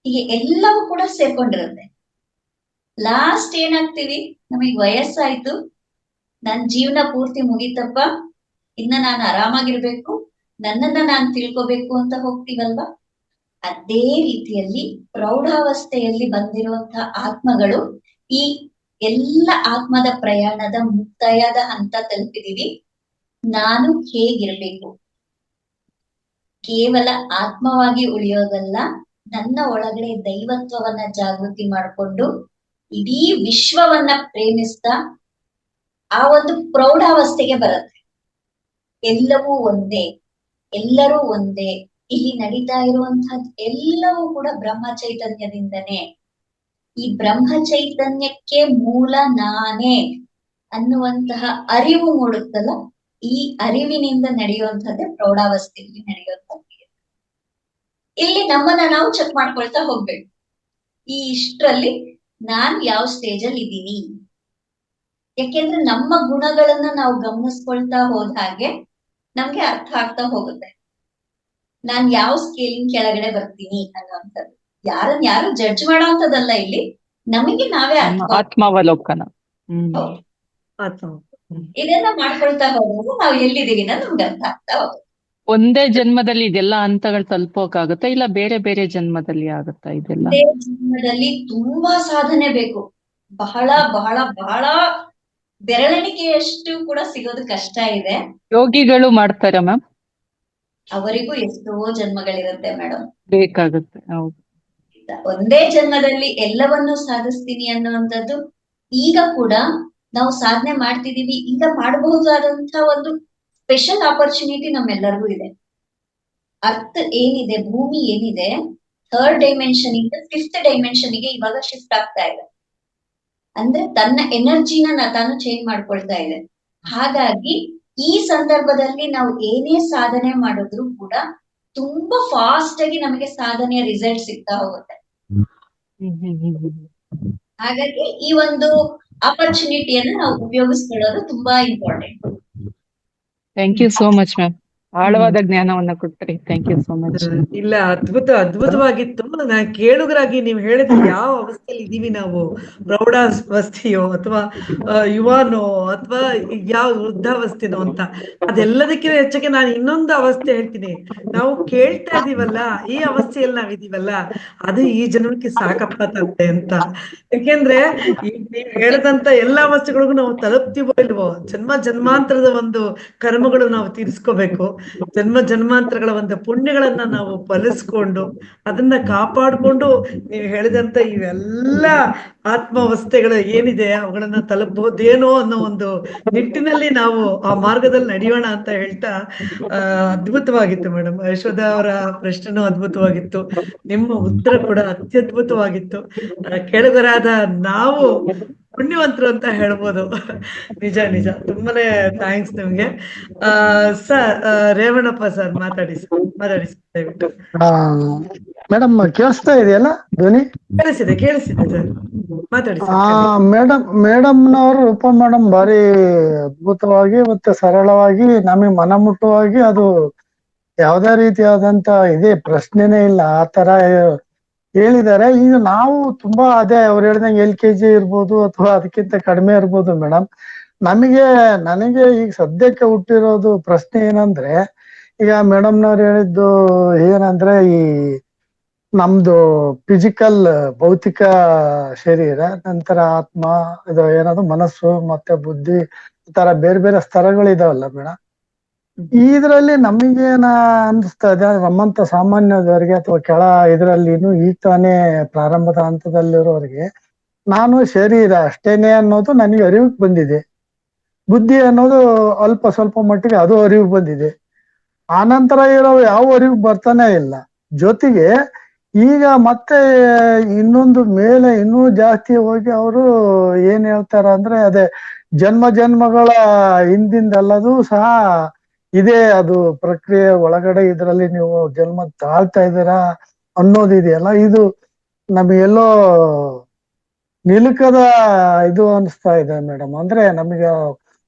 ಹೀಗೆ ಎಲ್ಲವೂ ಕೂಡ ಸೇರ್ಕೊಂಡಿರುತ್ತೆ. ಲಾಸ್ಟ್ ಏನಾಗ್ತೀವಿ, ನಮಗ್ ವಯಸ್ಸಾಯ್ತು, ನನ್ ಜೀವನ ಪೂರ್ತಿ ಮುಗೀತಪ್ಪ, ಇನ್ನ ನಾನು ಆರಾಮಾಗಿರ್ಬೇಕು, ನನ್ನನ್ನ ನಾನ್ ತಿಳ್ಕೊಬೇಕು ಅಂತ ಹೋಗ್ತೀವಲ್ವಾ. ಅದೇ ರೀತಿಯಲ್ಲಿ ಪ್ರೌಢಾವಸ್ಥೆಯಲ್ಲಿ ಬಂದಿರುವಂತಹ ಆತ್ಮಗಳು ಈ ಎಲ್ಲ ಆತ್ಮದ ಪ್ರಯಾಣದ ಮುಕ್ತಾಯದ ಹಂತ ತಲುಪಿದೀವಿ. ನಾನು ಹೇಗಿರ್ಬೇಕು, ಕೇವಲ ಆತ್ಮವಾಗಿ ಉಳಿಯೋದಲ್ಲ, ನನ್ನ ಒಳಗಡೆ ದೈವತ್ವವನ್ನ ಜಾಗೃತಿ ಮಾಡಿಕೊಂಡು ಇಡೀ ವಿಶ್ವವನ್ನ ಪ್ರೇಮಿಸ್ತಾ ಆ ಒಂದು ಪ್ರೌಢಾವಸ್ಥೆಗೆ ಬರುತ್ತೆ. ಎಲ್ಲವೂ ಒಂದೇ, ಎಲ್ಲರೂ ಒಂದೇ, ಇಲ್ಲಿ ನಡೀತಾ ಇರುವಂತಹ ಎಲ್ಲವೂ ಕೂಡ ಬ್ರಹ್ಮ ಚೈತನ್ಯದಿಂದನೇ. ಈ ಬ್ರಹ್ಮ ಚೈತನ್ಯಕ್ಕೆ ಮೂಲ ನಾನೇ ಅನ್ನುವಂತಹ ಅರಿವು ಮೂಡುತ್ತಲ್ಲ, ಈ ಅರಿವಿನಿಂದ ನಡೆಯುವಂಥದ್ದೇ ಪ್ರೌಢಾವಸ್ಥೆಯಲ್ಲಿ ನಡೆಯುವಂಥದ್ದು. ಇಲ್ಲಿ ನಮ್ಮನ್ನ ನಾವು ಚೆಕ್ ಮಾಡ್ಕೊಳ್ತಾ ಹೋಗ್ಬೇಕು, ಈ ಇಷ್ಟರಲ್ಲಿ ನಾನ್ ಯಾವ ಸ್ಟೇಜ್ ಅಲ್ಲಿ ಇದ್ದೀನಿ. ಯಾಕೆಂದ್ರೆ ನಮ್ಮ ಗುಣಗಳನ್ನ ನಾವು ಗಮನಿಸ್ಕೊಳ್ತಾ ಹೋದ ಹಾಗೆ ನಮ್ಗೆ ಅರ್ಥ ಆಗ್ತಾ ಹೋಗುತ್ತೆ, ನಾನ್ ಯಾವ ಸ್ಕೇಲಿನ ಕೆಳಗಡೆ ಬರ್ತೀನಿ ಅನ್ನುವಂಥದ್ದು. ಯಾರು ಜಡ್ಜ್ ಮಾಡೋಂಥದ್ದಲ್ಲ ಇಲ್ಲಿ, ನಮಗೆ ನಾವೇ ಆತ್ಮಾವಲೋಕನ. ಇದನ್ನ ಮಾಡ್ಕೊಳ್ತಾ ಹೋದಾಗ ನಾವು ಎಲ್ಲಿದ್ದೀವಿ ಅನ್ನೋದು ನಮ್ಗೆ ಅರ್ಥ ಆಗ್ತಾ ಹೋಗುತ್ತೆ. ಒಂದೇ ಜನ್ಮದಲ್ಲಿ ಇದೆಲ್ಲ ಹಂತಗಳು ತಲುಪೋಕಾಗುತ್ತಾ, ಇಲ್ಲ ಬೇರೆ ಬೇರೆ ಜನ್ಮದಲ್ಲಿ ಆಗುತ್ತಾ ಇದೆಲ್ಲ? ಒಂದೇ ಜನ್ಮದಲ್ಲಿ ತುಂಬಾ ಸಾಧನೆ ಬೇಕು, ಬಹಳ ಬಹಳ ಬಹಳ ಬೆರಳೆಣಿಕೆಯಷ್ಟು ಕೂಡ ಸಿಗೋದು ಕಷ್ಟ ಇದೆ. ಯೋಗಿಗಳು ಮಾಡ್ತಾರ ಮ್ಯಾಮ್? ಅವರಿಗೂ ಎಷ್ಟೋ ಜನ್ಮಗಳಿರುತ್ತೆ ಮೇಡಮ್, ಬೇಕಾಗುತ್ತೆ. ಹೌದು, ಒಂದೇ ಜನ್ಮದಲ್ಲಿ ಎಲ್ಲವನ್ನೂ ಸಾಧಿಸ್ತೀನಿ ಅನ್ನುವಂಥದ್ದು ಈಗ ಕೂಡ ನಾವು ಸಾಧನೆ ಮಾಡ್ತಿದೀವಿ. ಈಗ ಮಾಡಬಹುದಾದಂತ ಒಂದು ಸ್ಪೆಷಲ್ ಆಪರ್ಚುನಿಟಿ ನಮ್ಮೆಲ್ಲರಿಗೂ ಇದೆ. ಅರ್ಥ ಏನಿದೆ, ಭೂಮಿ ಏನಿದೆ, 3rd ಡೈಮೆನ್ಷನ್ ಇಂದ 5th ಡೈಮೆನ್ಷನ್ ಗೆ ಇವಾಗ ಶಿಫ್ಟ್ ಆಗ್ತಾ ಇದೆ. ಅಂದ್ರೆ ತನ್ನ ಎನರ್ಜಿನ ತಾನು ಚೇಂಜ್ ಮಾಡ್ಕೊಳ್ತಾ ಇದೆ. ಹಾಗಾಗಿ ಈ ಸಂದರ್ಭದಲ್ಲಿ ನಾವು ಏನೇ ಸಾಧನೆ ಮಾಡಿದ್ರು ಕೂಡ ತುಂಬಾ ಫಾಸ್ಟ್ ಆಗಿ ನಮಗೆ ಸಾಧನೆಯ ರಿಸಲ್ಟ್ ಸಿಗ್ತಾ ಹೋಗುತ್ತೆ. ಹಾಗಾಗಿ ಈ ಒಂದು ಆಪರ್ಚುನಿಟಿಯನ್ನ ನಾವು ಉಪಯೋಗಿಸ್ಕೊಳ್ಳೋದು ತುಂಬಾ important. Thank you so much ma'am. ಆಳವಾದ ಜ್ಞಾನವನ್ನ ಕೊಟ್ರಿ. Thank you so much. ಇಲ್ಲ, ಅದ್ಭುತವಾಗಿತ್ತು. ನಾನು ಕೇಳುಗರಾಗಿ ನೀವು ಹೇಳಿದ್ರೆ ಯಾವ ಅವಸ್ಥೆಯಲ್ಲಿ ಇದೀವಿ ನಾವು, ಪ್ರೌಢಾವಸ್ಥೆಯೋ ಅಥವಾ ಯುವಾನೋ ಅಥವಾ ಯಾವ ವೃದ್ಧಾವಸ್ಥೆನೋ ಅಂತ, ಅದೆಲ್ಲದಕ್ಕಿಂತ ಹೆಚ್ಚಾಗಿ ನಾನು ಇನ್ನೊಂದು ಅವಸ್ಥೆ ಹೇಳ್ತೀನಿ. ನಾವು ಕೇಳ್ತಾ ಇದೀವಲ್ಲ, ಈ ಅವಸ್ಥೆಯಲ್ಲಿ ನಾವಿದೀವಲ್ಲ, ಅದು ಈ ಜನ್ಮಕ್ಕೆ ಸಾಕಪ್ಪ ತಂದೆ ಅಂತ. ಯಾಕೆಂದ್ರೆ ನೀವು ಹೇಳದಂತ ಎಲ್ಲಾ ಅವಸ್ಥೆಗಳಿಗೂ ನಾವು ತಲುಪ್ತೀವೋ ಇಲ್ವೋ, ಜನ್ಮ ಜನ್ಮಾಂತರದ ಒಂದು ಕರ್ಮಗಳು ನಾವು ತೀರಿಸ್ಕೋಬೇಕು. ಜನ್ಮ ಜನ್ಮಾಂತರಗಳ ಒಂದು ಪುಣ್ಯಗಳನ್ನ ನಾವು ಫಲಿಸ್ಕೊಂಡು ಅದನ್ನ ಕಾಪಾಡ್ಕೊಂಡು ನೀವು ಹೇಳಿದಂತ ಇವೆಲ್ಲ ಆತ್ಮಾವಸ್ಥೆಗಳು ಏನಿದೆ ಅವುಗಳನ್ನ ತಲುಪಬಹುದೇನೋ ಅನ್ನೋ ಒಂದು ನಿಟ್ಟಿನಲ್ಲಿ ನಾವು ಆ ಮಾರ್ಗದಲ್ಲಿ ನಡೆಯೋಣ ಅಂತ ಹೇಳ್ತಾ, ಅದ್ಭುತವಾಗಿತ್ತು ಮೇಡಮ್. ಯಶೋಧ ಅವರ ಪ್ರಶ್ನೆನೂ ಅದ್ಭುತವಾಗಿತ್ತು, ನಿಮ್ಮ ಉತ್ತರ ಕೂಡ ಅತ್ಯದ್ಭುತವಾಗಿತ್ತು. ಕೇಳುಗರಾದ ನಾವು ಪುಣ್ಯವಂತರು ಅಂತ ಹೇಳ್ಬೋದು. ನಿಜ ನಿಜ, ತುಂಬಾನೇ ಥ್ಯಾಂಕ್ಸ್ ನಿಮ್ಗೆ. ಸರ್ ರೇವಣಪ್ಪ ಸರ್ ಮಾತಾಡಿ ಸರ್ ದಯವಿಟ್ಟು. ಮೇಡಮ್ ಕೇಳಿಸ್ತಾ ಇದೆಯಲ್ಲ ಧ್ವನಿ? ಕೇಳಿಸಿದೆ ಸರ್, ಮಾತಾಡಿ ಮೇಡಮ್ನವರು ರೂಪ ಮೇಡಮ್ ಬಾರಿ ಅದ್ಭುತವಾಗಿ ಮತ್ತೆ ಸರಳವಾಗಿ ನಮಗೆ ಮನ ಮುಟ್ಟುವಾಗಿ, ಅದು ಯಾವ್ದೇ ರೀತಿಯಾದಂತ ಇದೇ ಪ್ರಶ್ನೆನೇ ಇಲ್ಲ ಆ ತರ ಹೇಳಿದ್ದಾರೆ. ಈಗ ನಾವು ತುಂಬಾ ಅದೇ ಅವ್ರು ಹೇಳ್ದಂಗೆ LKG ಇರ್ಬೋದು ಅಥವಾ ಅದಕ್ಕಿಂತ ಕಡಿಮೆ ಇರ್ಬೋದು ಮೇಡಮ್. ನನಗೆ ಈಗ ಸದ್ಯಕ್ಕೆ ಹುಟ್ಟಿರೋದು ಪ್ರಶ್ನೆ ಏನಂದ್ರೆ, ಈಗ ಮೇಡಮ್ನವ್ರು ಹೇಳಿದ್ದು ಏನಂದ್ರೆ, ಈ ನಮ್ದು ಫಿಸಿಕಲ್ ಭೌತಿಕ ಶರೀರ, ನಂತರ ಆತ್ಮ, ಇದು ಏನದು ಮನಸ್ಸು ಮತ್ತೆ ಬುದ್ಧಿ, ಈ ತರ ಬೇರೆ ಬೇರೆ ಸ್ತರಗಳಿದಾವಲ್ಲ ಮೇಡಮ್. ಇದ್ರಲ್ಲಿ ನಮಗೇನ ಅನ್ಸ್ತಾ ಇದೆ, ನಮ್ಮಂತ ಸಾಮಾನ್ಯದವರಿಗೆ ಅಥವಾ ಕೆಳ ಇದ್ರಲ್ಲಿ ಈಗ ತಾನೇ ಪ್ರಾರಂಭದ ಹಂತದಲ್ಲಿರೋರಿಗೆ, ನಾನು ಶರೀರ ಅಷ್ಟೇನೆ ಅನ್ನೋದು ನನಗೆ ಅರಿವಿಗೆ ಬಂದಿದೆ. ಬುದ್ಧಿ ಅನ್ನೋದು ಅಲ್ಪ ಸ್ವಲ್ಪ ಮಟ್ಟಿಗೆ ಅದು ಅರಿವು ಬಂದಿದೆ. ಆನಂತರ ಇರೋ ಯಾವ ಅರಿವು ಬರ್ತಾನೆ ಇಲ್ಲ. ಜೊತೆಗೆ ಈಗ ಮತ್ತೆ ಇನ್ನೊಂದು ಮೇಲೆ ಇನ್ನೂ ಜಾಸ್ತಿ ಹೋಗಿ ಅವರು ಏನ್ ಹೇಳ್ತಾರ ಅಂದ್ರೆ, ಅದೇ ಜನ್ಮ ಜನ್ಮಗಳ ಹಿಂದಿಂದೆಲ್ಲದೂ ಸಹ ಇದೇ ಅದು ಪ್ರಕ್ರಿಯೆ ಒಳಗಡೆ ಇದ್ರಲ್ಲಿ ನೀವು ಜನ್ಮ ತಾಳ್ತಾ ಇದ್ದೀರಾ ಅನ್ನೋದಿದೆಯಲ್ಲ, ಇದು ನಮಗೆಲ್ಲೋ ನಿಲುಕದ ಇದು ಅನಿಸ್ತಾ ಇದೆ ಮೇಡಮ್. ಅಂದ್ರೆ ನಮಗೆ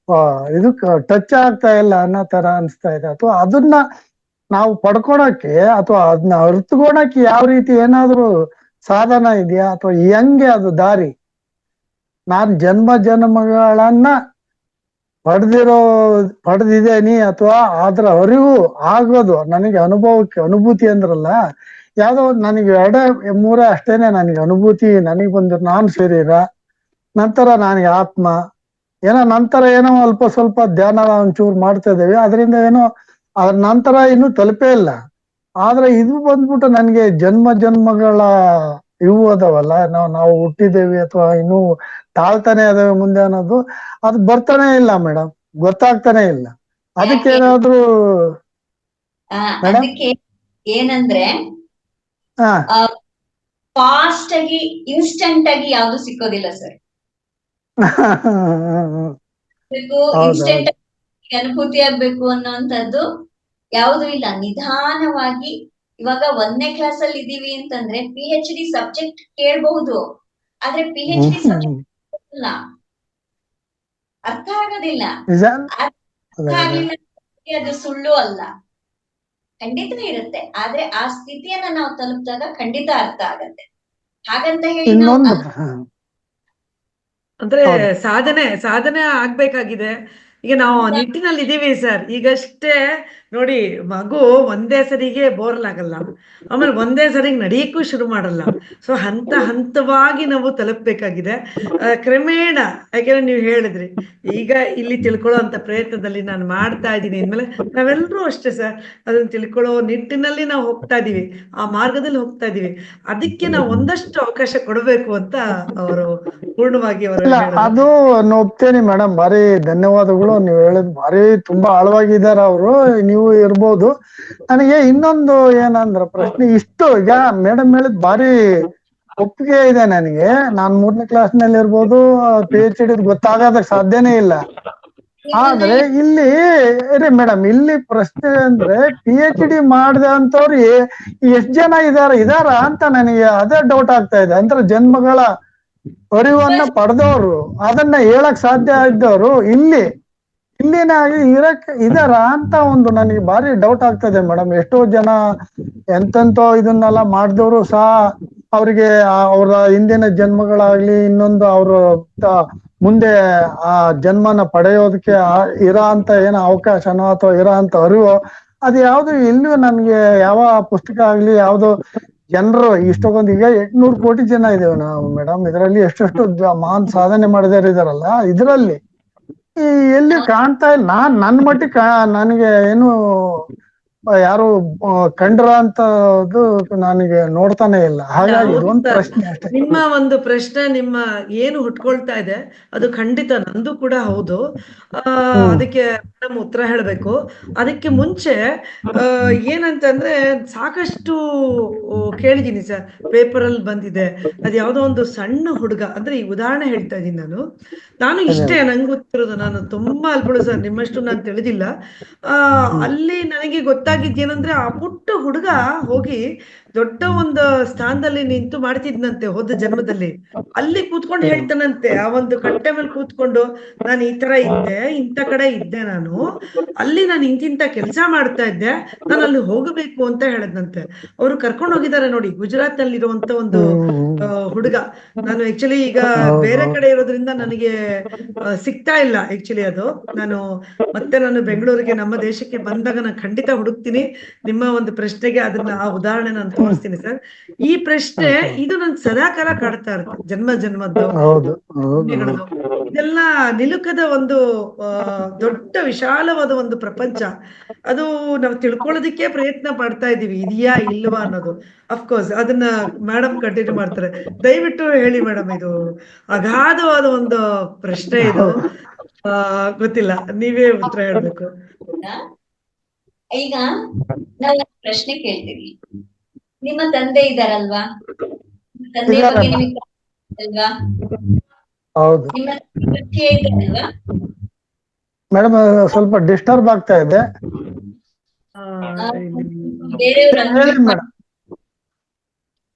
ಇದು ಟಚ್ ಆಗ್ತಾ ಇಲ್ಲ ಅನ್ನೋ ತರ ಅನಿಸ್ತಾ ಇದೆ. ಅಥವಾ ಅದನ್ನ ನಾವು ಪಡ್ಕೊಳಕ್ಕೆ ಅಥವಾ ಅದನ್ನ ಅರ್ಥಕೊಳಕ್ಕೆ ಯಾವ ರೀತಿ ಏನಾದ್ರು ಸಾಧನ ಇದೆಯಾ, ಅಥವಾ ಹೆಂಗೆ ಅದು ದಾರಿ? ನಾನ್ ಜನ್ಮ ಜನ್ಮಗಳನ್ನ ಪಡೆದಿದ್ದೇನಿ ಅಥವಾ ಅದ್ರ ಅರಿವು ಆಗೋದು ನನಗೆ ಅನುಭೂತಿ ಅಂದ್ರಲ್ಲ, ಯಾವ್ದೋ ನನಗೆ 2-3 ಅಷ್ಟೇನೆ ನನಗೆ ಅನುಭೂತಿ ನನಗೆ ಬಂದಿರೋ. ನಾನು ಶರೀರ, ನಂತರ ನನಗೆ ಆತ್ಮ, ನಂತರ ಏನೋ ಅಲ್ಪ ಸ್ವಲ್ಪ ಧ್ಯಾನ ಒಂಚೂರು ಮಾಡ್ತಾ ಇದ್ದೇವೆ, ಅದರಿಂದ ಏನೋ ಅದ್ರ ನಂತರ ಇನ್ನೂ ತಲುಪೇ ಇಲ್ಲ. ಆದ್ರೆ ಇದು ಬಂದ್ಬಿಟ್ಟು ನನಗೆ ಜನ್ಮ ಜನ್ಮಗಳ ಇವು ಅದಾವಲ್ಲ, ನಾವು ಹುಟ್ಟಿದ್ದೇವೆ ಅಥವಾ ಇನ್ನೂ ತಾಳ್ತಾನೆ ಅದಾವೆ ಮುಂದೆ ಅನ್ನೋದು, ಅದು ಬರ್ತಾನೆ ಇಲ್ಲ ಮೇಡಮ್, ಗೊತ್ತಾಗ್ತಾನೆ ಇಲ್ಲ. ಅದಕ್ಕೇನಾದ್ರು ಅದಕ್ಕೆ ಏನಂದ್ರೆ, ಫಾಸ್ಟ್ ಆಗಿ ಇನ್ಸ್ಟಂಟ್ ಆಗಿ ಯಾವ್ದು ಸಿಕ್ಕೋದಿಲ್ಲ ಸರ್. ಇನ್ಸ್ಟೆಂಟ್ ಅನುಭೂತಿ ಆಗ್ಬೇಕು ಅನ್ನೋಂಥದ್ದು ಯಾವುದು ಇಲ್ಲ. ನಿಧಾನವಾಗಿ, ಇವಾಗ 1ನೇ ಕ್ಲಾಸ್ ಅಲ್ಲಿ ಇದೀವಿ ಅಂತಂದ್ರೆ PhD ಸಬ್ಜೆಕ್ಟ್ ಕೇಳಬಹುದು, ಆದ್ರೆ PhD ಸಬ್ಜೆಕ್ಟ್ ಅರ್ಥ ಆಗೋದಿಲ್ಲ. ಅರ್ಥ ಆಗ್ಲಿಲ್ಲ ಅದು ಸುಳ್ಳು ಅಲ್ಲ, ಖಂಡಿತವೇ ಇರುತ್ತೆ. ಆದ್ರೆ ಆ ಸ್ಥಿತಿಯನ್ನ ನಾವು ತಲುಪಿದಾಗ ಖಂಡಿತ ಅರ್ಥ ಆಗತ್ತೆ. ಹಾಗಂತ ಹೇಳಿ ಅಂದ್ರೆ ಸಾಧನೆ ಆಗ್ಬೇಕಾಗಿದೆ. ಈಗ ನಾವು ನಿಟ್ಟಿನಲ್ಲಿ ಇದೀವಿ ಸರ್. ಈಗಷ್ಟೇ ನೋಡಿ, ಮಗು ಒಂದೇ ಸರಿಗೆ ಬೋರ್ಲಾಗಲ್ಲ, ಆಮೇಲೆ ಒಂದೇ ಸರಿಗೆ ನಡಿಯಕ್ಕೂ ಶುರು ಮಾಡಲ್ಲ. ಸೊ ಹಂತವಾಗಿ ನಾವು ತಲುಪಬೇಕಾಗಿದೆ ಕ್ರಮೇಣ. ಯಾಕೆಂದ್ರೆ ನೀವು ಹೇಳಿದ್ರಿ, ಈಗ ಇಲ್ಲಿ ತಿಳ್ಕೊಳ್ಳೋ ಅಂತ ಪ್ರಯತ್ನದಲ್ಲಿ ನಾನು ಮಾಡ್ತಾ ಇದ್ದೀನಿ ಅಂದ್ಮೇಲೆ ನಾವೆಲ್ಲರೂ ಅಷ್ಟೇ ಸರ್, ಅದನ್ನ ತಿಳ್ಕೊಳ್ಳೋ ನಿಟ್ಟಿನಲ್ಲಿ ನಾವು ಹೋಗ್ತಾ ಇದೀವಿ, ಆ ಮಾರ್ಗದಲ್ಲಿ ಹೋಗ್ತಾ ಇದೀವಿ. ಅದಕ್ಕೆ ನಾವು ಒಂದಷ್ಟು ಅವಕಾಶ ಕೊಡಬೇಕು ಅಂತ ಅವರು ಪೂರ್ಣವಾಗಿ ಅದು ಒಪ್ತೇನೆ ಮೇಡಮ್. ಭಾರಿ ಧನ್ಯವಾದಗಳು. ನೀವು ಹೇಳಿದ್ ಭಾರಿ ತುಂಬಾ ಆಳವಾಗಿದ್ದಾರೆ ಅವರು, ನೀವು ಇರ್ಬೋದು. ನನಗೆ ಇನ್ನೊಂದು ಏನಂದ್ರ ಪ್ರಶ್ನೆ, ಇಷ್ಟು ಈಗ ಮೇಡಮ್ ಹೇಳಿದ್ ಭಾರಿ ಒಪ್ಪಿಗೆ ಇದೆ ನನಗೆ. ನಾನ್ 3ನೇ ಕ್ಲಾಸ್ ನಲ್ಲಿ ಇರ್ಬೋದು, PhD ಗೊತ್ತಾಗೋದಕ್ ಸಾಧ್ಯನೇ ಇಲ್ಲ. ಆದ್ರೆ ಇಲ್ಲಿ ಮೇಡಮ್ ಇಲ್ಲಿ ಪ್ರಶ್ನೆ ಅಂದ್ರೆ PhD ಮಾಡಿದೆ ಅಂತವ್ರು ಎಷ್ಟ್ ಜನ ಇದಾರ ಅಂತ ನನಗೆ ಅದೇ ಡೌಟ್ ಆಗ್ತಾ ಇದೆ. ಅಂದ್ರೆ ಜನ್ಮಗಳ ಅರಿವನ್ನ ಪಡೆದವರು ಅದನ್ನ ಹೇಳಕ್ ಸಾಧ್ಯ ಇದ್ದವರು ಇಲ್ಲಿನಾಗಿ ಇದಾರ ಅಂತ ಒಂದು ನನಗೆ ಭಾರಿ ಡೌಟ್ ಆಗ್ತದೆ ಮೇಡಮ್. ಎಷ್ಟೋ ಜನ ಎಂತೆಂತೋ ಇದನ್ನೆಲ್ಲ ಮಾಡಿದವರು ಸಹ ಅವ್ರಿಗೆ ಅವ್ರ ಹಿಂದಿನ ಜನ್ಮಗಳಾಗ್ಲಿ ಇನ್ನೊಂದು ಅವರು ಮುಂದೆ ಆ ಜನ್ಮನ ಪಡೆಯೋದಕ್ಕೆ ಇರೋ ಅಂತ ಏನೋ ಅವಕಾಶನೋ ಅಥವಾ ಇರೋ ಅಂತ ಅರಿವು ಅದು ಯಾವ್ದು ಇಲ್ಲಿಯೂ ನನ್ಗೆ ಯಾವ ಪುಸ್ತಕ ಆಗ್ಲಿ ಯಾವ್ದು ಜನರು ಇಷ್ಟೊಂದು ಈಗ 800 ಕೋಟಿ ಜನ ಇದೇವೆ ನಾವು ಮೇಡಮ್. ಇದರಲ್ಲಿ ಎಷ್ಟೆಷ್ಟು ಮಹಾನ್ ಸಾಧನೆ ಮಾಡಿದಾರ ಇದಾರಲ್ಲ, ಇದರಲ್ಲಿ ಎಲ್ಲಿ ಕಾಣ್ತಾ ಇಲ್ಲ. ನನ್ನ ಮಟ್ಟಿಗೆ ನನಗೆ ಏನು ಯಾರು ಕಂಡ್ರ ಅಂತದ್ದು ನನಗೆ ನೋಡ್ತಾನೆ ಇಲ್ಲ. ಹಾಗಾಗಿ ಇದೊಂದು ಪ್ರಶ್ನೆ ಅಷ್ಟೇ. ನಿಮ್ಮ ಒಂದು ಪ್ರಶ್ನೆ ನಿಮ್ಮ ಏನು ಹುಟ್ಕೊಳ್ತಾ ಇದೆ ಅದು ಖಂಡಿತ ನಂದು ಕೂಡ ಹೌದು. ಅದಕ್ಕೆ ಮೇಡಮ್ ಉತ್ತರ ಹೇಳಬೇಕು. ಅದಕ್ಕೆ ಮುಂಚೆ ಏನಂತಂದ್ರೆ ಸಾಕಷ್ಟು ಕೇಳಿದೀನಿ ಸರ್, ಪೇಪರಲ್ಲಿ ಬಂದಿದೆ. ಅದು ಯಾವುದೋ ಒಂದು ಸಣ್ಣ ಹುಡುಗ, ಅಂದ್ರೆ ಈ ಉದಾಹರಣೆ ಹೇಳ್ತಾ ಇದ್ದೀನಿ ನಾನು ಇಷ್ಟೇ ನಂಗೆ ಗೊತ್ತಿರೋದು. ನಾನು ತುಂಬಾ ಅಲ್ಪಳು ಸರ್, ನಿಮ್ಮಷ್ಟು ನಾನು ತಿಳಿದಿಲ್ಲ. ಅಲ್ಲಿ ನನಗೆ ಗೊತ್ತಾಗಿದ್ದೇನಂದ್ರೆ ಆ ಪುಟ್ಟ ಹುಡುಗ ಹೋಗಿ ದೊಡ್ಡ ಒಂದು ಸ್ಥಾನದಲ್ಲಿ ನಿಂತು ಮಾಡ್ತಿದ್ನಂತೆ ಹೋದ ಜನ್ಮದಲ್ಲಿ. ಅಲ್ಲಿ ಕೂತ್ಕೊಂಡು ಹೇಳ್ತಾನಂತೆ, ಆ ಒಂದು ಕಟ್ಟೆ ಮೇಲೆ ಕೂತ್ಕೊಂಡು, ನಾನು ಈ ತರ ಇದ್ದೆ, ಇಂಥ ಕಡೆ ಇದ್ದೆ, ನಾನು ಅಲ್ಲಿ ನಾನು ಇಂತಿಂತ ಕೆಲಸ ಮಾಡ್ತಾ ಇದ್ದೆ, ನಾನು ಅಲ್ಲಿ ಹೋಗಬೇಕು ಅಂತ ಹೇಳದ್ನಂತೆ. ಅವರು ಕರ್ಕೊಂಡು ಹೋಗಿದ್ದಾರೆ ನೋಡಿ, ಗುಜರಾತ್ ನಲ್ಲಿ ಇರುವಂತ ಒಂದು ಹುಡುಗ. ನಾನು ಆಕ್ಚುಲಿ ಈಗ ಬೇರೆ ಕಡೆ ಇರೋದ್ರಿಂದ ನನಗೆ ಸಿಗ್ತಾ ಇಲ್ಲ ಆಕ್ಚುಲಿ ಅದು. ನಾನು ಬೆಂಗಳೂರಿಗೆ ನಮ್ಮ ದೇಶಕ್ಕೆ ಬಂದಾಗ ನಾನು ಖಂಡಿತ ಹುಡುಕ್ತೀನಿ ನಿಮ್ಮ ಒಂದು ಪ್ರಶ್ನೆಗೆ ಅದನ್ನ ಆ ಉದಾಹರಣೆ ನಾನು ತೋರಿಸ್ತೀನಿ ಸರ್. ಈ ಪ್ರಶ್ನೆ ಇದು ನನ್ಗೆ ಸದಾಕಾಲ ಕಾಡ್ತಾ ಇರುತ್ತೆ, ಜನ್ಮದ್ದು ಇದೆಲ್ಲ ನಿಲುಕದ ಒಂದು ದೊಡ್ಡ ವಿಶಾಲವಾದ ಒಂದು ಪ್ರಪಂಚ. ಅದು ನಾವು ತಿಳ್ಕೊಳ್ಳೋದಕ್ಕೆ ಪ್ರಯತ್ನ ಪಡ್ತಾ ಇದೀವಿ, ಇದೆಯಾ ಇಲ್ವಾ ಅನ್ನೋದು. ಅಫ್ಕೋರ್ಸ್ ಅದನ್ನ ಮೇಡಮ್ ಕಂಟಿನ್ಯೂ ಮಾಡ್ತಾರೆ. ದಯವಿಟ್ಟು ಹೇಳಿ ಮೇಡಮ್, ಇದು ಅಗಾಧವಾದ ಒಂದು ಪ್ರಶ್ನೆ ಇದು. ಗೊತ್ತಿಲ್ಲ, ನೀವೇ ಉತ್ತರ ಹೇಳ್ಬೇಕು. ಈಗ ನಾವು ಪ್ರಶ್ನೆ ಕೇಳ್ತೀವಿ, ನಿಮ್ಮ ತಂದೆ ಇದಾರಲ್ವಾ? ತಂದೆ ಬಗ್ಗೆ ನಿಮಗೆ ಅಲ್ವಾ? ನಿಮ್ಮ ಪರಿಚಯ ಇದಾರಲ್ವಾ? ಮೇಡಮ್ ಸ್ವಲ್ಪ ಡಿಸ್ಟರ್ಬ್ ಆಗ್ತಾ ಇದೆ. ಬೇರೆಯವ್ರ ಮೇಡಮ್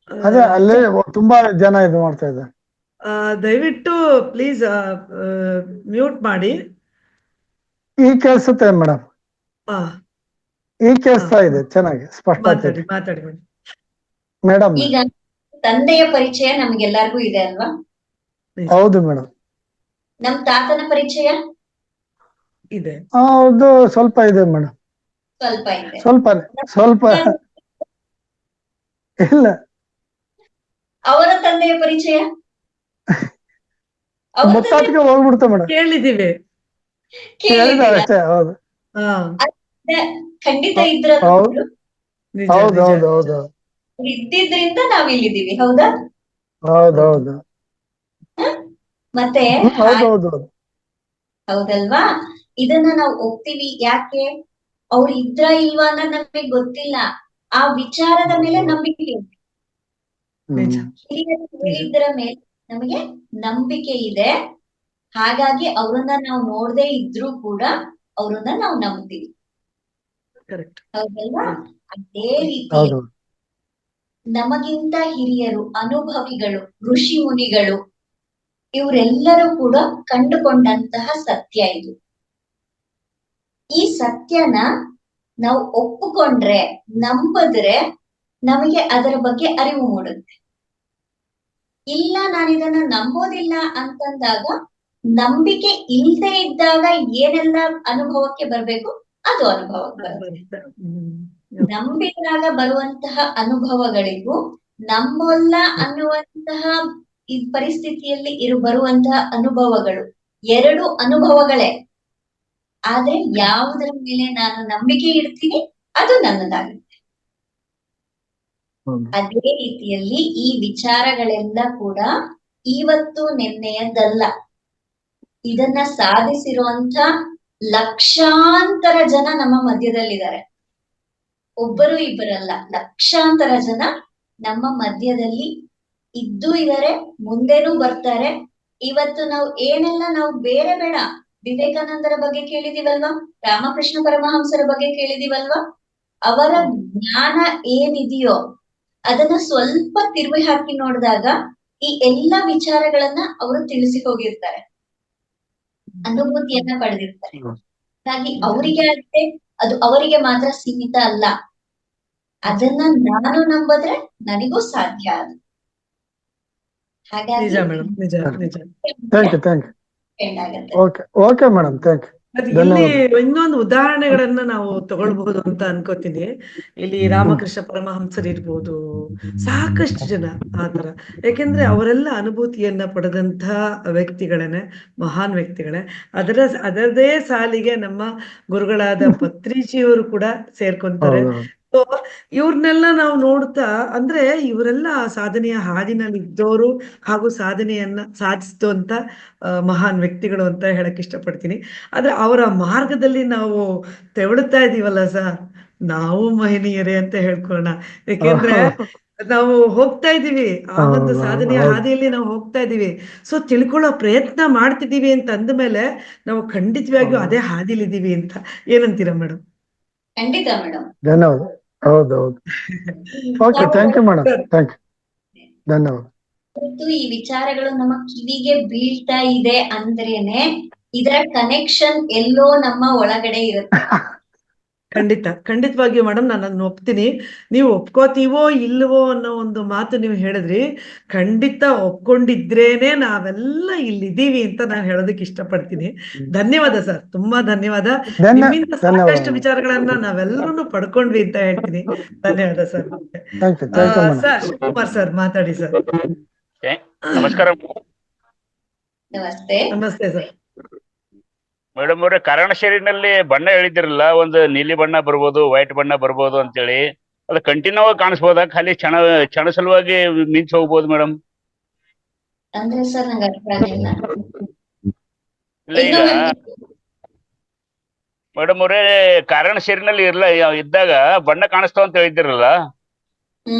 ಅದೇ ಅಲ್ಲೇ ತುಂಬಾ ಜನ ಇದು ಮಾಡ್ತಾ ಇದ್ದಾರೆ. ದಯವಿಟ್ಟು ಪ್ಲೀಸ್ ಮ್ಯೂಟ್ ಮಾಡಿ. ಈ ಕೇಳಿಸುತ್ತೆ ಮೇಡಮ್, ಈ ಕೇಳಿಸ್ತಾ ಇದೆ ಚೆನ್ನಾಗಿ ಸ್ಪಷ್ಟ ಮಾತಾಡಿ ಮೇಡಮ್. ಈಗ ತಂದೆಯ ಪರಿಚಯ ನಮ್ಗೆಲ್ಲರಿಗೂ ಇದೆ ಅಲ್ವಾ? ಹೌದು ಮೇಡಮ್. ನಮ್ ತಾತನ ಪರಿಚಯ ಇದೆ? ಹೌದು, ಸ್ವಲ್ಪ ಇದೆ ಮೇಡಮ್. ಸ್ವಲ್ಪ ಇದೆ. ಸ್ವಲ್ಪ ಇಲ್ಲ. ಅವರ ತಂದೆಯ ಪರಿಚಯ ಮುತ್ತಾಟಿಗೆ ಹೋಗ್ಬಿಡ್ತ ಮೇಡಮ್. ಕೇಳಿದೀವಿ, ಕೇಳಿದಾರೆ ಅಷ್ಟೇ. ಹೌದು ಖಂಡಿತ ಇದ್ರ ಹೌದು ಇದ್ದಿದ್ರಿಂದ ನಾವ್ ಇಲ್ಲಿದ್ದೀವಿ. ಹೌದಾ? ಹೌದೌದು ಮತ್ತೆ ಹೌದಲ್ವಾ? ಇದನ್ನ ನಾವು ಒಪ್ತೀವಿ. ಯಾಕೆ? ಅವ್ರು ಇದ್ರ ಇಲ್ವಾ ಅನ್ನೋದು ನಮಗೆ ಗೊತ್ತಿಲ್ಲ, ಆ ವಿಚಾರದ ಮೇಲೆ ನಂಬಿಕೆ ಹೇಳಿದ್ರ ಮೇಲೆ ನಮಗೆ ನಂಬಿಕೆ ಇದೆ. ಹಾಗಾಗಿ ಅವ್ರನ್ನ ನಾವು ನೋಡದೆ ಇದ್ರೂ ಕೂಡ ಅವ್ರನ್ನ ನಾವು ನಂಬ್ತೀವಿ. ಹೌದಲ್ವಾ? ಅದೇ ರೀತಿ ನಮಗಿಂತ ಹಿರಿಯರು, ಅನುಭವಿಗಳು, ಋಷಿ ಮುನಿಗಳು ಇವರೆಲ್ಲರೂ ಕೂಡ ಕಂಡುಕೊಂಡಂತಹ ಸತ್ಯ ಇದು. ಈ ಸತ್ಯನ ನಾವು ಒಪ್ಪಿಕೊಂಡ್ರೆ, ನಂಬಿದ್ರೆ ನಮಗೆ ಅದರ ಬಗ್ಗೆ ಅರಿವು ಮೂಡುತ್ತೆ. ಇಲ್ಲ, ನಾನಿದನ್ನ ನಂಬೋದಿಲ್ಲ ಅಂತಂದಾಗ, ನಂಬಿಕೆ ಇಲ್ಲದೆ ಇದ್ದಾಗ ಏನೆಲ್ಲ ಅನುಭವಕ್ಕೆ ಬರ್ಬೇಕು ಅದು ಅನುಭವಕ್ಕೆ ಬರುತ್ತೆ. ನಂಬಿದಾಗ ಬರುವಂತಹ ಅನುಭವಗಳಿಗೂ ನಂಬಲ್ಲ ಅನ್ನುವಂತಹ ಈ ಪರಿಸ್ಥಿತಿಯಲ್ಲಿ ಬರುವಂತಹ ಅನುಭವಗಳು ಎರಡು ಅನುಭವಗಳೇ. ಆದ್ರೆ ಯಾವುದರ ಮೇಲೆ ನಾನು ನಂಬಿಕೆ ಇಡ್ತೀನಿ ಅದು ನನ್ನದಾಗುತ್ತೆ. ಅದೇ ರೀತಿಯಲ್ಲಿ ಈ ವಿಚಾರಗಳೆಲ್ಲ ಕೂಡ ಇವತ್ತು ನಿನ್ನೆಯದಲ್ಲ. ಇದನ್ನ ಸಾಧಿಸಿರುವಂತ ಲಕ್ಷಾಂತರ ಜನ ನಮ್ಮ ಮಧ್ಯದಲ್ಲಿದ್ದಾರೆ. ಒಬ್ಬರು ಇಬ್ಬರಲ್ಲ, ಲಕ್ಷಾಂತರ ಜನ ನಮ್ಮ ಮಧ್ಯದಲ್ಲಿ ಇದ್ದಾರೆ, ಮುಂದೆನೂ ಬರ್ತಾರೆ. ಇವತ್ತು ನಾವು ಏನೆಲ್ಲ ನಾವು ಬೇರೆ ವಿವೇಕಾನಂದರ ಬಗ್ಗೆ ಕೇಳಿದೀವಲ್ವಾ, ರಾಮಕೃಷ್ಣ ಪರಮಹಂಸರ ಬಗ್ಗೆ ಕೇಳಿದೀವಲ್ವಾ. ಅವರ ಜ್ಞಾನ ಏನಿದೆಯೋ ಅದನ್ನ ಸ್ವಲ್ಪ ತಿರುವಿ ಹಾಕಿ ನೋಡಿದಾಗ ಈ ಎಲ್ಲಾ ವಿಚಾರಗಳನ್ನ ಅವರು ತಿಳಿಸಿ ಹೋಗಿರ್ತಾರೆ, ಅನುಭೂತಿಯನ್ನ ಪಡೆದಿರ್ತಾರೆ. ಹಾಗಾಗಿ ಅವರಿಗೆ ಆದ್ರೆ ಅದು ಅವರಿಗೆ ಮಾತ್ರ ಸೀಮಿತ ಅಲ್ಲ. ಅದನ್ನ ನಾನು ನಂಬಿದ್ರೆ ನನಗೂ ಸಾಧ್ಯ ಅದು. ಹಾಗಾಗಿ ನಿಜ ಮೇಡಮ್, ನಿಜ ನಿಜ. ಥ್ಯಾಂಕ್ ಯು end ಆಗತ್ತೆ. Okay madam, thank you. ಅದು ಇಲ್ಲಿ ಇನ್ನೊಂದು ಉದಾಹರಣೆಗಳನ್ನ ನಾವು ತಗೊಳ್ಬಹುದು ಅಂತ ಅನ್ಕೋತೀನಿ. ಇಲ್ಲಿ ರಾಮಕೃಷ್ಣ ಪರಮಹಂಸರು ಇರ್ಬೋದು, ಸಾಕಷ್ಟು ಜನ ಆತರ. ಯಾಕೆಂದ್ರೆ ಅವರೆಲ್ಲ ಅನುಭೂತಿಯನ್ನ ಪಡೆದಂತ ವ್ಯಕ್ತಿಗಳೇನೆ, ಮಹಾನ್ ವ್ಯಕ್ತಿಗಳೇ. ಅದರದೇ ಸಾಲಿಗೆ ನಮ್ಮ ಗುರುಗಳಾದ ಪತ್ರಿಜಿಯವರು ಕೂಡ ಸೇರ್ಕೊಂತಾರೆ. ಸೊ ಇವ್ರನ್ನೆಲ್ಲ ನಾವು ನೋಡ್ತಾ, ಅಂದ್ರೆ ಇವರೆಲ್ಲ ಸಾಧನೆಯ ಹಾದಿನಲ್ಲಿ ಇದ್ದವರು ಹಾಗೂ ಸಾಧನೆಯನ್ನ ಸಾಧಿಸಿದಂತ ಮಹಾನ್ ವ್ಯಕ್ತಿಗಳು ಅಂತ ಹೇಳಕ್ ಇಷ್ಟಪಡ್ತೀನಿ. ಆದ್ರೆ ಅವರ ಮಾರ್ಗದಲ್ಲಿ ನಾವು ತೆವಳುತ್ತಾ ಇದೀವಲ್ಲ ಸರ್, ನಾವು ಮಹನೀಯರೇ ಅಂತ ಹೇಳ್ಕೊಳ್ಳೋಣ. ಯಾಕೆಂದ್ರೆ ನಾವು ಹೋಗ್ತಾ ಇದೀವಿ, ಆ ಒಂದು ಸಾಧನೆಯ ಹಾದಿಯಲ್ಲಿ ನಾವು ಹೋಗ್ತಾ ಇದೀವಿ. ಸೊ ತಿಳ್ಕೊಳ್ಳೋ ಪ್ರಯತ್ನ ಮಾಡ್ತಿದೀವಿ ಅಂತ ಅಂದ್ಮೇಲೆ ನಾವು ಖಂಡಿತವಾಗಿಯೂ ಅದೇ ಹಾದಿಲಿ ಇದೀವಿ ಅಂತ. ಏನಂತೀರಾ ಮೇಡಮ್? ಖಂಡಿತ ಮೇಡಮ್. ಧನ್ಯವಾದ. ಹೌದೌದು. Okay, thank you madam, thank you, ಧನ್ಯವಾದ. ಇವತ್ತು ಈ ವಿಚಾರಗಳು ನಮ್ಮ ಕಿವಿಗೆ ಬೀಳ್ತಾ ಇದೆ ಅಂದ್ರೇನೆ ಇದರ ಕನೆಕ್ಷನ್ ಎಲ್ಲೋ ನಮ್ಮ ಒಳಗಡೆ ಇರುತ್ತೆ. ಖಂಡಿತವಾಗಿಯೂ ಮೇಡಮ್, ನಾನು ಅದನ್ನ ಒಪ್ತೀನಿ. ನೀವು ಒಪ್ಕೋತೀವೋ ಇಲ್ವೋ ಅನ್ನೋ ಒಂದು ಮಾತು ನೀವು ಹೇಳಿದ್ರಿ. ಖಂಡಿತ ಒಪ್ಕೊಂಡಿದ್ರೇನೆ ನಾವೆಲ್ಲ ಇಲ್ಲಿದ್ದೀವಿ ಅಂತ ನಾನು ಹೇಳೋದಕ್ಕೆ ಇಷ್ಟಪಡ್ತೀನಿ. ಧನ್ಯವಾದ ಸರ್, ತುಂಬಾ ಧನ್ಯವಾದ. ನಿಮ್ಮಿಂದ ಸಾಕಷ್ಟು ವಿಚಾರಗಳನ್ನ ನಾವೆಲ್ಲರೂ ಪಡ್ಕೊಂಡ್ವಿ ಅಂತ ಹೇಳ್ತೀನಿ. ಧನ್ಯವಾದ ಸರ್. ಸರ್ ಶಿವಕುಮಾರ್ ಸರ್ ಮಾತಾಡಿ ಸರ್. ನಮಸ್ಕಾರ. ನಮಸ್ತೆ. ನಮಸ್ತೆ ಸರ್. ಮೇಡಮ್ ಅವ್ರೆ, ಕಾರಣ ಶರೀರಿನಲ್ಲಿ ಬಣ್ಣ ಹೇಳಿದಿರಲ್ಲ, ಒಂದು ನೀಲಿ ಬಣ್ಣ ಬರ್ಬೋದು, ವೈಟ್ ಬಣ್ಣ ಬರ್ಬೋದು ಅಂತೇಳಿ, ಅದು ಕಂಟಿನ್ಯೂ ಆಗಿ ಕಾಣಿಸ್ಬೋದಾ, ಖಾಲಿ ಕ್ಷಣ ಸಲುವಾಗಿ ಮಿಂಚ್ ಹೋಗ್ಬೋದು ಮೇಡಮ್? ಅಂದ್ರೆ ಸರ್ ನಂಗೆ ಅರ್ಥ ಆಗಿಲ್ಲ. ಇಲ್ಲ, ಈಗ ಮೇಡಮ್ ಅವ್ರೆ, ಕಾರಣ ಶರೀರಿನಲ್ಲಿ ಇದ್ದಾಗ ಬಣ್ಣ ಕಾಣಿಸ್ತಾವ ಅಂತ ಹೇಳಿದಿರಲ್ಲ,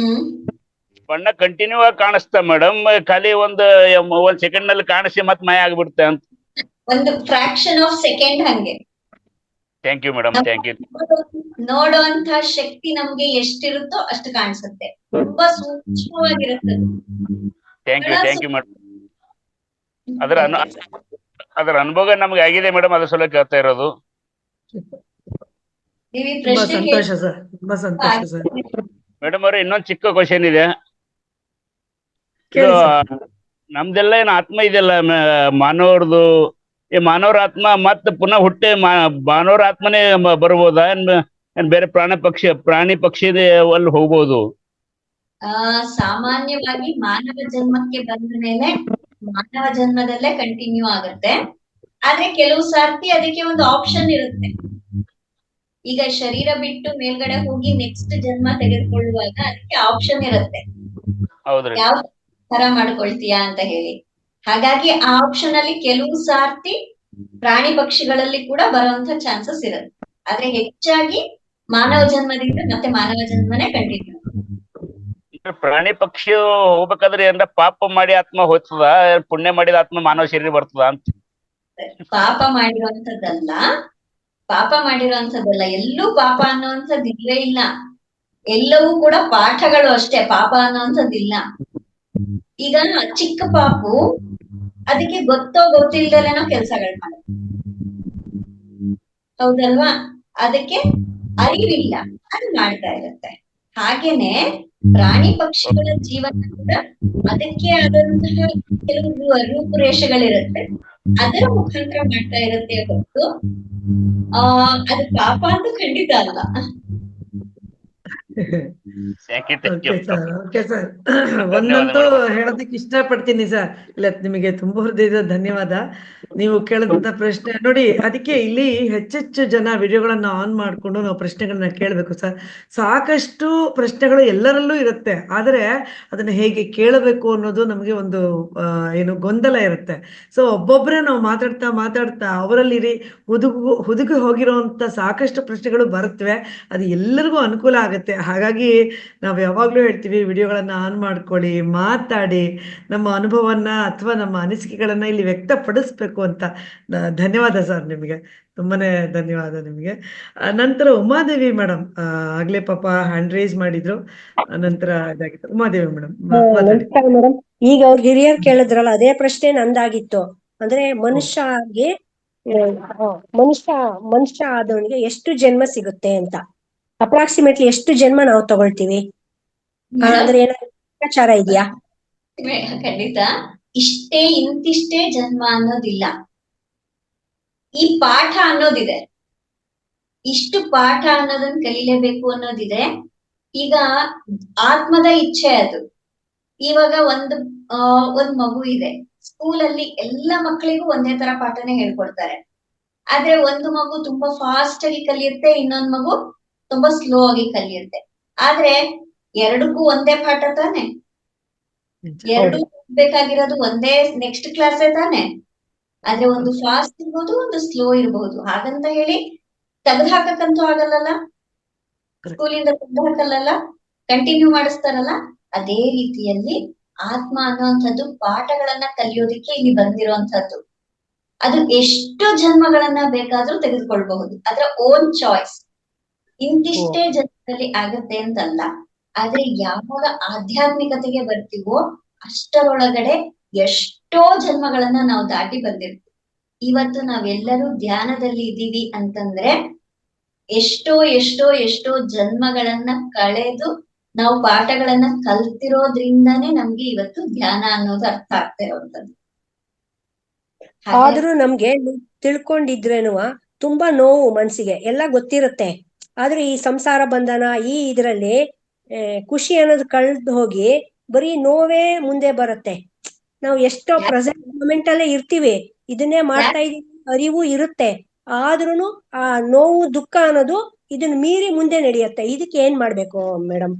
ಬಣ್ಣ ಕಂಟಿನ್ಯೂ ಆಗಿ ಕಾಣಿಸ್ತಾ ಮೇಡಮ್, ಖಾಲಿ ಒಂದ್ ಸೆಕೆಂಡ್ ನಲ್ಲಿ ಕಾಣಿಸಿ ಮತ್ ಮಾಯ ಆಗ್ಬಿಡುತ್ತೆ ಅಂತ? ಒಂದು ಫ್ರಾಕ್ಷನ್ ಆಫ್ ಸೆಕೆಂಡ್ ಹಂಗೆ. Thank you madam, thank you. ನೋಡುವಂತ ಶಕ್ತಿ ನಮ್ಗೆ ಎಷ್ಟಿರುತ್ತೋ ಅಷ್ಟು ಕಾಣಿಸುತ್ತೆ, ತುಂಬಾ ಸೂಕ್ಷ್ಮವಾಗಿರುತ್ತೆ. Thank you madam. ಅದರ ಅನುಭವ ನಮ್ಗೆ ಆಗಿದೆ ಮೇಡಮ್, ಅದ್ರ ಸಲ ಕೇಳ್ತಾ ಇರೋದು. ತುಂಬಾ ಸಂತೋಷ ಸರ್, ತುಂಬಾ ಸಂತೋಷ ಸರ್. ಮೇಡಮ್ ಅವ್ರೆ, ಇನ್ನೊಂದ್ ಚಿಕ್ಕ ಕ್ವಶನ್ ಇದೆ. ನಮ್ದೆಲ್ಲ ಏನ್ ಆತ್ಮ ಇದೆಯಲ್ಲ ಮಾನವರದು, ಈ ಮಾನವರ ಆತ್ಮ ಮತ್ ಪುನಃ ಹುಟ್ಟೆ ಮಾನವರ ಆತ್ಮನೇ ಬರ್ಬೋದಾ, ಏನ್ ಬೇರೆ ಪ್ರಾಣಿ ಪಕ್ಷಿ ಅಲ್ಲಿ ಹೋಗ್ಬೋದು? ಸಾಮಾನ್ಯವಾಗಿ ಮಾನವ ಜನ್ಮಕ್ಕೆ ಬಂದ ಮೇಲೆ ಮಾನವ ಜನ್ಮದಲ್ಲೇ ಕಂಟಿನ್ಯೂ ಆಗುತ್ತೆ. ಆದ್ರೆ ಕೆಲವು ಸಾರ್ತಿ ಅದಕ್ಕೆ ಒಂದು ಆಪ್ಷನ್ ಇರುತ್ತೆ. ಈಗ ಶರೀರ ಬಿಟ್ಟು ಮೇಲ್ಗಡೆ ಹೋಗಿ ನೆಕ್ಸ್ಟ್ ಜನ್ಮ ತೆಗೆದುಕೊಳ್ಳುವಾಗ ಅದಕ್ಕೆ ಆಪ್ಷನ್ ಇರುತ್ತೆ, ಯಾವ ತರ ಮಾಡ್ಕೊಳ್ತೀಯಾ ಅಂತ ಹೇಳಿ. ಹಾಗಾಗಿ ಆ ಆಪ್ಷನ್ ಅಲ್ಲಿ ಕೆಲವು ಸಾರ್ತಿ ಪ್ರಾಣಿ ಪಕ್ಷಿಗಳಲ್ಲಿ ಕೂಡ ಬರುವಂತ ಚಾನ್ಸಸ್ ಇರುತ್ತೆ. ಆದ್ರೆ ಹೆಚ್ಚಾಗಿ ಮಾನವ ಜನ್ಮದಿಂದ ಮತ್ತೆ ಮಾನವ ಜನ್ಮನೇ ಕಂಟಿನ್ಯೂ. ಪ್ರಾಣಿ ಪಕ್ಷಿ ಹೋಗ್ಬೇಕಾದ್ರೆ ಏನಾರ ಪಾಪ ಮಾಡಿ ಆತ್ಮ ಹೋಗ್ತದ, ಪುಣ್ಯ ಮಾಡಿದ ಆತ್ಮ ಮಾನವ ಶರೀರ ಬರ್ತದ ಅಂತ? ಪಾಪ ಮಾಡಿರುವಂತದ್ದಲ್ಲ, ಎಲ್ಲೂ ಪಾಪ ಅನ್ನುವಂಥದ್ದು ಇಲ್ಲೇ ಇಲ್ಲ. ಎಲ್ಲವೂ ಕೂಡ ಪಾಠಗಳು ಅಷ್ಟೇ, ಪಾಪ ಅನ್ನುವಂಥದ್ದಿಲ್ಲ. ಈಗ ಚಿಕ್ಕ ಪಾಪು ಅದಕ್ಕೆ ಗೊತ್ತಿಲ್ದಲೇನೋ ಕೆಲ್ಸಗಳು ಮಾಡುತ್ತೆ, ಹೌದಲ್ವಾ? ಅದಕ್ಕೆ ಅರಿವಿಲ್ಲ, ಅದು ಮಾಡ್ತಾ ಇರುತ್ತೆ. ಹಾಗೇನೆ ಪ್ರಾಣಿ ಪಕ್ಷಿಗಳ ಜೀವನ ಕೂಡ ಅದಕ್ಕೆ ಆದಂತಹ ಕೆಲವು ರೂಪುರೇಷೆಗಳಿರುತ್ತೆ, ಅದರ ಮುಖಾಂತರ ಮಾಡ್ತಾ ಇರುತ್ತೆ ಹೊರತು ಅದು ಪಾಪ ಅಂತ ಖಂಡಿತ ಅಲ್ಲ. ಓಕೆ ಸರ್, ಒಂದಂತೂ ಹೇಳೋದಕ್ಕೆ ಇಷ್ಟಪಡ್ತೀನಿ ಸರ್. ಇಲ್ಲ, ನಿಮಗೆ ತುಂಬಾ ಹೃದಯದ ಧನ್ಯವಾದ. ನೀವು ಕೇಳಿದಂತ ಪ್ರಶ್ನೆ ನೋಡಿ, ಅದಕ್ಕೆ ಇಲ್ಲಿ ಹೆಚ್ಚೆಚ್ಚು ಜನ ವಿಡಿಯೋಗಳನ್ನ ಆನ್ ಮಾಡ್ಕೊಂಡು ನಾವು ಪ್ರಶ್ನೆಗಳನ್ನ ಕೇಳಬೇಕು ಸರ್. ಸಾಕಷ್ಟು ಪ್ರಶ್ನೆಗಳು ಎಲ್ಲರಲ್ಲೂ ಇರುತ್ತೆ, ಆದ್ರೆ ಅದನ್ನ ಹೇಗೆ ಕೇಳಬೇಕು ಅನ್ನೋದು ನಮಗೆ ಒಂದು ಏನು ಗೊಂದಲ ಇರುತ್ತೆ. ಸೊ ಒಬ್ಬೊಬ್ಬರೇ ನಾವು ಮಾತಾಡ್ತಾ ಅವರಲ್ಲಿ ಹುದುಗಿ ಹೋಗಿರೋಂತ ಸಾಕಷ್ಟು ಪ್ರಶ್ನೆಗಳು ಬರುತ್ತವೆ. ಅದು ಎಲ್ಲರಿಗೂ ಅನುಕೂಲ ಆಗುತ್ತೆ. ಹಾಗಾಗಿ ನಾವು ಯಾವಾಗಲೂ ಹೇಳ್ತೀವಿ ವಿಡಿಯೋಗಳನ್ನು ಆನ್ ಮಾಡ್ಕೊಳ್ಳಿ, ಮಾತಾಡಿ, ನಮ್ಮ ಅನುಭವವನ್ನು ಅಥವಾ ನಮ್ಮ ಅನಿಸಿಕೆಗಳನ್ನು ಇಲ್ಲಿ ವ್ಯಕ್ತಪಡಿಸ್ಬೇಕು ಅಂತ. ಧನ್ಯವಾದ ಸರ್ ನಿಮಗೆ, ತುಂಬಾನೇ ಧನ್ಯವಾದ ನಿಮಗೆ. ನಂತರ ಉಮಾದೇವಿ ಮೇಡಮ್ ಆಗ್ಲೇ ಪಾಪ ಹ್ಯಾಂಡ್ ರೈಸ್ ಮಾಡಿದ್ರು, ನಂತರ ಇದಾಗಿತ್ತು. ಉಮಾದೇವಿ ಮೇಡಮ್ ಮಾತಾಡಿ. ನಮಸ್ಕಾರ ಮೇಡಮ್. ಈಗ ಅವ್ರ ಹಿರಿಯರ್ ಕೇಳಿದ್ರಲ್ಲ, ಅದೇ ಪ್ರಶ್ನೆ ನಂದಾಗಿತ್ತು. ಅಂದ್ರೆ ಮನುಷ್ಯ ಆದವನಿಗೆ ಎಷ್ಟು ಜನ್ಮ ಸಿಗುತ್ತೆ ಅಂತ, ಅಪ್ರಾಕ್ಸಿಮೇಟ್ಲಿ ಎಷ್ಟು ಜನ್ಮ ನಾವು ತಗೊಳ್ತೀವಿ? ಅಂದ್ರೆ ಏನಾದ್ರು ಲೆಕ್ಕಾಚಾರ ಇದೆಯಾ? ಖಂಡಿತ ಇಷ್ಟೇ ಇಂತಿಷ್ಟೇ ಜನ್ಮ ಅನ್ನೋದಿಲ್ಲ. ಈ ಪಾಠ ಅನ್ನೋದಿದೆ, ಇಷ್ಟು ಪಾಠ ಅನ್ನೋದನ್ನ ಕಲೀಲೇಬೇಕು ಅನ್ನೋದಿದೆ. ಈಗ ಆತ್ಮದ ಇಚ್ಛೆ ಅದು. ಇವಾಗ ಒಂದ್ ಮಗು ಇದೆ, ಸ್ಕೂಲಲ್ಲಿ ಎಲ್ಲ ಮಕ್ಕಳಿಗೂ ಒಂದೇ ತರ ಪಾಠನೇ ಹೇಳ್ಕೊಡ್ತಾರೆ. ಆದ್ರೆ ಒಂದು ಮಗು ತುಂಬಾ ಫಾಸ್ಟ್ ಆಗಿ ಕಲಿಯುತ್ತೆ, ಇನ್ನೊಂದ್ ಮಗು ತುಂಬಾ ಸ್ಲೋ ಆಗಿ ಕಲಿಯುತ್ತೆ. ಆದ್ರೆ ಎರಡಕ್ಕೂ ಒಂದೇ ಪಾಠ ತಾನೆ, ಎರಡು ಬೇಕಾಗಿರೋದು ಒಂದೇ ನೆಕ್ಸ್ಟ್ ಕ್ಲಾಸೇ ತಾನೆ. ಆದ್ರೆ ಒಂದು ಫಾಸ್ಟ್ ಇರ್ಬೋದು, ಒಂದು ಸ್ಲೋ ಇರ್ಬೋದು. ಹಾಗಂತ ಹೇಳಿ ತೆಗೆದು ಹಾಕಕ್ಕಂತೂ ಆಗಲ್ಲಲ್ಲ, ಸ್ಕೂಲಿಂದ ತೆಗೆದು ಹಾಕಲ್ಲ, ಕಂಟಿನ್ಯೂ ಮಾಡಿಸ್ತಾರಲ್ಲ. ಅದೇ ರೀತಿಯಲ್ಲಿ ಆತ್ಮ ಅನ್ನುವಂಥದ್ದು ಪಾಠಗಳನ್ನ ಕಲಿಯೋದಿಕ್ಕೆ ಇಲ್ಲಿ ಬಂದಿರುವಂತದ್ದು. ಅದು ಎಷ್ಟು ಜನ್ಮಗಳನ್ನ ಬೇಕಾದ್ರೂ ತೆಗೆದುಕೊಳ್ಬಹುದು, ಅದರ ಓನ್ ಚಾಯ್ಸ್. ಇಂತಿಷ್ಟೇ ಜನ್ಮದಲ್ಲಿ ಆಗತ್ತೆ ಅಂತಲ್ಲ. ಆದ್ರೆ ಯಾವಾಗ ಆಧ್ಯಾತ್ಮಿಕತೆಗೆ ಬರ್ತೀವೋ ಅಷ್ಟರೊಳಗಡೆ ಎಷ್ಟೋ ಜನ್ಮಗಳನ್ನ ನಾವು ದಾಟಿ ಬಂದಿರ್ತೀವಿ. ಇವತ್ತು ನಾವೆಲ್ಲರೂ ಧ್ಯಾನದಲ್ಲಿ ಇದ್ದೀವಿ ಅಂತಂದ್ರೆ ಎಷ್ಟೋ ಎಷ್ಟೋ ಎಷ್ಟೋ ಜನ್ಮಗಳನ್ನ ಕಳೆದು ನಾವು ಪಾಠಗಳನ್ನ ಕಲ್ತಿರೋದ್ರಿಂದಾನೇ ನಮ್ಗೆ ಇವತ್ತು ಧ್ಯಾನ ಅನ್ನೋದು ಅರ್ಥ ಆಗ್ತಾ ಇರೋಂಥದ್ದು. ಆದ್ರೂ ನಮ್ಗೆ ತಿಳ್ಕೊಂಡಿದ್ರೇನು ತುಂಬಾ ನೋವು ಮನ್ಸಿಗೆ, ಎಲ್ಲ ಗೊತ್ತಿರುತ್ತೆ. ಆದ್ರೆ ಈ ಸಂಸಾರ ಬಂಧನ ಈ ಇದ್ರಲ್ಲಿ ಖುಷಿ ಅನ್ನೋದು ಕಳ್ದು ಹೋಗಿ ಬರೀ ನೋವೇ ಮುಂದೆ ಬರುತ್ತೆ. ನಾವು ಎಷ್ಟೋ ಪ್ರೆಸೆಂಟ್ ಮೂಮೆಂಟ್ ಅಲ್ಲೇ ಇರ್ತೀವಿ, ಇದನ್ನೇ ಮಾಡ್ತಾ ಇದೀವಿ ಅರಿವು ಇರುತ್ತೆ. ಆದ್ರೂನು ಆ ನೋವು ದುಃಖ ಅನ್ನೋದು ಇದನ್ನ ಮೀರಿ ಮುಂದೆ ನಡೆಯುತ್ತೆ. ಇದಕ್ಕೆ ಏನ್ ಮಾಡ್ಬೇಕು ಮೇಡಮ್?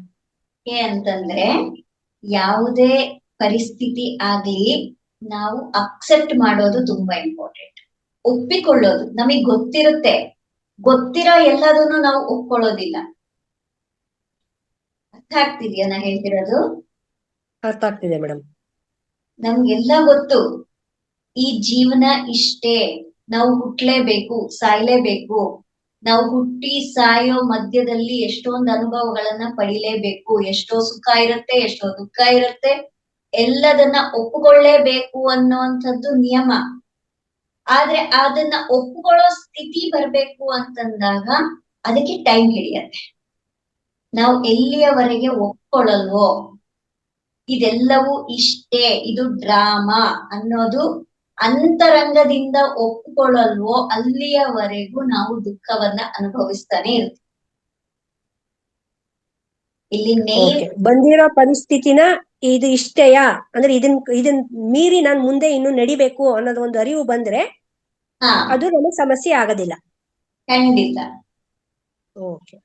ಅಂತಂದ್ರೆ ಯಾವುದೇ ಪರಿಸ್ಥಿತಿ ಆಗ್ಲಿ ನಾವು ಅಕ್ಸೆಪ್ಟ್ ಮಾಡೋದು ತುಂಬಾ ಇಂಪಾರ್ಟೆಂಟ್. ಒಪ್ಪಿಕೊಳ್ಳೋದು. ನಮಗ್ ಗೊತ್ತಿರುತ್ತೆ, ಗೊತ್ತಿರೋ ಎಲ್ಲದನ್ನು ನಾವು ಒಪ್ಕೊಳ್ಳೋದಿಲ್ಲ. ಅರ್ಥ ಆಗ್ತಿದ್ಯಾ ನಾ ಹೇಳ್ತಿರೋದು? ಅರ್ಥ ಆಗ್ತಿದೆ ಮೇಡಮ್. ನಮ್ಗೆಲ್ಲ ಗೊತ್ತು, ಈ ಜೀವನ ಇಷ್ಟೇ, ನಾವು ಹುಟ್ಲೇಬೇಕು, ಸಾಯ್ಲೇಬೇಕು. ನಾವು ಹುಟ್ಟಿ ಸಾಯೋ ಮಧ್ಯದಲ್ಲಿ ಎಷ್ಟೊಂದು ಅನುಭವಗಳನ್ನ ಪಡಿಲೇಬೇಕು. ಎಷ್ಟೋ ಸುಖ ಇರುತ್ತೆ, ಎಷ್ಟೋ ದುಃಖ ಇರುತ್ತೆ. ಎಲ್ಲದನ್ನ ಒಪ್ಪಿಕೊಳ್ಳೇಬೇಕು ಅನ್ನುವಂಥದ್ದು ನಿಯಮ. ಆದ್ರೆ ಅದನ್ನ ಒಪ್ಪಿಕೊಳ್ಳೋ ಸ್ಥಿತಿ ಬರ್ಬೇಕು ಅಂತಂದಾಗ ಅದಕ್ಕೆ ಟೈಮ್ ಹಿಡಿಯತ್ತೆ. ನಾವು ಎಲ್ಲಿಯವರೆಗೆ ಒಪ್ಕೊಳ್ಳಲ್ವೋ, ಇದೆಲ್ಲವೂ ಇಷ್ಟೇ, ಇದು ಡ್ರಾಮಾ ಅನ್ನೋದು ಅಂತರಂಗದಿಂದ ಒಪ್ಪಿಕೊಳ್ಳಲ್ವೋ, ಅಲ್ಲಿಯವರೆಗೂ ನಾವು ದುಃಖವನ್ನ ಅನುಭವಿಸ್ತಾನೆ ಇರ್ತೀವಿ. ಇಲ್ಲಿ ಬಂದಿರೋ ಪರಿಸ್ಥಿತಿನ ಇದು ಇಷ್ಟೇಯಾ ಅಂದ್ರೆ ಇದನ್ ಮೀರಿ ನಾನ್ ಮುಂದೆ ಇನ್ನು ನಡಿಬೇಕು ಅನ್ನೋದು ಒಂದು ಅರಿವು ಬಂದ್ರೆ ಅದು ನಮಗೆ ಸಮಸ್ಯೆ ಆಗೋದಿಲ್ಲ. ಖಂಡಿತ. ಓಕೆ,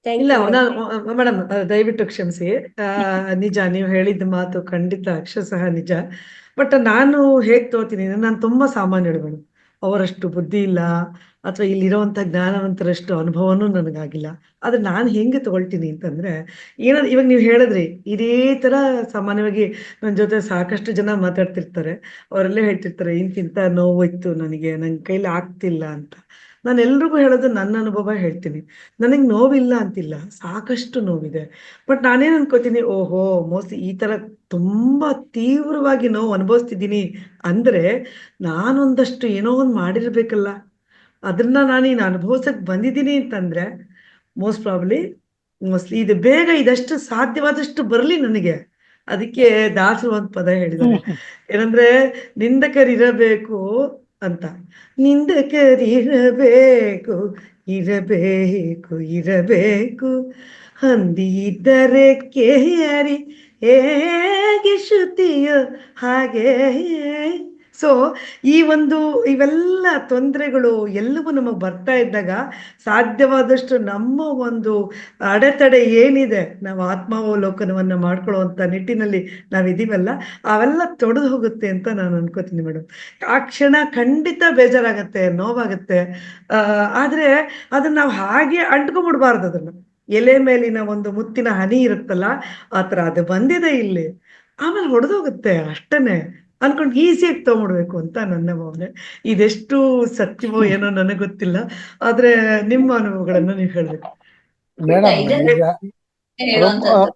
ಇಲ್ಲ ಮೇಡಮ್, ದಯವಿಟ್ಟು ಕ್ಷಮಿಸಿ. ನಿಜ, ನೀವು ಹೇಳಿದ ಮಾತು ಖಂಡಿತ ಅಕ್ಷರಶಃ ನಿಜ. ಬಟ್ ನಾನು ಹೇಗ್ ತೋತೀನಿ, ನಾನು ತುಂಬಾ ಸಾಮಾನ್ಯಳು ಮೇಡಮ್. ಅವರಷ್ಟು ಬುದ್ಧಿ ಇಲ್ಲ, ಅಥವಾ ಇಲ್ಲಿರುವಂಥ ಜ್ಞಾನವಂತರಷ್ಟು ಅನುಭವನೂ ನನಗಾಗಿಲ್ಲ. ಆದ್ರೆ ನಾನು ಹೆಂಗೆ ತಗೊಳ್ತೀನಿ ಅಂತಂದ್ರೆ, ಏನಾದ್ರು ಇವಾಗ ನೀವು ಹೇಳಿದ್ರಿ, ಇದೇ ತರ ಸಾಮಾನ್ಯವಾಗಿ ನನ್ನ ಜೊತೆ ಸಾಕಷ್ಟು ಜನ ಮಾತಾಡ್ತಿರ್ತಾರೆ. ಅವರೆಲ್ಲ ಹೇಳ್ತಿರ್ತಾರೆ, ಇಂತಿಂತ ನೋವು ಇತ್ತು ನನಗೆ, ನನ್ನ ಕೈಲಿ ಆಗ್ತಿಲ್ಲ ಅಂತ. ನಾನು ಎಲ್ರಿಗೂ ಹೇಳೋದು ನನ್ನ ಅನುಭವ ಹೇಳ್ತೀನಿ. ನನಗೆ ನೋವಿಲ್ಲ ಅಂತಿಲ್ಲ, ಸಾಕಷ್ಟು ನೋವಿದೆ. ಬಟ್ ನಾನೇನು ಅನ್ಕೋತೀನಿ, ಓಹೋ ಮೋಸ್ಟ್ಲಿ ಈ ತರ ತುಂಬಾ ತೀವ್ರವಾಗಿ ನೋವು ಅನುಭವಿಸ್ತಿದ್ದೀನಿ ಅಂದ್ರೆ ನಾನೊಂದಷ್ಟು ಏನೋ ಒಂದು ಮಾಡಿರ್ಬೇಕಲ್ಲ, ಅದನ್ನ ನಾನೇನು ಅನುಭವಿಸಕ್ ಬಂದಿದ್ದೀನಿ ಅಂತಂದ್ರೆ ಮೋಸ್ಟ್ಲಿ ಇದು ಬೇಗ ಇದಷ್ಟು ಸಾಧ್ಯವಾದಷ್ಟು ಬರಲಿ ನನಗೆ. ಅದಕ್ಕೆ ದಾಸರು ಒಂದು ಪದ ಹೇಳಿದ್ದಾರೆ, ಏನಂದ್ರೆ ನಿಂದಕರಿರಬೇಕು ಅಂತ. ನಿಂದಕರಿರಬೇಕು, ಇರಬೇಕು ಅಂದಿದ್ದರೆ ಕೇರಿ ಹೇಗೆ ಶ್ರುತಿಯೋ ಹಾಗೆ. ಸೊ ಇವೆಲ್ಲ ತೊಂದರೆಗಳು ಎಲ್ಲವೂ ನಮಗೆ ಬರ್ತಾ ಇದ್ದಾಗ ಸಾಧ್ಯವಾದಷ್ಟು ನಮ್ಮ ಒಂದು ಅಡೆತಡೆ ಏನಿದೆ, ನಾವು ಆತ್ಮಾವಲೋಕನವನ್ನು ಮಾಡ್ಕೊಳ್ಳುವಂಥ ನಿಟ್ಟಿನಲ್ಲಿ ನಾವಿದೀವಲ್ಲ, ಅವೆಲ್ಲ ತೊಡೆದು ಹೋಗುತ್ತೆ ಅಂತ ನಾನು ಅನ್ಕೋತೀನಿ ಮೇಡಮ್. ಆ ಕ್ಷಣ ಖಂಡಿತ ಬೇಜಾರಾಗತ್ತೆ, ನೋವಾಗತ್ತೆ. ಆದರೆ ಅದನ್ನ ನಾವು ಹಾಗೆ ಅಂಟ್ಕೊಂಡ್ಬಿಡ್ಬಾರ್ದು. ಅದನ್ನು ಎಲೆ ಮೇಲಿನ ಒಂದು ಮುತ್ತಿನ ಹನಿ ಇರುತ್ತಲ್ಲ, ಆ ತರ ಅದು ಬಂದಿದೆ ಇಲ್ಲಿ, ಆಮೇಲೆ ಹೊಡೆದೋಗುತ್ತೆ ಅಷ್ಟೇನೆ ಅನ್ಕೊಂಡು ಈಸಿಯಾಗಿ ತಗೊಂಡ್ಬಿಡ್ಬೇಕು ಅಂತ ನನ್ನ ಭಾವನೆ. ಇದೆಷ್ಟು ಸತ್ಯವೋ ಏನೋ ನನಗೆ ಗೊತ್ತಿಲ್ಲ, ಆದ್ರೆ ನಿಮ್ಮ ಅನುಭವಗಳನ್ನ ನೀವು ಹೇಳ್ಬೇಕು. ಮೇಡಮ್ ಇದನ್ನ ಈಗ ಹೇಳುವಂತದ್ದು.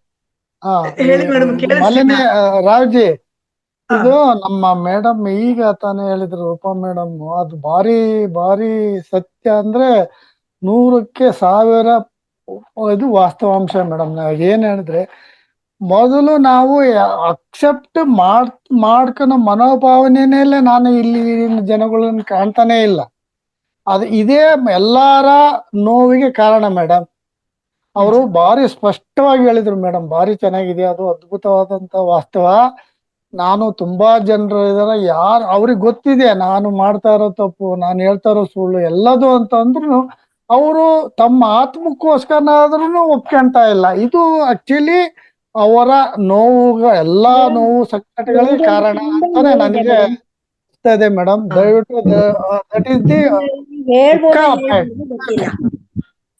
ಆ, ಹೇಳಿ ಮೇಡಮ್, ಮಾಲಿನಿ ರಾವ್ಜಿ, ಹಾ. ಇದು ನಮ್ಮ ಮೇಡಮ್ ಈಗ ತಾನೇ ಹೇಳಿದ್ರು ರೂಪಾ ಮೇಡಮ್, ಅದು ಭಾರಿ ಭಾರಿ ಸತ್ಯ ಅಂದ್ರೆ 100% ಇದು ವಾಸ್ತವಾಂಶ ಮೇಡಮ್. ಏನ್ ಹೇಳಿದ್ರೆ, ಮೊದಲು ನಾವು ಅಕ್ಸೆಪ್ಟ್ ಮಾಡ್ಕೊಳೋ ಮನೋಭಾವನೆಯಲ್ಲೇ ನಾನು ಇಲ್ಲಿ ಜನಗಳನ್ನ ಕಾಣ್ತಾನೆ ಇಲ್ಲ. ಅದು ಇದೇ ಎಲ್ಲಾರ ನೋವಿಗೆ ಕಾರಣ ಮೇಡಮ್. ಅವರು ಭಾರಿ ಸ್ಪಷ್ಟವಾಗಿ ಹೇಳಿದ್ರು ಮೇಡಮ್, ಭಾರಿ ಚೆನ್ನಾಗಿದೆ, ಅದು ಅದ್ಭುತವಾದಂತ ವಾಸ್ತವ. ನಾನು ತುಂಬಾ ಜನರು ಇದಾರೆ, ಯಾರು ಅವ್ರಿಗೆ ಗೊತ್ತಿದೆ ನಾನು ಮಾಡ್ತಾ ಇರೋ ತಪ್ಪು, ನಾನು ಹೇಳ್ತಾ ಇರೋ ಸುಳ್ಳು ಎಲ್ಲದು ಅಂತ ಅಂದ್ರು ಅವರು ತಮ್ಮ ಆತ್ಮಕ್ಕೋಸ್ಕರನಾದ್ರೂ ಒಪ್ಕೊಂತಾ ಇಲ್ಲ. ಇದು ಆಕ್ಚುಲಿ ಅವರ ಎಲ್ಲಾ ನೋವು ಸಂಕಟಗಳಿಗೆ ನಮ್ಗೆ ಕಾರಣ ತುಂಬಾ ಅಂತಾನೆ ನೋವಿದೆ ನನಗೆ ಮೇಡಮ್. ಅನಿಸ್ತಾ ಇದೆ ಮೇಡಮ್. ದಯವಿಟ್ಟು ದಟ್ ಈಸ್ ದಿ ದುಃಖ ಹೇಳ್ಬೋದು ಪಾಯಿಂಟ್. ಹೇಳ್ಬೋದು ಗೊತ್ತಿಲ್ಲ.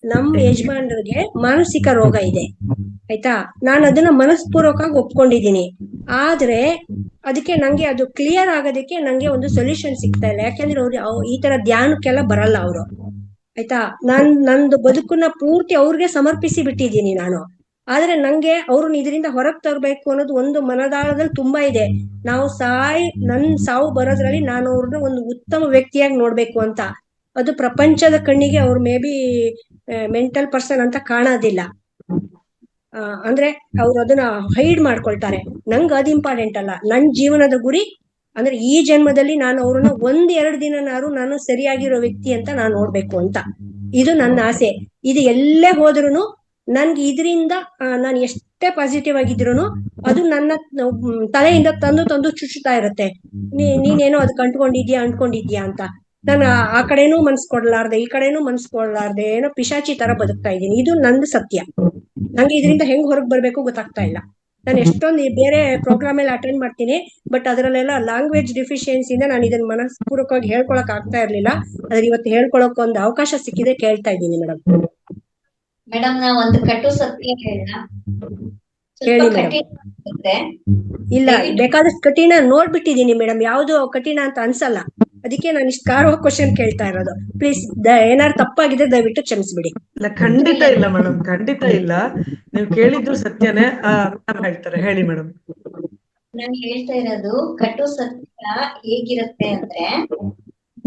ನಮ್ ಯಜಮಾನ್ರಿಗೆ ಮಾನಸಿಕ ರೋಗ ಇದೆ, ಆಯ್ತಾ. ನಾನು ಅದನ್ನ ಮನಸ್ಪೂರ್ವಕವಾಗಿ ಒಪ್ಕೊಂಡಿದ್ದೀನಿ. ಆದ್ರೆ ಅದಕ್ಕೆ ನಂಗೆ ಅದು ಕ್ಲಿಯರ್ ಆಗೋದಕ್ಕೆ ನಂಗೆ ಒಂದು ಸೊಲ್ಯೂಷನ್ ಸಿಗ್ತಾ ಇಲ್ಲ. ಯಾಕೆಂದ್ರೆ ಅವ್ರು ಈ ತರ ಧ್ಯಾನಕ್ಕೆಲ್ಲ ಬರಲ್ಲ ಅವರು, ಆಯ್ತಾ. ನಂದು ಬದುಕನ್ನ ಪೂರ್ತಿ ಅವ್ರಿಗೆ ಸಮರ್ಪಿಸಿ ಬಿಟ್ಟಿದ್ದೀನಿ ನಾನು. ಆದ್ರೆ ನಂಗೆ ಅವ್ರನ್ನ ಇದರಿಂದ ಹೊರಗ್ ತರಬೇಕು ಅನ್ನೋದು ಒಂದು ಮನದಾಳದಲ್ಲಿ ತುಂಬಾ ಇದೆ. ನನ್ ಸಾವು ಬರೋದ್ರಲ್ಲಿ ನಾನು ಅವ್ರನ್ನ ಒಂದು ಉತ್ತಮ ವ್ಯಕ್ತಿಯಾಗಿ ನೋಡ್ಬೇಕು ಅಂತ. ಅದು ಪ್ರಪಂಚದ ಕಣ್ಣಿಗೆ ಅವ್ರು ಮೇ ಬಿ ಮೆಂಟಲ್ ಪರ್ಸನ್ ಅಂತ ಕಾಣೋದಿಲ್ಲ. ಅಂದ್ರೆ ಅವ್ರು ಅದನ್ನ ಹೈಡ್ ಮಾಡ್ಕೊಳ್ತಾರೆ. ನಂಗೆ ಅದು ಇಂಪಾರ್ಟೆಂಟ್ ಅಲ್ಲ. ನನ್ ಜೀವನದ ಗುರಿ ಅಂದ್ರೆ ಈ ಜನ್ಮದಲ್ಲಿ ನಾನು ಅವ್ರನ್ನ 1-2 ದಿನನಾರು ನಾನು ಸರಿಯಾಗಿರೋ ವ್ಯಕ್ತಿ ಅಂತ ನಾನು ನೋಡ್ಬೇಕು ಅಂತ. ಇದು ನನ್ನ ಆಸೆ. ಇದು ಎಲ್ಲೇ ಹೋದ್ರುನು ನನ್ಗೆ ಇದರಿಂದ ನಾನು ಎಷ್ಟೇ ಪಾಸಿಟಿವ್ ಆಗಿದ್ರು ಅದು ನನ್ನ ತಲೆಯಿಂದ ತಂದು ಚುಚ್ಚುತ್ತಾ ಇರುತ್ತೆ. ನೀನೇನೋ ಅದಕ್ಕೆ ಅಂಟ್ಕೊಂಡಿದ್ಯಾ ಅಂತ. ನಾನು ಆ ಕಡೆನೂ ಮನ್ಸ್ ಕೊಡ್ಲಾರ್ದೆ, ಈ ಕಡೆನೂ ಮನ್ಸ್ ಕೊಡ್ಲಾರ್ದೆ ಏನೋ ಪಿಶಾಚಿ ತರ ಬದುಕ್ತಾ ಇದ್ದೀನಿ. ಇದು ನಂದು ಸತ್ಯ. ನಂಗೆ ಇದರಿಂದ ಹೆಂಗ್ ಹೊರಗ್ ಬರ್ಬೇಕು ಗೊತ್ತಾಗ್ತಾ ಇಲ್ಲ. ನಾನು ಎಷ್ಟೊಂದು ಬೇರೆ ಪ್ರೋಗ್ರಾಮ್ ಎಲ್ಲ ಅಟೆಂಡ್ ಮಾಡ್ತೀನಿ, ಬಟ್ ಅದರಲ್ಲೆಲ್ಲ ಲ್ಯಾಂಗ್ವೇಜ್ ಡಿಫಿಷಿಯನ್ಸಿಯಿಂದ ನಾನು ಇದನ್ನ ಮನಸ್ಪೂರ್ವಕವಾಗಿ ಹೇಳ್ಕೊಳಕ್ ಆಗ್ತಾ ಇರ್ಲಿಲ್ಲ. ಆದ್ರೆ ಇವತ್ತು ಹೇಳ್ಕೊಳಕ್ ಒಂದು ಅವಕಾಶ ಸಿಕ್ಕಿದೆ, ಕೇಳ್ತಾ ಇದ್ದೀನಿ ಮೇಡಮ್. ಮೇಡಮ್, ನಾ ಒಂದು ಕಟು ಸತ್ಯ ಹೇಳ. ಹೇಳಿ ಸ್ವಲ್ಪ ಮೇಡಮ್. ಕಠಿಣ ಅನ್ಸುತ್ತೆ. ಇಲ್ಲ, ದಯವಿಟ್ಟು ಬೇಕಾದಷ್ಟು ಕಠಿಣ ನೋಡ್ಬಿಟ್ಟಿದೀನಿ ಮೇಡಮ್, ಯಾವ್ದು ಕಠಿಣ ಅಂತ ಅನ್ಸಲ್ಲ. ಅದಕ್ಕೆ ನಾನು ಇಷ್ಟು ಕಾರೋ ಕ್ವಶನ್ ಕೇಳ್ತಾ ಇರೋದು. ಪ್ಲೀಸ್ ಏನಾದ್ರು ತಪ್ಪಾಗಿದೆ ದಯವಿಟ್ಟು ಕ್ಷಮಿಸ್ಬಿಡಿ. ಇಲ್ಲ, ಖಂಡಿತ ಇಲ್ಲ ಮೇಡಮ್, ಖಂಡಿತ ಇಲ್ಲ. ನೀವು ಕೇಳಿದ್ದು ಸತ್ಯನೇ. ಮೇಡಮ್ ಹೇಳ್ತಾರೆ, ಹೇಳಿ ಮೇಡಮ್. ನಾನು ಹೇಳ್ತಾ ಇರೋದು ಕಟು ಸತ್ಯ ಹೇಗಿರುತ್ತೆ ಅಂದ್ರೆ,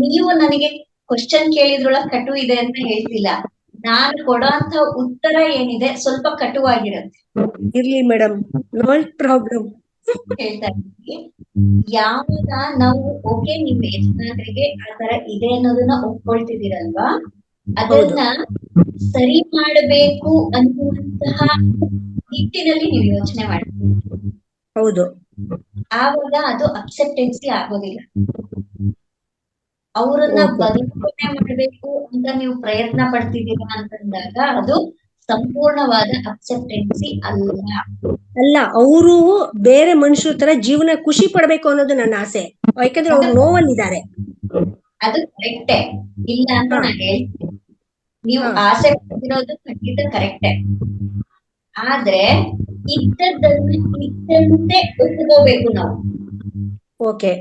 ನೀವು ನನಗೆ ಕ್ವಶನ್ ಕೇಳಿದ್ರೊಳಗೆ ಕಟು ಇದೆ ಅಂತ ಹೇಳ್ತಿಲ್ಲ. ನಾನು ಕೊಡೋಂತ ಉತ್ತರ ಏನಿದೆ ಸ್ವಲ್ಪ ಕಟುವಾಗಿರುತ್ತೆ. ಇರ್ಲಿ ಮೇಡಮ್, ನೋ ಪ್ರಾಬ್ಲಮ್. ಹೇಳ್ತಾ ಇದ್ದೀನಿ, ಯಾವಾಗ ನಾವು ಓಕೆ ನಿಮ್ ಯಜಮಾನರಿಗೆ ಆತರ ಇದೆ ಅನ್ನೋದನ್ನ ಒಪ್ಕೊಳ್ತಿದ್ದೀರಲ್ವಾ, ಅದನ್ನ ಸರಿ ಮಾಡಬೇಕು ಅನ್ನುವಂತಹ ನಿಟ್ಟಿನಲ್ಲಿ ನೀವು ಯೋಚನೆ ಮಾಡಿ. ಹೌದು, ಆವಾಗ ಅದು ಅಕ್ಸೆಪ್ಟೆನ್ಸಿ ಆಗೋದಿಲ್ಲ. ಅವರನ್ನ ಬದಲಾವಣೆ ಮಾಡ್ಬೇಕು ಅಂತ ನೀವು ಪ್ರಯತ್ನ ಪಡ್ತಿದ್ದೀರಾ ಅಂತಂದಾಗ ಅದು ಸಂಪೂರ್ಣವಾದ ಅಕ್ಸೆಪ್ಟೆನ್ಸಿ ಅಲ್ಲ. ಅವರು ಬೇರೆ ಮನುಷ್ಯರ ತರ ಜೀವನ ಖುಷಿ ಪಡ್ಬೇಕು ಅನ್ನೋದು ನನ್ನ ಆಸೆ. ಯಾಕಂದ್ರೆ ಅವ್ರು ನೋವಲ್ಲಿದ್ದಾರೆ. ಅದು ಕರೆಕ್ಟೇ, ಇಲ್ಲ ಅಂತ ನಾನು ಹೇಳ್ತೀನಿ. ನೀವು ಆಸೆ ಪಡ್ತಿರೋದು ಖಂಡಿತ ಕರೆಕ್ಟೇ. ಆದ್ರೆ ಇದ್ದಂತೆ ಒಪ್ಕೋಬೇಕು ನಾವು. ಓಕೆ,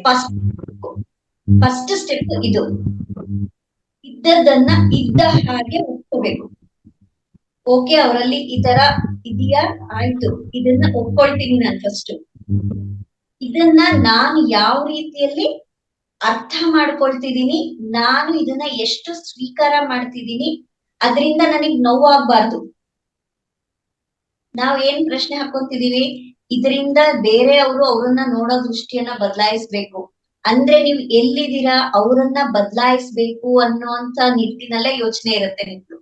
ಫಸ್ಟ್ ಸ್ಟೆಪ್ ಇದು. ಇದ್ದದನ್ನ ಇದ್ದ ಹಾಗೆ ಒಪ್ಕೋಬೇಕು. ಓಕೆ, ಅವರಲ್ಲಿ ಈ ತರ ಇದೆಯಾ, ಆಯ್ತು, ಇದನ್ನ ಒಪ್ಕೊಳ್ತೀನಿ ನಾನು ಫಸ್ಟ್. ಇದನ್ನ ನಾನು ಯಾವ ರೀತಿಯಲ್ಲಿ ಅರ್ಥ ಮಾಡ್ಕೊಳ್ತಿದೀನಿ, ನಾನು ಇದನ್ನ ಎಷ್ಟು ಸ್ವೀಕಾರ ಮಾಡ್ತಿದ್ದೀನಿ, ಅದರಿಂದ ನನಗ್ ನೋವಾಗ್ಬಾರ್ದು. ನಾವ್ ಏನ್ ಪ್ರಶ್ನೆ ಹಾಕೊಂತಿದೀವಿ, ಇದರಿಂದ ಬೇರೆಯವರು ಅವ್ರನ್ನ ನೋಡೋ ದೃಷ್ಟಿಯನ್ನ ಬದಲಾಯಿಸ್ಬೇಕು ಅಂದ್ರೆ ನೀವು ಎಲ್ಲಿದ್ದೀರಾ, ಅವರನ್ನ ಬದಲಾಯಿಸ್ಬೇಕು ಅನ್ನೋಂತ ನಿಟ್ಟಿನಲ್ಲೇ ಯೋಚನೆ ಇರುತ್ತೆ ನಿಮ್ದು.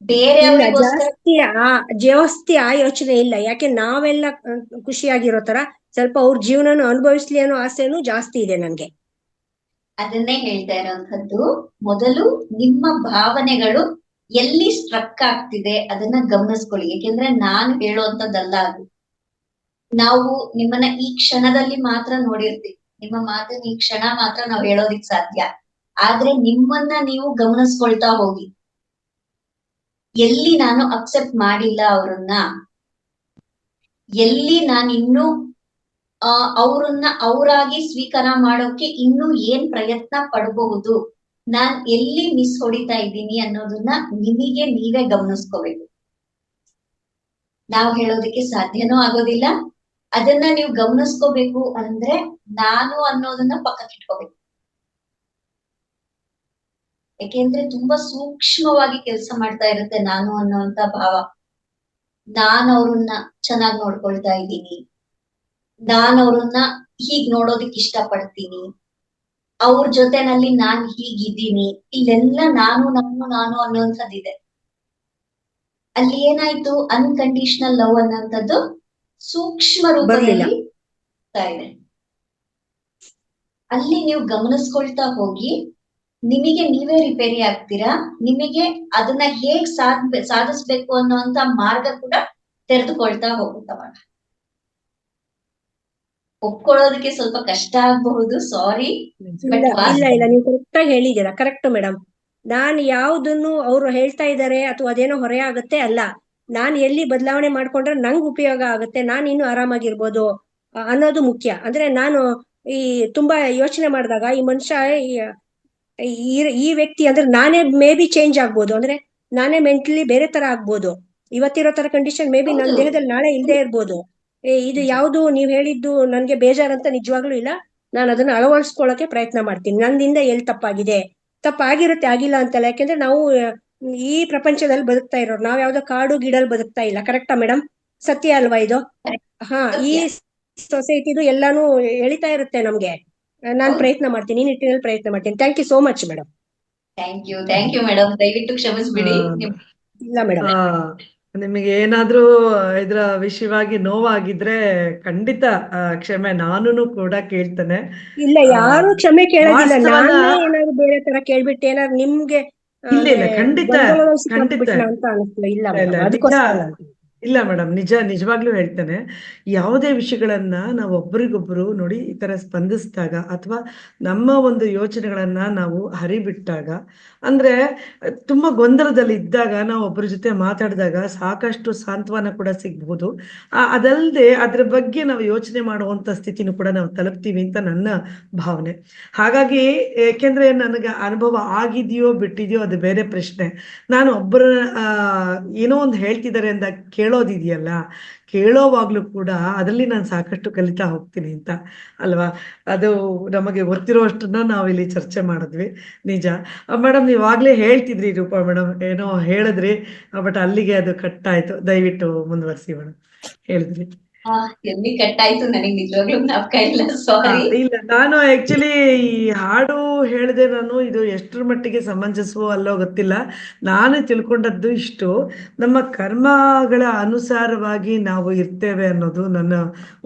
ಬೇರೆಯವರಿಗೋಸ್ಕರ ಜಾಸ್ತಿ ಆ ಯೋಚನೆ ಇಲ್ಲ. ಯಾಕೆ ನಾವೆಲ್ಲ ಖುಷಿಯಾಗಿರೋ ತರ ಸ್ವಲ್ಪ ಅವ್ರ ಜೀವನನ ಅನುಭವಿಸ್ಲಿ ಅನ್ನೋ ಆಸೆನೂ ಜಾಸ್ತಿ ಇದೆ ನನ್ಗೆ. ಅದನ್ನೇ ಹೇಳ್ತಾ ಇರೋಂಥದ್ದು. ಮೊದಲು ನಿಮ್ಮ ಭಾವನೆಗಳು ಎಲ್ಲಿ ಸ್ಟ್ರಕ್ ಆಗ್ತಿದೆ ಅದನ್ನ ಗಮನಿಸ್ಕೊಳ್ಳಿ. ಯಾಕೆಂದ್ರೆ ನಾನು ಹೇಳುವಂತದ್ದಲ್ಲ ಅದು. ನಾವು ನಿಮ್ಮನ್ನ ಈ ಕ್ಷಣದಲ್ಲಿ ಮಾತ್ರ ನೋಡಿರ್ತೀವಿ, ನಿಮ್ಮ ಮಾತನ್ನ ಈ ಕ್ಷಣ ಮಾತ್ರ ನಾವು ಹೇಳೋದಿಕ್ ಸಾಧ್ಯ. ಆದ್ರೆ ನಿಮ್ಮನ್ನ ನೀವು ಗಮನಿಸ್ಕೊಳ್ತಾ ಹೋಗಿ. ಎಲ್ಲಿ ನಾನು ಅಕ್ಸೆಪ್ಟ್ ಮಾಡಿಲ್ಲ ಅವ್ರನ್ನ, ಎಲ್ಲಿ ನಾನು ಇನ್ನೂ ಅವ್ರನ್ನ ಅವರಾಗಿ ಸ್ವೀಕಾರ ಮಾಡೋಕೆ ಇನ್ನೂ ಏನ್ ಪ್ರಯತ್ನ ಪಡಬಹುದು, ನಾನ್ ಎಲ್ಲಿ ಮಿಸ್ ಹೊಡಿತಾ ಇದ್ದೀನಿ ಅನ್ನೋದನ್ನ ನಿಮಗೆ ನೀವೇ ಗಮನಿಸ್ಕೋಬೇಕು. ನಾವು ಹೇಳೋದಕ್ಕೆ ಸಾಧ್ಯನೂ ಆಗೋದಿಲ್ಲ. ಅದನ್ನ ನೀವು ಗಮನಿಸ್ಕೋಬೇಕು ಅಂದ್ರೆ ನಾನು ಅನ್ನೋದನ್ನ ಪಕ್ಕಕ್ಕಿಟ್ಕೋಬೇಕು. ಯಾಕೆಂದ್ರೆ ತುಂಬಾ ಸೂಕ್ಷ್ಮವಾಗಿ ಕೆಲಸ ಮಾಡ್ತಾ ಇರುತ್ತೆ ನಾನು ಅನ್ನೋಂತ ಭಾವ. ನಾನು ಅವ್ರನ್ನ ಚೆನ್ನಾಗಿ ನೋಡ್ಕೊಳ್ತಾ ಇದ್ದೀನಿ, ನಾನು ಅವ್ರನ್ನ ಹೀಗ್ ನೋಡೋದಿಕ್ ಇಷ್ಟ ಪಡ್ತೀನಿ, ಅವ್ರ ಜೊತೆನಲ್ಲಿ ನಾನ್ ಹೀಗಿದ್ದೀನಿ, ಇಲ್ಲೆಲ್ಲ ನಾನು ನಾನು ನಾನು ಅನ್ನೋಂಥದ್ದಿದೆ. ಅಲ್ಲಿ ಏನಾಯ್ತು, ಅನ್ಕಂಡೀಷನಲ್ ಲವ್ ಅನ್ನೋಂಥದ್ದು ಸೂಕ್ಷ್ಮ ರೂಪದಲ್ಲಿ ಇದೆ. ಅಲ್ಲಿ ನೀವು ಗಮನಿಸ್ಕೊಳ್ತಾ ಹೋಗಿ ನಿಮಗೆ ನೀವೇ ರಿಪೇರಿ ಆಗ್ತೀರಾ. ನಿಮಗೆ ಅದನ್ನ ಹೇಗ್ ಸಾಧಿಸ್ಬೇಕು ಅನ್ನೋಂತ ಮಾರ್ಗ ಕೂಡ ತೆರೆದುಕೊಳ್ತಾ ಹೋಗುತ್ತವಾಗ. ಒಪ್ಕೊಳ್ಳೋದಕ್ಕೆ ಸ್ವಲ್ಪ ಕಷ್ಟ ಆಗಬಹುದು, ಸಾರಿ. ಇಲ್ಲ ನೀವು ಕರೆಕ್ಟ್ ಆಗಿ ಹೇಳಿದ್ದೀರಾ. Correct madam. ನಾನು ಯಾವ್ದನ್ನು ಅವ್ರು ಹೇಳ್ತಾ ಇದ್ದಾರೆ ಅಥವಾ ಅದೇನೋ ಹೊರೆ ಆಗುತ್ತೆ ಅಲ್ಲ, ನಾನ್ ಎಲ್ಲಿ ಬದಲಾವಣೆ ಮಾಡ್ಕೊಂಡ್ರೆ ನಂಗ್ ಉಪಯೋಗ ಆಗುತ್ತೆ, ನಾನ್ ಇನ್ನು ಆರಾಮಾಗಿರ್ಬೋದು ಅನ್ನೋದು ಮುಖ್ಯ. ಅಂದ್ರೆ ನಾನು ಈ ತುಂಬಾ ಯೋಚನೆ ಮಾಡಿದಾಗ ಈ ಮನುಷ್ಯ ಈ ವ್ಯಕ್ತಿ ಅಂದ್ರೆ ನಾನೇ ಮೇ ಬಿ ಚೇಂಜ್ ಆಗ್ಬೋದು, ಅಂದ್ರೆ ನಾನೇ ಮೆಂಟಲಿ ಬೇರೆ ತರ ಆಗ್ಬೋದು. ಇವತ್ತಿರೋ ತರ ಕಂಡೀಷನ್ ಮೇ ಬಿ ನನ್ನ ದೇಹದಲ್ಲಿ ನಾಳೆ ಇಲ್ಲದೆ ಇರ್ಬೋದು. ಇದು ಯಾವ್ದು ನೀವ್ ಹೇಳಿದ್ದು ನನ್ಗೆ ಬೇಜಾರಂತ ನಿಜವಾಗ್ಲೂ ಇಲ್ಲ. ನಾನು ಅದನ್ನ ಅಳವಡಿಸ್ಕೊಳ್ಳೋಕೆ ಪ್ರಯತ್ನ ಮಾಡ್ತೀನಿ. ನನ್ನಿಂದ ಎಲ್ಲಿ ತಪ್ಪಾಗಿರುತ್ತೆ, ಆಗಿಲ್ಲ ಅಂತಲ್ಲ. ಯಾಕೆಂದ್ರೆ ನಾವು ಈ ಪ್ರಪಂಚದಲ್ಲಿ ಬದುಕ್ತಾ ಇರೋರು, ನಾವ್ ಯಾವ್ದೋ ಕಾಡು ಗಿಡಲ್ ಬದುಕ್ತಾ ಇಲ್ಲ. ಕರೆಕ್ಟಾ ಮೇಡಮ್? ಸತ್ಯ ಅಲ್ವಾ ಇದು? ಹಾ, ಈ ಸೊಸೈಟಿದು ಎಲ್ಲಾನು ಎಳಿತಾ ಇರುತ್ತೆ ನಮ್ಗೆ. ನಾನು ಪ್ರಯತ್ನ ಮಾಡ್ತೀನಿ, ಈ ನಿಟ್ಟಿನಲ್ಲಿ ಪ್ರಯತ್ನ ಮಾಡ್ತೀನಿ. Thank you so much madam. Thank you madam. ದಯವಿಟ್ಟು ಕ್ಷಮಿಸ್ಬಿಡಿ. ಇಲ್ಲ ಮೇಡಮ್, ನಿಮಗೆ ಏನಾದ್ರೂ ಇದ್ರ ವಿಷಯವಾಗಿ ನೋವಾಗಿದ್ರೆ ಖಂಡಿತ ಕ್ಷಮೆ ನಾನು ಕೂಡ ಕೇಳ್ತೇನೆ. ಇಲ್ಲ ಯಾರು ಕ್ಷಮೆ ಕೇಳೋದಿಲ್ಲ. ನಾನೇ ಏನಾದ್ರು ಬೇರೆ ತರ ಕೇಳ್ಬಿಟ್ಟು ಏನಾದ್ರು ನಿಮ್ಗೆ ಇಲ್ಲ ಖಂಡಿತ ಅಂತ ಅನಿಸ್ತಿಲ್ಲ. ಇಲ್ಲ ಮೇಡಮ್, ಅದಕ್ಕೋಸ್ಕರ ಇಲ್ಲ ಮೇಡಮ್, ನಿಜವಾಗ್ಲೂ ಹೇಳ್ತೇನೆ. ಯಾವುದೇ ವಿಷಯಗಳನ್ನ ನಾವು ಒಬ್ರಿಗೊಬ್ರು ನೋಡಿ ಈ ತರ ಸ್ಪಂದಿಸಿದಾಗ ಅಥವಾ ನಮ್ಮ ಒಂದು ಯೋಚನೆಗಳನ್ನ ನಾವು ಹರಿಬಿಟ್ಟಾಗ, ಅಂದ್ರೆ ತುಂಬಾ ಗೊಂದಲದಲ್ಲಿ ಇದ್ದಾಗ ನಾವು ಒಬ್ಬರ ಜೊತೆ ಮಾತಾಡಿದಾಗ ಸಾಕಷ್ಟು ಸಾಂತ್ವನ ಕೂಡ ಸಿಗ್ಬಹುದು. ಅದಲ್ಲದೆ ಅದ್ರ ಬಗ್ಗೆ ನಾವು ಯೋಚನೆ ಮಾಡುವಂತ ಸ್ಥಿತಿನೂ ಕೂಡ ನಾವು ತಲುಪ್ತೀವಿ ಅಂತ ನನ್ನ ಭಾವನೆ. ಹಾಗಾಗಿ ಏಕೆಂದ್ರೆ ನನಗೆ ಅನುಭವ ಆಗಿದೆಯೋ ಬಿಟ್ಟಿದೆಯೋ ಅದು ಬೇರೆ ಪ್ರಶ್ನೆ. ನಾನು ಒಬ್ಬರ ಏನೋ ಒಂದು ಹೇಳ್ತಿದ್ದಾರೆ ಅಂತ ಕೇಳೋದಿದೆಯಲ್ಲ, ಕೇಳೋವಾಗ್ಲೂ ಕೂಡ ಅದರಲ್ಲಿ ನಾನು ಸಾಕಷ್ಟು ಕಲಿತಾ ಹೋಗ್ತೀನಿ ಅಂತ ಅಲ್ವಾ. ಅದು ನಮಗೆ ಗೊತ್ತಿರೋಷ್ಟನ್ನ ನಾವಿಲ್ಲಿ ಚರ್ಚೆ ಮಾಡಿದ್ವಿ. ನಿಜ ಮೇಡಮ್, ನೀವಾಗ್ಲೇ ಹೇಳ್ತಿದ್ರಿ ರೂಪಾ ಮೇಡಮ್, ಏನೋ ಹೇಳಿದ್ರಿ, ಬಟ್ ಅಲ್ಲಿಗೆ ಅದು ಕಟ್ ಆಯ್ತು. ದಯವಿಟ್ಟು ಮುಂದುವರಿಸಿ ಮೇಡಮ್. ಹೇಳಿದ್ರಿ ಎಲ್ಲಿ ಕಟ್ಟಾಯ್ತು ನನಗೆ ನಿಜವಾಗ್ಲೂ ಜ್ಞಾಪಕ ಇಲ್ಲ, ಸಾರಿ. ಇಲ್ಲ, ನಾನು ಆಕ್ಚುಲಿ ಈ ಹಾಡು ಹೇಳಿದೆ. ನಾನು ಇದು ಎಷ್ಟರ ಮಟ್ಟಿಗೆ ಸಮಂಜಸವೋ ಅಲ್ಲೋ ಗೊತ್ತಿಲ್ಲ. ನಾನು ತಿಳ್ಕೊಂಡದ್ದು ಇಷ್ಟು, ನಮ್ಮ ಕರ್ಮಗಳ ಅನುಸಾರವಾಗಿ ನಾವು ಇರ್ತೇವೆ ಅನ್ನೋದು ನನ್ನ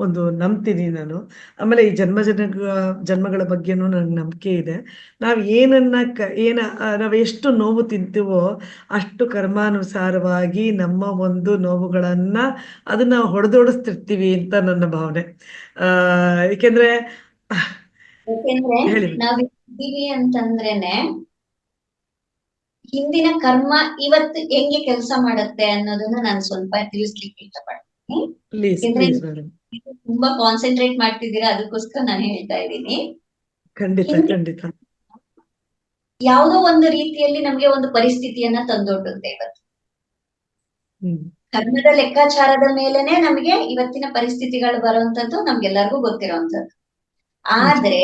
ಒಂದು ನಂಬ್ತೀನಿ ನಾನು. ಆಮೇಲೆ ಈ ಜನ್ಮಗಳ ಬಗ್ಗೆನೂ ನನಗೆ ನಂಬಿಕೆ ಇದೆ. ನಾವು ನಾವು ಎಷ್ಟು ನೋವು ತಿಂತೀವೋ ಅಷ್ಟು ಕರ್ಮಾನುಸಾರವಾಗಿ ನಮ್ಮ ಒಂದು ನೋವುಗಳನ್ನ ಅದನ್ನ ಹೊಡೆದೋಡಿಸ್ತಿರ್ತೀವಿ ಅಂತ ನನ್ನ ಭಾವನೆ. ಏಕೆಂದ್ರೆ ನಾವಿದ್ದೀವಿ ಅಂತಂದ್ರೇನೆ ಹಿಂದಿನ ಕರ್ಮ ಇವತ್ತು ಹೆಂಗೆ ಕೆಲಸ ಮಾಡುತ್ತೆ ಅನ್ನೋದನ್ನ ನಾನು ಸ್ವಲ್ಪ ತಿಳಿಸ್ಲಿಕ್ಕೆ ಇಷ್ಟಪಡ್ತೀನಿ. ತುಂಬಾ ಕಾನ್ಸಂಟ್ರೇಟ್ ಮಾಡ್ತಿದ್ದೀರಾ, ಅದಕ್ಕೋಸ್ಕರ ನಾನು ಹೇಳ್ತಾ ಇದ್ದೀನಿ. ಖಂಡಿತ ಯಾವುದೋ ಒಂದು ರೀತಿಯಲ್ಲಿ ನಮ್ಗೆ ಒಂದು ಪರಿಸ್ಥಿತಿಯನ್ನ ತಂದೊಡ್ಡುತ್ತೆ ಇವತ್ತು. ಕರ್ಮದ ಲೆಕ್ಕಾಚಾರದ ಮೇಲೆನೆ ನಮ್ಗೆ ಇವತ್ತಿನ ಪರಿಸ್ಥಿತಿಗಳು ಬರುವಂತದ್ದು ನಮ್ಗೆಲ್ಲರಿಗೂ ಗೊತ್ತಿರೋಂಥದ್ದು. ಆದ್ರೆ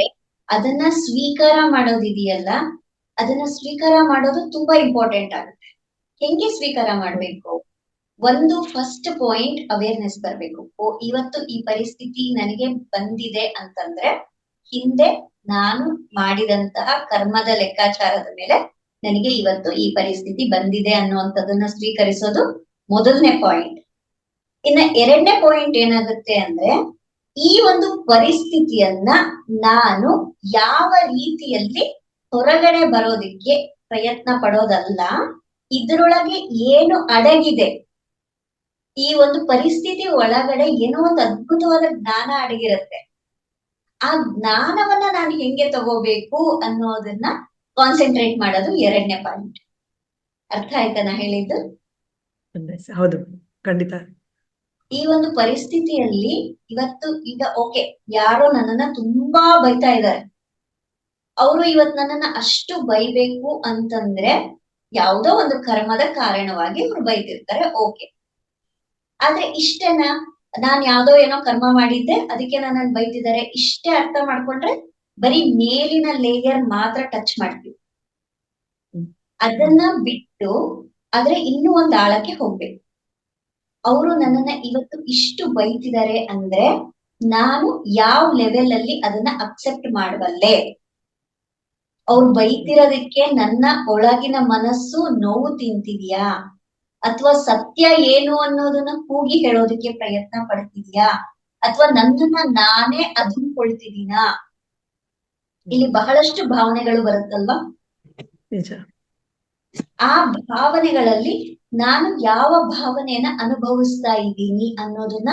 ಅದನ್ನ ಸ್ವೀಕಾರ ಮಾಡೋದಿದೆಯಲ್ಲ, ಅದನ್ನ ಸ್ವೀಕಾರ ಮಾಡೋದು ತುಂಬಾ ಇಂಪಾರ್ಟೆಂಟ್ ಆಗುತ್ತೆ. ಹೆಂಗೆ ಸ್ವೀಕಾರ ಮಾಡ್ಬೇಕು? ಒಂದು ಫಸ್ಟ್ ಪಾಯಿಂಟ್ ಅವೇರ್ನೆಸ್ ಬರ್ಬೇಕು. ಇವತ್ತು ಈ ಪರಿಸ್ಥಿತಿ ನನಗೆ ಬಂದಿದೆ ಅಂತಂದ್ರೆ ಹಿಂದೆ ನಾನು ಮಾಡಿದಂತಹ ಕರ್ಮದ ಲೆಕ್ಕಾಚಾರದ ಮೇಲೆ ನನಗೆ ಇವತ್ತು ಈ ಪರಿಸ್ಥಿತಿ ಬಂದಿದೆ ಅನ್ನುವಂಥದ್ದನ್ನ ಸ್ವೀಕರಿಸೋದು ಮೊದಲನೇ ಪಾಯಿಂಟ್. ಇನ್ನ ಎರಡನೇ ಪಾಯಿಂಟ್ ಏನಾಗುತ್ತೆ ಅಂದ್ರೆ, ಈ ಒಂದು ಪರಿಸ್ಥಿತಿಯನ್ನ ನಾನು ಯಾವ ರೀತಿಯಲ್ಲಿ ಹೊರಗಡೆ ಬರೋದಿಕ್ಕೆ ಪ್ರಯತ್ನ ಪಡೋದಲ್ಲ, ಇದ್ರೊಳಗೆ ಏನು ಅಡಗಿದೆ, ಈ ಒಂದು ಪರಿಸ್ಥಿತಿ ಒಳಗಡೆ ಏನೋ ಒಂದು ಅದ್ಭುತವಾದ ಜ್ಞಾನ ಅಡಗಿರುತ್ತೆ. ಆ ಜ್ಞಾನವನ್ನ ನಾನು ಹೆಂಗೆ ತಗೋಬೇಕು ಅನ್ನೋದನ್ನ ಕಾನ್ಸಂಟ್ರೇಟ್ ಮಾಡೋದು ಎರಡನೇ ಪಾಯಿಂಟ್. ಅರ್ಥ ಆಯ್ತಾ ನಾ ಹೇಳಿದ್ದು? ಹೌದು, ಖಂಡಿತ. ಈ ಒಂದು ಪರಿಸ್ಥಿತಿಯಲ್ಲಿ ಇವತ್ತು ಈಗ ಓಕೆ, ಯಾರೋ ನನ್ನನ್ನ ತುಂಬಾ ಬೈತಾ ಇದ್ದಾರೆ, ಅವರು ಇವತ್ ನನ್ನನ್ನ ಅಷ್ಟು ಬೈಬೇಕು ಅಂತಂದ್ರೆ ಯಾವುದೋ ಒಂದು ಕರ್ಮದ ಕಾರಣವಾಗಿ ಅವ್ರು ಬೈತಿರ್ತಾರೆ, ಓಕೆ. ಆದ್ರೆ ಇಷ್ಟೇನಾ, ನಾನ್ ಯಾವ್ದೋ ಏನೋ ಕರ್ಮ ಮಾಡಿದ್ದೆ ಅದಕ್ಕೆ ನನ್ನನ್ನು ಬೈತಿದ್ದಾರೆ, ಇಷ್ಟೇ ಅರ್ಥ ಮಾಡ್ಕೊಂಡ್ರೆ ಬರೀ ಮೇಲಿನ ಲೇಯರ್ ಮಾತ್ರ ಟಚ್ ಮಾಡ್ತೀವಿ. ಅದನ್ನ ಬಿಟ್ಟು ಆದ್ರೆ ಇನ್ನೂ ಒಂದ್ ಆಳಕ್ಕೆ ಹೋಗ್ಬೇಕು. ಅವರು ನನ್ನನ್ನ ಇವತ್ತು ಇಷ್ಟು ಬೈತಿದ್ದಾರೆ ಅಂದ್ರೆ ನಾನು ಯಾವ ಲೆವೆಲ್ ಅಲ್ಲಿ ಅದನ್ನ ಅಕ್ಸೆಪ್ಟ್ ಮಾಡಬಲ್ಲೆ. ಅವ್ರು ಬೈತಿರೋದಕ್ಕೆ ನನ್ನ ಒಳಗಿನ ಮನಸ್ಸು ನೋವು ತಿಂತಿದ್ಯಾ, ಅಥವಾ ಸತ್ಯ ಏನು ಅನ್ನೋದನ್ನ ಕೂಗಿ ಹೇಳೋದಕ್ಕೆ ಪ್ರಯತ್ನ ಪಡ್ತಿದ್ಯಾ, ಅಥವಾ ನನ್ನನ್ನ ನಾನೇ ಅದುಮ್ಕೊಳ್ತಿದೀನಾ? ಇಲ್ಲಿ ಬಹಳಷ್ಟು ಭಾವನೆಗಳು ಬರುತ್ತಲ್ವಾ. ನಿಜ. ಆ ಭಾವನೆಗಳಲ್ಲಿ ನಾನು ಯಾವ ಭಾವನೆಯನ್ನ ಅನುಭವಿಸ್ತಾ ಇದ್ದೀನಿ ಅನ್ನೋದನ್ನ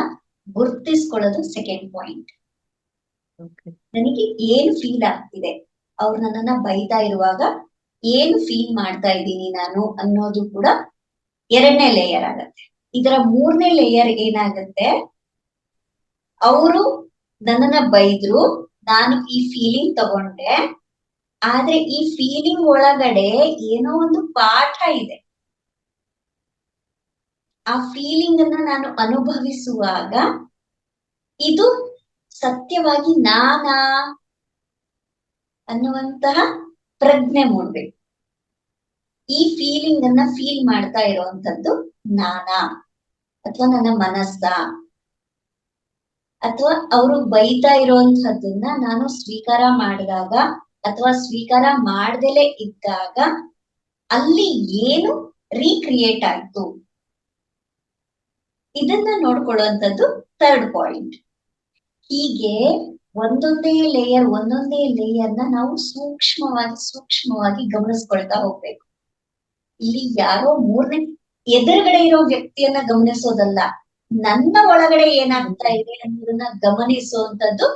ಗುರ್ತಿಸ್ಕೊಳ್ಳೋದು ಸೆಕೆಂಡ್ ಪಾಯಿಂಟ್. ನನಗೆ ಏನ್ ಫೀಲ್ ಆಗ್ತಿದೆ, ಅವ್ರು ನನ್ನನ್ನ ಬೈತಾ ಇರುವಾಗ ಏನು ಫೀಲ್ ಮಾಡ್ತಾ ಇದ್ದೀನಿ ನಾನು ಅನ್ನೋದು ಕೂಡ ಎರಡನೇ ಲೇಯರ್ ಆಗತ್ತೆ. ಇದರ ಮೂರನೇ ಲೇಯರ್ ಏನಾಗತ್ತೆ, ಅವರು ನನ್ನನ್ನ ಬೈದ್ರು, ನಾನು ಈ ಫೀಲಿಂಗ್ ತಗೊಂಡೆ, ಆದ್ರೆ ಈ ಫೀಲಿಂಗ್ ಒಳಗಡೆ ಏನೋ ಒಂದು ಪಾಠ ಇದೆ. ಆ ಫೀಲಿಂಗ್ ಅನ್ನ ನಾನು ಅನುಭವಿಸುವಾಗ ಇದು ಸತ್ಯವಾಗಿ ನಾನಾ ಅನ್ನುವಂತಹ ಪ್ರಜ್ಞೆ ಮೂಡ್ಬೇಕು. ಈ ಫೀಲಿಂಗ್ ಅನ್ನ ಫೀಲ್ ಮಾಡ್ತಾ ಇರುವಂತದ್ದು ನಾನಾ, ಅಥವಾ ನನ್ನ ಮನಸ್ಸ, ಅಥವಾ ಅವರು ಬೈತಾ ಇರುವಂತಹದ್ದನ್ನ ನಾನು ಸ್ವೀಕಾರ ಮಾಡಿದಾಗ ಅಥವಾ ಸ್ವೀಕಾರ ಮಾಡ್ದಲೇ ಇದ್ದಾಗ ಅಲ್ಲಿ ಏನು ರೀಕ್ರಿಯೇಟ್ ಆಯ್ತು, ಇದನ್ನ ನೋಡ್ಕೊಳ್ಳುವಂಥದ್ದು ಥರ್ಡ್ ಪಾಯಿಂಟ್. ಹೀಗೆ ಒಂದೊಂದೇ ಲೇಯರ್ನ ನಾವು ಸೂಕ್ಷ್ಮವಾಗಿ ಗಮನಿಸ್ಕೊಳ್ತಾ ಹೋಗ್ಬೇಕು. ಇಲ್ಲಿ ಯಾರೋ ಮೂರನೇ ಎದುರುಗಡೆ ಇರೋ ವ್ಯಕ್ತಿಯನ್ನ ಗಮನಿಸೋದಲ್ಲ, ನನ್ನ ಒಳಗಡೆ ಏನಾಗ್ತಾ ಇದೆ ಅನ್ನೋದನ್ನ ಗಮನಿಸುವಂತದ್ದು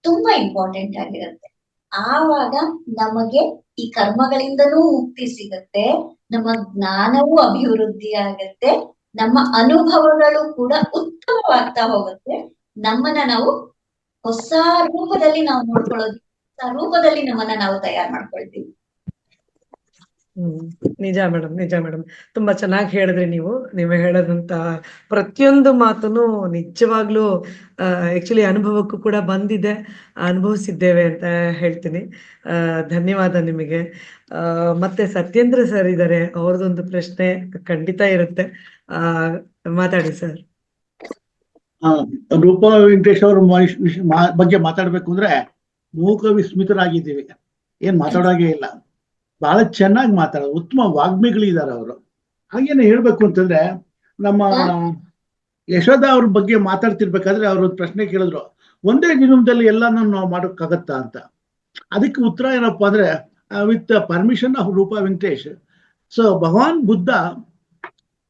ತುಂಬಾ ಇಂಪಾರ್ಟೆಂಟ್ ಆಗಿರುತ್ತೆ. ಆವಾಗ ನಮಗೆ ಈ ಕರ್ಮಗಳಿಂದನೂ ಮುಕ್ತಿ ಸಿಗತ್ತೆ, ನಮ್ಮ ಜ್ಞಾನವೂ ಅಭಿವೃದ್ಧಿ ಆಗತ್ತೆ, ನಮ್ಮ ಅನುಭವಗಳು ಕೂಡ ಉತ್ತಮವಾಗ್ತಾ ಹೋಗುತ್ತೆ. ನಮ್ಮನ್ನ ನಾವು ಹೊಸ ರೂಪದಲ್ಲಿ ನಾವು ನೋಡ್ಕೊಳ್ಳೋದು, ಹೊಸ ರೂಪದಲ್ಲಿ ನಮ್ಮನ್ನ ನಾವು ತಯಾರು ಮಾಡ್ಕೊಳ್ತೀವಿ. ನಿಜ ಮೇಡಮ್, ತುಂಬಾ ಚೆನ್ನಾಗಿ ಹೇಳಿದ್ರಿ ನೀವು ಹೇಳದಂತ ಪ್ರತಿಯೊಂದು ಮಾತನ್ನು ನಿಜವಾಗ್ಲೂ ಆಕ್ಚುಲಿ ಅನುಭವಕ್ಕೂ ಕೂಡ ಬಂದಿದೆ, ಅನುಭವಿಸಿದ್ದೇವೆ ಅಂತ ಹೇಳ್ತೀನಿ. ಧನ್ಯವಾದ ನಿಮಗೆ. ಮತ್ತೆ ಸತ್ಯೇಂದ್ರ ಸರ್ ಇದ್ದಾರೆ, ಅವ್ರದೊಂದು ಪ್ರಶ್ನೆ ಖಂಡಿತ ಇರುತ್ತೆ. ಮಾತಾಡಿ ಸರ್. ರೂಪಾ ವೆಂಕಟೇಶ್ ಅವ್ರ ಬಗ್ಗೆ ಮಾತಾಡ್ಬೇಕು ಅಂದ್ರೆ ಮೂಕ ವಿಸ್ಮಿತರಾಗಿದ್ದೀವಿ, ಏನ್ ಮಾತಾಡೋದೇ ಇಲ್ಲ. ಬಹಳ ಚೆನ್ನಾಗಿ ಮಾತಾಡೋದು, ಉತ್ತಮ ವಾಗ್ಮಿಗಳಿದ್ದಾರೆ ಅವರು. ಹಾಗೇನೆ ಹೇಳ್ಬೇಕು ಅಂತಂದ್ರೆ, ನಮ್ಮ ಯಶೋಧ ಅವ್ರ ಬಗ್ಗೆ ಮಾತಾಡ್ತಿರ್ಬೇಕಾದ್ರೆ ಅವ್ರ ಪ್ರಶ್ನೆ ಕೇಳಿದ್ರು, ಒಂದೇ ಜೀವನದಲ್ಲಿ ಎಲ್ಲಾನು ನಾವು ಮಾಡೋಕ್ಕಾಗತ್ತಾ ಅಂತ. ಅದಕ್ಕೆ ಉತ್ತರ ಏನಪ್ಪಾ ಅಂದ್ರೆ, with permission of Roopa Venkatesh. So Bhagwan Buddha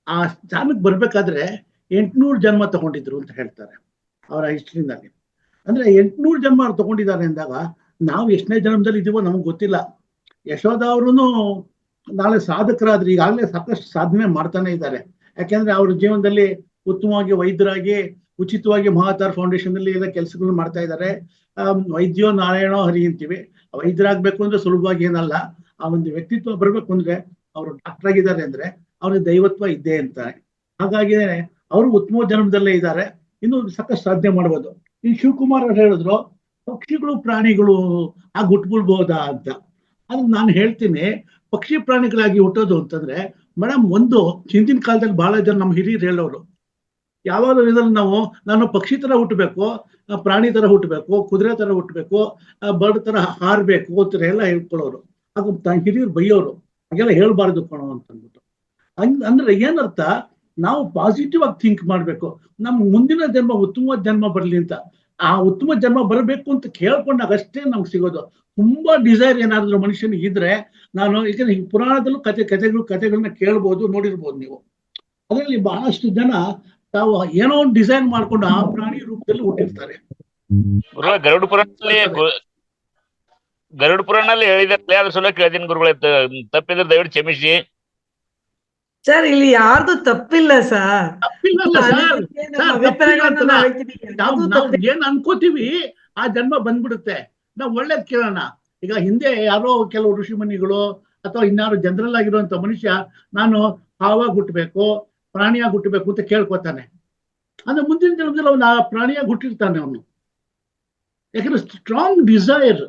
ಆ ಸ್ಥಾನಕ್ಕೆ ಬರ್ಬೇಕಾದ್ರೆ 800 ಜನ್ಮ ತಗೊಂಡಿದ್ರು ಅಂತ ಹೇಳ್ತಾರೆ ಅವರ ಹಿಸ್ಟ್ರಿನಲ್ಲಿ. ಅಂದ್ರೆ 800 ಜನ್ಮ ಅವ್ರು ತಗೊಂಡಿದ್ದಾರೆ ಅಂದಾಗ ನಾವು ಎಷ್ಟನೇ ಜನ್ಮದಲ್ಲಿ ಇದೀವೋ ನಮ್ಗೆ ಗೊತ್ತಿಲ್ಲ. ಯಶೋಧ ಅವರು ನಾಳೆ ಸಾಧಕರಾದ್ರೆ ಈಗಾಗಲೇ ಸಾಕಷ್ಟು ಸಾಧನೆ ಮಾಡ್ತಾನೆ ಇದ್ದಾರೆ. ಯಾಕೆಂದ್ರೆ ಅವ್ರ ಜೀವನದಲ್ಲಿ ಉತ್ತಮವಾಗಿ ವೈದ್ಯರಾಗಿ ಉಚಿತವಾಗಿ ಮಹಾತಾರ್ ಫೌಂಡೇಶನ್ ಅಲ್ಲಿ ಎಲ್ಲ ಕೆಲಸಗಳು ಮಾಡ್ತಾ ಇದ್ದಾರೆ. ವೈದ್ಯೋ ನಾರಾಯಣೋ ಹರಿ ಅಂತೀವಿ. ವೈದ್ಯರಾಗ್ಬೇಕು ಅಂದ್ರೆ ಸುಲಭವಾಗಿ ಏನಲ್ಲ. ಆ ಒಂದು ವ್ಯಕ್ತಿತ್ವ ಬರ್ಬೇಕು ಅಂದ್ರೆ ಅವರು ಡಾಕ್ಟರ್ ಆಗಿದ್ದಾರೆ ಅಂದ್ರೆ ಅವ್ರಿಗೆ ದೈವತ್ವ ಇದ್ದೇ ಅಂತಾರೆ. ಹಾಗಾಗಿ ಅವರು ಉತ್ತಮ ಜನ್ಮದಲ್ಲೇ ಇದ್ದಾರೆ, ಇನ್ನು ಸಾಕಷ್ಟು ಸಾಧನೆ ಮಾಡ್ಬೋದು. ಈ ಶಿವಕುಮಾರ್ ಅವ್ರು ಹೇಳಿದ್ರು ಪಕ್ಷಿಗಳು ಪ್ರಾಣಿಗಳು ಆಗ ಹುಟ್ಬಿಡ್ಬೋದಾ ಅಂತ. ಅದು ನಾನು ಹೇಳ್ತೀನಿ, ಪಕ್ಷಿ ಪ್ರಾಣಿಗಳಾಗಿ ಹುಟ್ಟೋದು ಅಂತಂದ್ರೆ ಮೇಡಮ್, ಒಂದು ಹಿಂದಿನ ಕಾಲದಲ್ಲಿ ಬಹಳ ಜನ ನಮ್ಮ ಹಿರಿಯರು ಹೇಳೋರು, ಯಾವಾಗ ಇದ್ರಲ್ಲಿ ನಾನು ಪಕ್ಷಿ ತರ ಹುಟ್ಟಬೇಕು, ಪ್ರಾಣಿ ತರ ಹುಟ್ಟಬೇಕು, ಕುದುರೆ ತರ ಹುಟ್ಟಬೇಕು, ಬರ್ಡ್ ತರ ಹಾರ್ಬೇಕು ಅಂತ ಎಲ್ಲ ಹೇಳ್ಕೊಳ್ಳೋರು. ಆಗ ಹಿರಿಯರು ಬೈಯೋರು, ಹಾಗೆಲ್ಲ ಹೇಳ್ಬಾರ್ದು ಕಣೋ ಅಂತಂದ್ಬಿಟ್ಟು. ಅಂದ್ರೆ ಏನರ್ಥ, ನಾವು ಪಾಸಿಟಿವ್ ಆಗಿ ಥಿಂಕ್ ಮಾಡ್ಬೇಕು, ನಮ್ ಮುಂದಿನ ಜನ್ಮ ಉತ್ತಮ ಜನ್ಮ ಬರ್ಲಿ ಅಂತ. ಆ ಉತ್ತಮ ಜನ್ಮ ಬರಬೇಕು ಅಂತ ಕೇಳ್ಕೊಂಡಾಗ ಅಷ್ಟೇ ನಮ್ಗೆ ಸಿಗೋದು. ತುಂಬಾ ಡಿಸೈರ್ ಏನಾದ್ರು ಮನುಷ್ಯನಿಗೆ ಇದ್ರೆ, ನಾನು ಈಗ ಪುರಾಣದಲ್ಲೂ ಕಥೆಗಳನ್ನ ಕೇಳ್ಬೋದು, ನೋಡಿರ್ಬೋದು ನೀವು. ಅದರಲ್ಲಿ ಬಹಳಷ್ಟು ಜನ ತಾವು ಏನೋ ಒಂದು ಡಿಸೈನ್ ಮಾಡ್ಕೊಂಡು ಆ ಪ್ರಾಣಿ ರೂಪದಲ್ಲಿ ಹುಟ್ಟಿರ್ತಾರೆ. ಗರುಡ ಪುರಾಣಲ್ಲಿ ಹೇಳಿದ್ರೆ ಅದ್ರ ಸಲ ಕೇಳ್ತೀನಿ ಗುರುಗಳೇ, ತಪ್ಪಿದ್ರೆ ದಯವಿಟ್ಟು ಕ್ಷಮಿಸಿ. ಸರ್ ಇಲ್ಲಿ ಯಾರ್ದು ತಪ್ಪಿಲ್ಲ ಸರ್. ತಪ್ಪಿಲ್ಲಲ್ಲ ಅದ್ರ ಸರ್. ಬಗ್ಗೆ ನಮ್ಮ ಸರ್ ಅಭಿಪ್ರಾಯಗಳನ್ನ ತಪ್ಪಿಲ್ಲ ನಾವು ಅಂತ ಹೇಳ್ತೀವಿ. ನಾವು ಯಾರ್ದೂ ನಾವು ತಪ್ಪಿಲ್ಲ. ಏನ್ ಅನ್ಕೋತೀವಿ ಆ ಜನ್ಮ ಬಂದ್ಬಿಡುತ್ತೆ. ನಾವು ಒಳ್ಳೇದ್ ಕೇಳೋಣ. ಈಗ ಹಿಂದೆ ಯಾರೋ ಕೆಲವು ಋಷಿಮುನಿಗಳು ಅಥವಾ ಇನ್ಯಾರು ಜನರಲ್ ಆಗಿರುವಂತ ಮನುಷ್ಯ ನಾನು ಹಾವಾಗಿ ಹುಟ್ಟಬೇಕು, ಪ್ರಾಣಿಯಾಗಿ ಹುಟ್ಟಬೇಕು ಅಂತ ಕೇಳ್ಕೊತಾನೆ. ಅಂದ್ರೆ ಮುಂದಿನ ಜನ್ಮದಲ್ಲಿ ಅವನು ಆ ಪ್ರಾಣಿಯಾಗಿ ಹುಟ್ಟಿರ್ತಾನೆ ಅವನು. ಯಾಕಂದ್ರೆ ಸ್ಟ್ರಾಂಗ್ ಡಿಸೈರ್.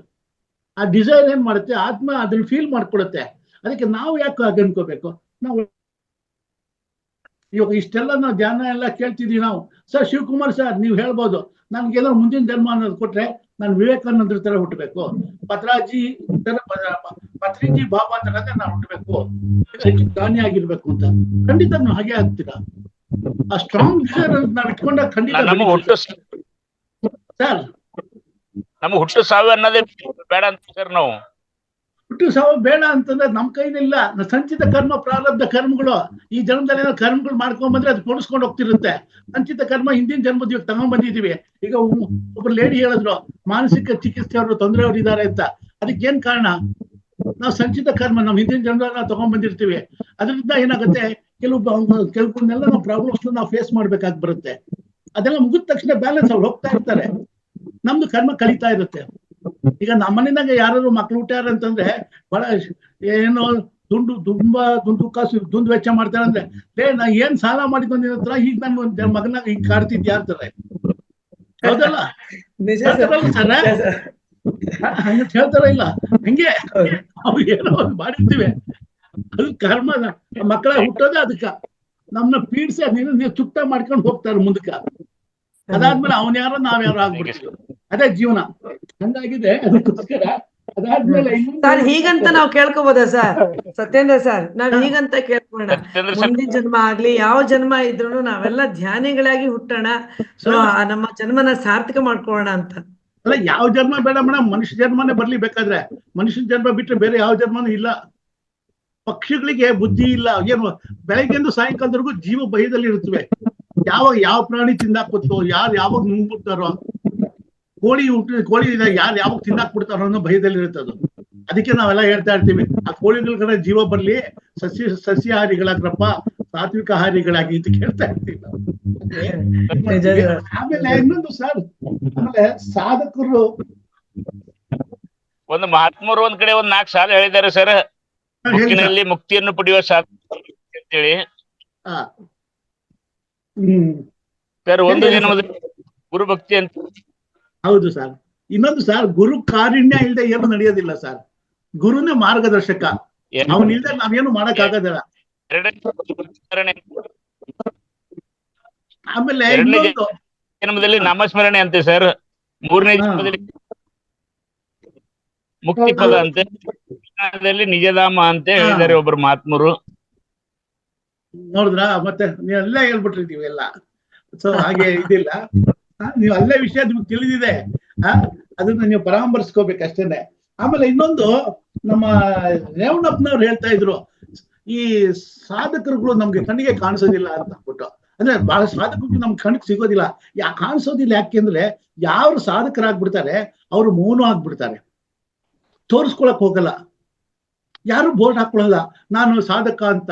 ಆ ಡಿಸೈರ್ ಏನ್ ಮಾಡುತ್ತೆ, ಆತ್ಮ ಅದನ್ನ ಫೀಲ್ ಮಾಡ್ಕೊಡುತ್ತೆ. ಅದಕ್ಕೆ ನಾವು ಯಾಕೆ ಹಾಗೆ ಅನ್ಕೋಬೇಕು? ನಾವು ಇವಾಗ ಇಷ್ಟೆಲ್ಲ ನಾವು ಧ್ಯಾನ ಎಲ್ಲ ಕೇಳ್ತಿದೀವಿ ನಾವು. ಸರ್ ಶಿವಕುಮಾರ್ ಸರ್ ನೀವು ಹೇಳ್ಬೋದು, ನನ್ಗೇನೋ ಮುಂದಿನ ಜನ್ಮ ಅನ್ನೋದು ಕೊಟ್ರೆ ನಾನು ವಿವೇಕಾನಂದ್ರ ತರ ಹುಟ್ಟಬೇಕು, ಪತ್ರಿಜಿ ಬಾಬಾ ತರ ನಾನು ಹುಟ್ಟಬೇಕು, ಹೆಚ್ಚು ಜ್ಞಾನಿ ಆಗಿರ್ಬೇಕು ಅಂತ. ಖಂಡಿತ ನಾವು ಹಾಗೆ ಆಗ್ತೀರಾ? ಆ ಸ್ಟ್ರಾಂಗ್ ಡಿಸೈರ್ ನಾವು ಇಟ್ಕೊಂಡಾಗ ಖಂಡಿತ ನಮ್ಮ ಹುಟ್ಟು ಸರ್. ನಮ್ಮ ಹುಟ್ಟು ಸಾವು ಅನ್ನೋದೇ ಬೇಡ ಅಂತ ಸರ್ ನಾವು. ಹುಟ್ಟು ಸಾವು ಬೇಡ ಅಂತಂದ್ರೆ ನಮ್ ಕೈಲಿಲ್ಲ. ಸಂಚಿತ ಕರ್ಮ, ಪ್ರಾರಬ್ಧ ಕರ್ಮಗಳು ಈ ಜನ್ಮದಲ್ಲಿ ಏನೋ ಕರ್ಮಗಳು ಮಾಡ್ಕೊಂಡ್ ಬಂದ್ರೆ ಅದು ಕೊಡಿಸ್ಕೊಂಡು ಹೋಗ್ತಿರುತ್ತೆ. ಸಂಚಿತ ಕರ್ಮ ಹಿಂದಿನ ಜನ್ಮದ ಇವಾಗ ತಗೊಂಡ್ ಬಂದಿದೀವಿ. ಈಗ ಒಬ್ರು ಲೇಡಿ ಹೇಳಿದ್ರು ಮಾನಸಿಕ ಚಿಕಿತ್ಸೆ ಅವರು ತೊಂದರೆ ಅವ್ರು ಇದಾರೆ ಅಂತ. ಅದಕ್ಕೆ ಏನ್ ಕಾರಣ? ನಾವು ಸಂಚಿತ ಕರ್ಮ ನಮ್ಮ ಹಿಂದಿನ ಜನ್ಮದಲ್ಲಿ ನಾವು ತಗೊಂಡ್ ಬಂದಿರ್ತೀವಿ. ಅದರಿಂದ ಏನಾಗುತ್ತೆ, ಕೆಲವೊಂದೆಲ್ಲ ನಾವು ಪ್ರಾಬ್ಲಮ್ಸ್ ನಾವು ಫೇಸ್ ಮಾಡ್ಬೇಕಾಗಿ ಬರುತ್ತೆ. ಅದೆಲ್ಲ ಮುಗಿದ ತಕ್ಷಣ ಬ್ಯಾಲೆನ್ಸ್ ಅವ್ರು ಹೋಗ್ತಾ ಇರ್ತಾರೆ, ನಮ್ದು ಕರ್ಮ ಕಳೀತಾ ಇರುತ್ತೆ. ಈಗ ನಮ್ಮ ಮನೆಯಾಗ ಯಾರು ಮಕ್ಳು ಹುಟ್ಟ್ಯಾರ ಅಂತಂದ್ರೆ ಬಹಳ ಏನೋ ದುಂಡು ಕಾಸು ವೆಚ್ಚ ಮಾಡ್ತಾರೆ. ಅಂದ್ರೆ ನಾ ಏನ್ ಸಾಲ ಮಾಡಿಕೊಂಡಿನ ಹತ್ರ ಈಗ ನನ್ನ ಮಗನಾಗ ಈಗ ಕಾಡ್ತಿದ್ಯಾ ಅಂತಾರೆ. ಹೌದಲ್ಲ? ಹಂಗ ಹೇಳ್ತಾರ ಇಲ್ಲ? ಹಂಗೆ ಅವು ಏನೋ ಒಂದು ಮಾಡಿರ್ತೀವಿ. ಅದು ಕರ್ಮ. ಮಕ್ಕಳ ಹುಟ್ಟೋದೇ ಅದಕ್ಕ. ನಮ್ನ ಪೀಡ್ಸಿ ನೀವು ಚುಕ್ತ ಮಾಡ್ಕೊಂಡು ಹೋಗ್ತಾರೆ ಮುಂದಕ್ಕ. ಅದಾದ್ಮೇಲೆ ಅವನ್ ಯಾರೋ ನಾವ್ಯಾರೋ ಆಗ್ಬಿಡ್ತೀವಿ. ಅದೇ ಜೀವನ ಹಂಗಾಗಿದೆ. ಅದಕ್ಕೋಸ್ಕರ ಅದಾದ್ಮೇಲೆ ಸರ್ ಹೀಗಂತ ನಾವು ಕೇಳ್ಕೊಬೋದಾ ಸರ್? ಸತ್ಯೇಂದ್ರ ಸರ್, ನಾವ್ ಹೀಗಂತ ಕೇಳ್ಕೊಳ್ಳೋಣ, ಮುಂದಿನ ಜನ್ಮ ಆಗ್ಲಿ ಯಾವ ಜನ್ಮ ಇದ್ರು ನಾವೆಲ್ಲ ಧ್ಯಾನಿಗಳಾಗಿ ಹುಟ್ಟೋಣ, ನಮ್ಮ ಜನ್ಮನ ಸಾರ್ಥಕ ಮಾಡ್ಕೊಳ್ಳೋಣ ಅಂತ. ಅಲ್ಲ, ಯಾವ ಜನ್ಮ ಬೇಡ ಮೇಡಮ್, ಮನುಷ್ಯ ಜನ್ಮನೇ ಬರ್ಲಿ ಬೇಕಾದ್ರೆ. ಮನುಷ್ಯನ ಜನ್ಮ ಬಿಟ್ರೆ ಬೇರೆ ಯಾವ ಜನ್ಮನೂ ಇಲ್ಲ. ಪಕ್ಷಿಗಳಿಗೆ ಬುದ್ಧಿ ಇಲ್ಲ. ಏನು ಬೆಳಗ್ಗೆಂದು ಸಾಯಂಕಾಲದವರೆಗೂ ಜೀವ ಭಯದಲ್ಲಿ ಇರುತ್ತವೆ. ಯಾವ ಪ್ರಾಣಿ ತಿಂದಾಕ್ಬಿಡ್ತೋ, ಯಾರು ಯಾವಾಗ ನುಂಗ್ಬಿಡ್ತಾರೋ, ಕೋಳಿ ಯಾರು ಯಾವಾಗ ತಿಂದಾಕ್ಬಿಡ್ತಾರೋ ಅನ್ನೋ ಭಯದಲ್ಲಿ ಇರುತ್ತದು. ಅದಕ್ಕೆ ನಾವೆಲ್ಲ ಹೇಳ್ತಾ ಇರ್ತೀವಿ, ಆ ಕೋಳಿಗಳ ಕಡೆ ಜೀವ ಬರ್ಲಿ, ಸಸ್ಯಾಹಾರಿಗಳಾಗ್ರಪ್ಪ, ಸಾತ್ವಿಕ ಆಹಾರಿಗಳಾಗಿ ಅಂತ ಕೇಳ್ತಾ ಇರ್ತೀವಿ ನಾವು. ಆಮೇಲೆ ಇನ್ನೊಂದು ಸರ್, ಆಮೇಲೆ ಸಾಧಕರು ಒಂದು ಮಹಾತ್ಮರು ಒಂದ್ ಕಡೆ ಒಂದ್ 4 ಸಾಲ ಹೇಳಿದ್ದಾರೆ ಸರ್. ಮುಕ್ತಿನಲ್ಲಿ ಮುಕ್ತಿಯನ್ನು ಪಡೆಯುವ ಸಾಧಕ ಅಂತೇಳಿ ಸರ್. ಒಂದು ಜನ್ಮದಲ್ಲಿ ಗುರು ಭಕ್ತಿ ಅಂತ. ಹೌದು ಸರ್. ಇನ್ನೊಂದು ಸರ್, ಗುರು ಕಾರುಣ್ಯ ಇಲ್ಲದೆ ಏನು ನಡೆಯೋದಿಲ್ಲ ಸರ್. ಗುರುನೇ ಮಾರ್ಗದರ್ಶಕ. ಅವನಿಲ್ದೆ ನಾವೇನು ಮಾಡಕ್ ಆಗೋದಿಲ್ಲ. ಆಮೇಲೆ ಜನ್ಮದಲ್ಲಿ ನಾಮಸ್ಮರಣೆ ಅಂತೆ ಸರ್. 3ನೇ ಜನ್ಮದಲ್ಲಿ ಮುಕ್ತಿ ಪದ ಅಂತೆ, ನಿಜಧಾಮ ಅಂತ ಹೇಳಿದ್ದಾರೆ ಒಬ್ರು ಮಹಾತ್ಮರು. ನೋಡಿದ್ರ? ಮತ್ತೆ ನೀವೆಲ್ಲ ಹೇಳ್ಬಿಟ್ಟಿರ್ತೀವಿ ಎಲ್ಲ. ಸೊ ಹಾಗೆ ಇದಿಲ್ಲ, ನೀವು ಅಲ್ಲೇ ವಿಷಯ ನಿಮ್ಗೆ ತಿಳಿದಿದೆ, ಅದನ್ನ ನೀವು ಪರಾಮರ್ಶಿಸ್ಕೋಬೇಕು ಅಷ್ಟೇನೆ. ಆಮೇಲೆ ಇನ್ನೊಂದು, ನಮ್ಮ ರೇವಣಪ್ಪನವ್ರು ಹೇಳ್ತಾ ಇದ್ರು, ಈ ಸಾಧಕರುಗಳು ನಮ್ಗೆ ಕಣ್ಣಿಗೆ ಕಾಣಿಸೋದಿಲ್ಲ ಅಂತ ಅಂದ್ಬಿಟ್ಟು. ಅಂದ್ರೆ ಬಹಳ ಸಾಧಕರು ನಮ್ಗೆ ಕಣ್ಣಿಗೆ ಸಿಗೋದಿಲ್ಲ. ಕಾಣಿಸೋದಿಲ್ಲ ಯಾಕೆಂದ್ರೆ ಯಾರು ಸಾಧಕರಾಗ್ಬಿಡ್ತಾರೆ ಅವ್ರು ಮೌನ ಆಗ್ಬಿಡ್ತಾರೆ, ತೋರಿಸ್ಕೊಳಕ್ ಹೋಗಲ್ಲ, ಯಾರು ಬೋರ್ಡ್ ಹಾಕೊಳ್ಳಲ್ಲ ನಾನು ಸಾಧಕ ಅಂತ.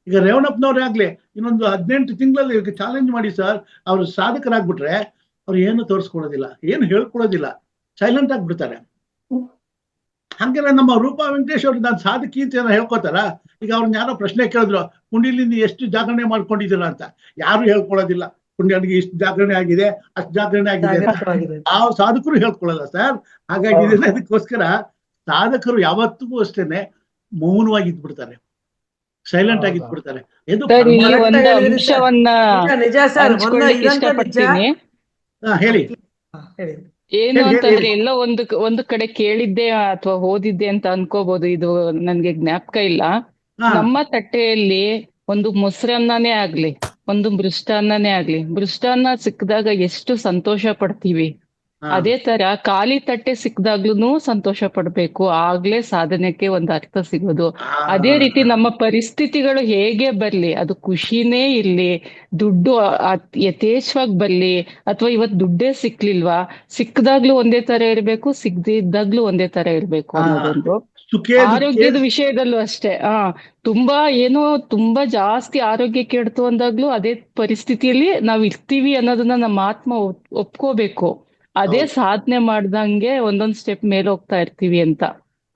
ಈಗ ರೇವಣಪ್ಪನವ್ರೇ ಆಗ್ಲಿ, ಇನ್ನೊಂದು 18 ತಿಂಗಳಲ್ಲಿ ಚಾಲೆಂಜ್ ಮಾಡಿ ಸರ್, ಅವ್ರು ಸಾಧಕರಾಗ್ಬಿಟ್ರೆ ಅವ್ರು ಏನು ತೋರಿಸ್ಕೊಳೋದಿಲ್ಲ, ಏನು ಹೇಳ್ಕೊಳೋದಿಲ್ಲ, ಸೈಲೆಂಟ್ ಆಗ್ಬಿಡ್ತಾರೆ. ಹಂಗೆಲ್ಲ ನಮ್ಮ ರೂಪಾ ವೆಂಕಟೇಶ್ ಅವ್ರಿಗೆ ನಾನು ಸಾಧಕಿ ಅಂತ ಏನೋ ಹೇಳ್ಕೊತಾರ. ಈಗ ಅವ್ರನ್ನ ಯಾರೋ ಪ್ರಶ್ನೆ ಕೇಳಿದ್ರು, ಕುಂಡಿಲಿಂದ ಎಷ್ಟು ಜಾಗರಣೆ ಮಾಡ್ಕೊಂಡಿದ್ದೀರಾ ಅಂತ. ಯಾರು ಹೇಳ್ಕೊಳೋದಿಲ್ಲ, ಕುಂಡಿಗೆ ಇಷ್ಟು ಜಾಗರಣೆ ಆಗಿದೆ, ಅಷ್ಟು ಜಾಗರಣೆ ಆಗಿದೆ, ಯಾವ ಸಾಧಕರು ಹೇಳ್ಕೊಳಲ್ಲ ಸರ್. ಹಾಗಾಗಿ ಅದಕ್ಕೋಸ್ಕರ ಸಾಧಕರು ಯಾವತ್ತಿಗೂ ಅಷ್ಟೇನೆ ಮೌನವಾಗಿ ಇದ್ಬಿಡ್ತಾರೆ, ಸೈಲೆಂಟ್ ಆಗಿ ಇದ್ಬಿಡ್ತಾರೆ. ಹೇಳಿ. ಏನು ಅಂತಂದ್ರೆ ಎಲ್ಲ ಒಂದು ಕಡೆ ಕೇಳಿದ್ದೆ ಅಥವಾ ಓದಿದ್ದೆ ಅಂತ ಅನ್ಕೋಬಹುದು, ಇದು ನನ್ಗೆ ಜ್ಞಾಪಕ ಇಲ್ಲ. ನಮ್ಮ ತಟ್ಟೆಯಲ್ಲಿ ಒಂದು ಮೊಸರನ್ನನೇ ಆಗ್ಲಿ, ಒಂದು ಮೃಷ್ಟಾನ್ನನೇ ಆಗ್ಲಿ, ಮೃಷ್ಟಾನ್ನ ಸಿಕ್ಕಿದಾಗ ಎಷ್ಟು ಸಂತೋಷ ಪಡ್ತೀವಿ, ಅದೇ ತರ ಖಾಲಿ ತಟ್ಟೆ ಸಿಕ್ಕಿದಾಗ್ಲೂ ಸಂತೋಷ ಪಡ್ಬೇಕು, ಆಗ್ಲೇ ಸಾಧನೆಗೆ ಒಂದು ಅರ್ಥ ಸಿಗೋದು. ಅದೇ ರೀತಿ ನಮ್ಮ ಪರಿಸ್ಥಿತಿಗಳು ಹೇಗೆ ಬರ್ಲಿ, ಅದು ಖುಷಿನೇ ಇರ್ಲಿ, ದುಡ್ಡು ಯಥೇಚ್ಛವಾಗಿ ಬರ್ಲಿ, ಅಥವಾ ಇವತ್ತು ದುಡ್ಡೇ ಸಿಕ್ಲಿಲ್ವಾ, ಸಿಕ್ಕದಾಗ್ಲೂ ಒಂದೇ ತರ ಇರ್ಬೇಕು, ಸಿಗದಿದ್ದಾಗ್ಲೂ ಒಂದೇ ತರ ಇರ್ಬೇಕು ಅನ್ನೋದೊಂದು. ಸುಖೇ ದುಃಖೇ ಆರೋಗ್ಯದ ವಿಷಯದಲ್ಲೂ ಅಷ್ಟೇ ತುಂಬಾ ಏನೋ ತುಂಬಾ ಜಾಸ್ತಿ ಆರೋಗ್ಯ ಕೆಡ್ತು ಅಂದಾಗ್ಲೂ ಅದೇ ಪರಿಸ್ಥಿತಿಯಲ್ಲಿ ನಾವ್ ಇರ್ತೀವಿ ಅನ್ನೋದನ್ನ ನಮ್ಮ ಆತ್ಮ ಒಪ್ಕೋಬೇಕು. ಅದೇ ಹೌದು. ಸಾಧನೆ ಮಾಡ್ದಂಗೆ ಒಂದೊಂದ್ ಸ್ಟೆಪ್ ಮೇಲೆ ಹೋಗ್ತಾ ಇರ್ತೀವಿ ಅಂತ.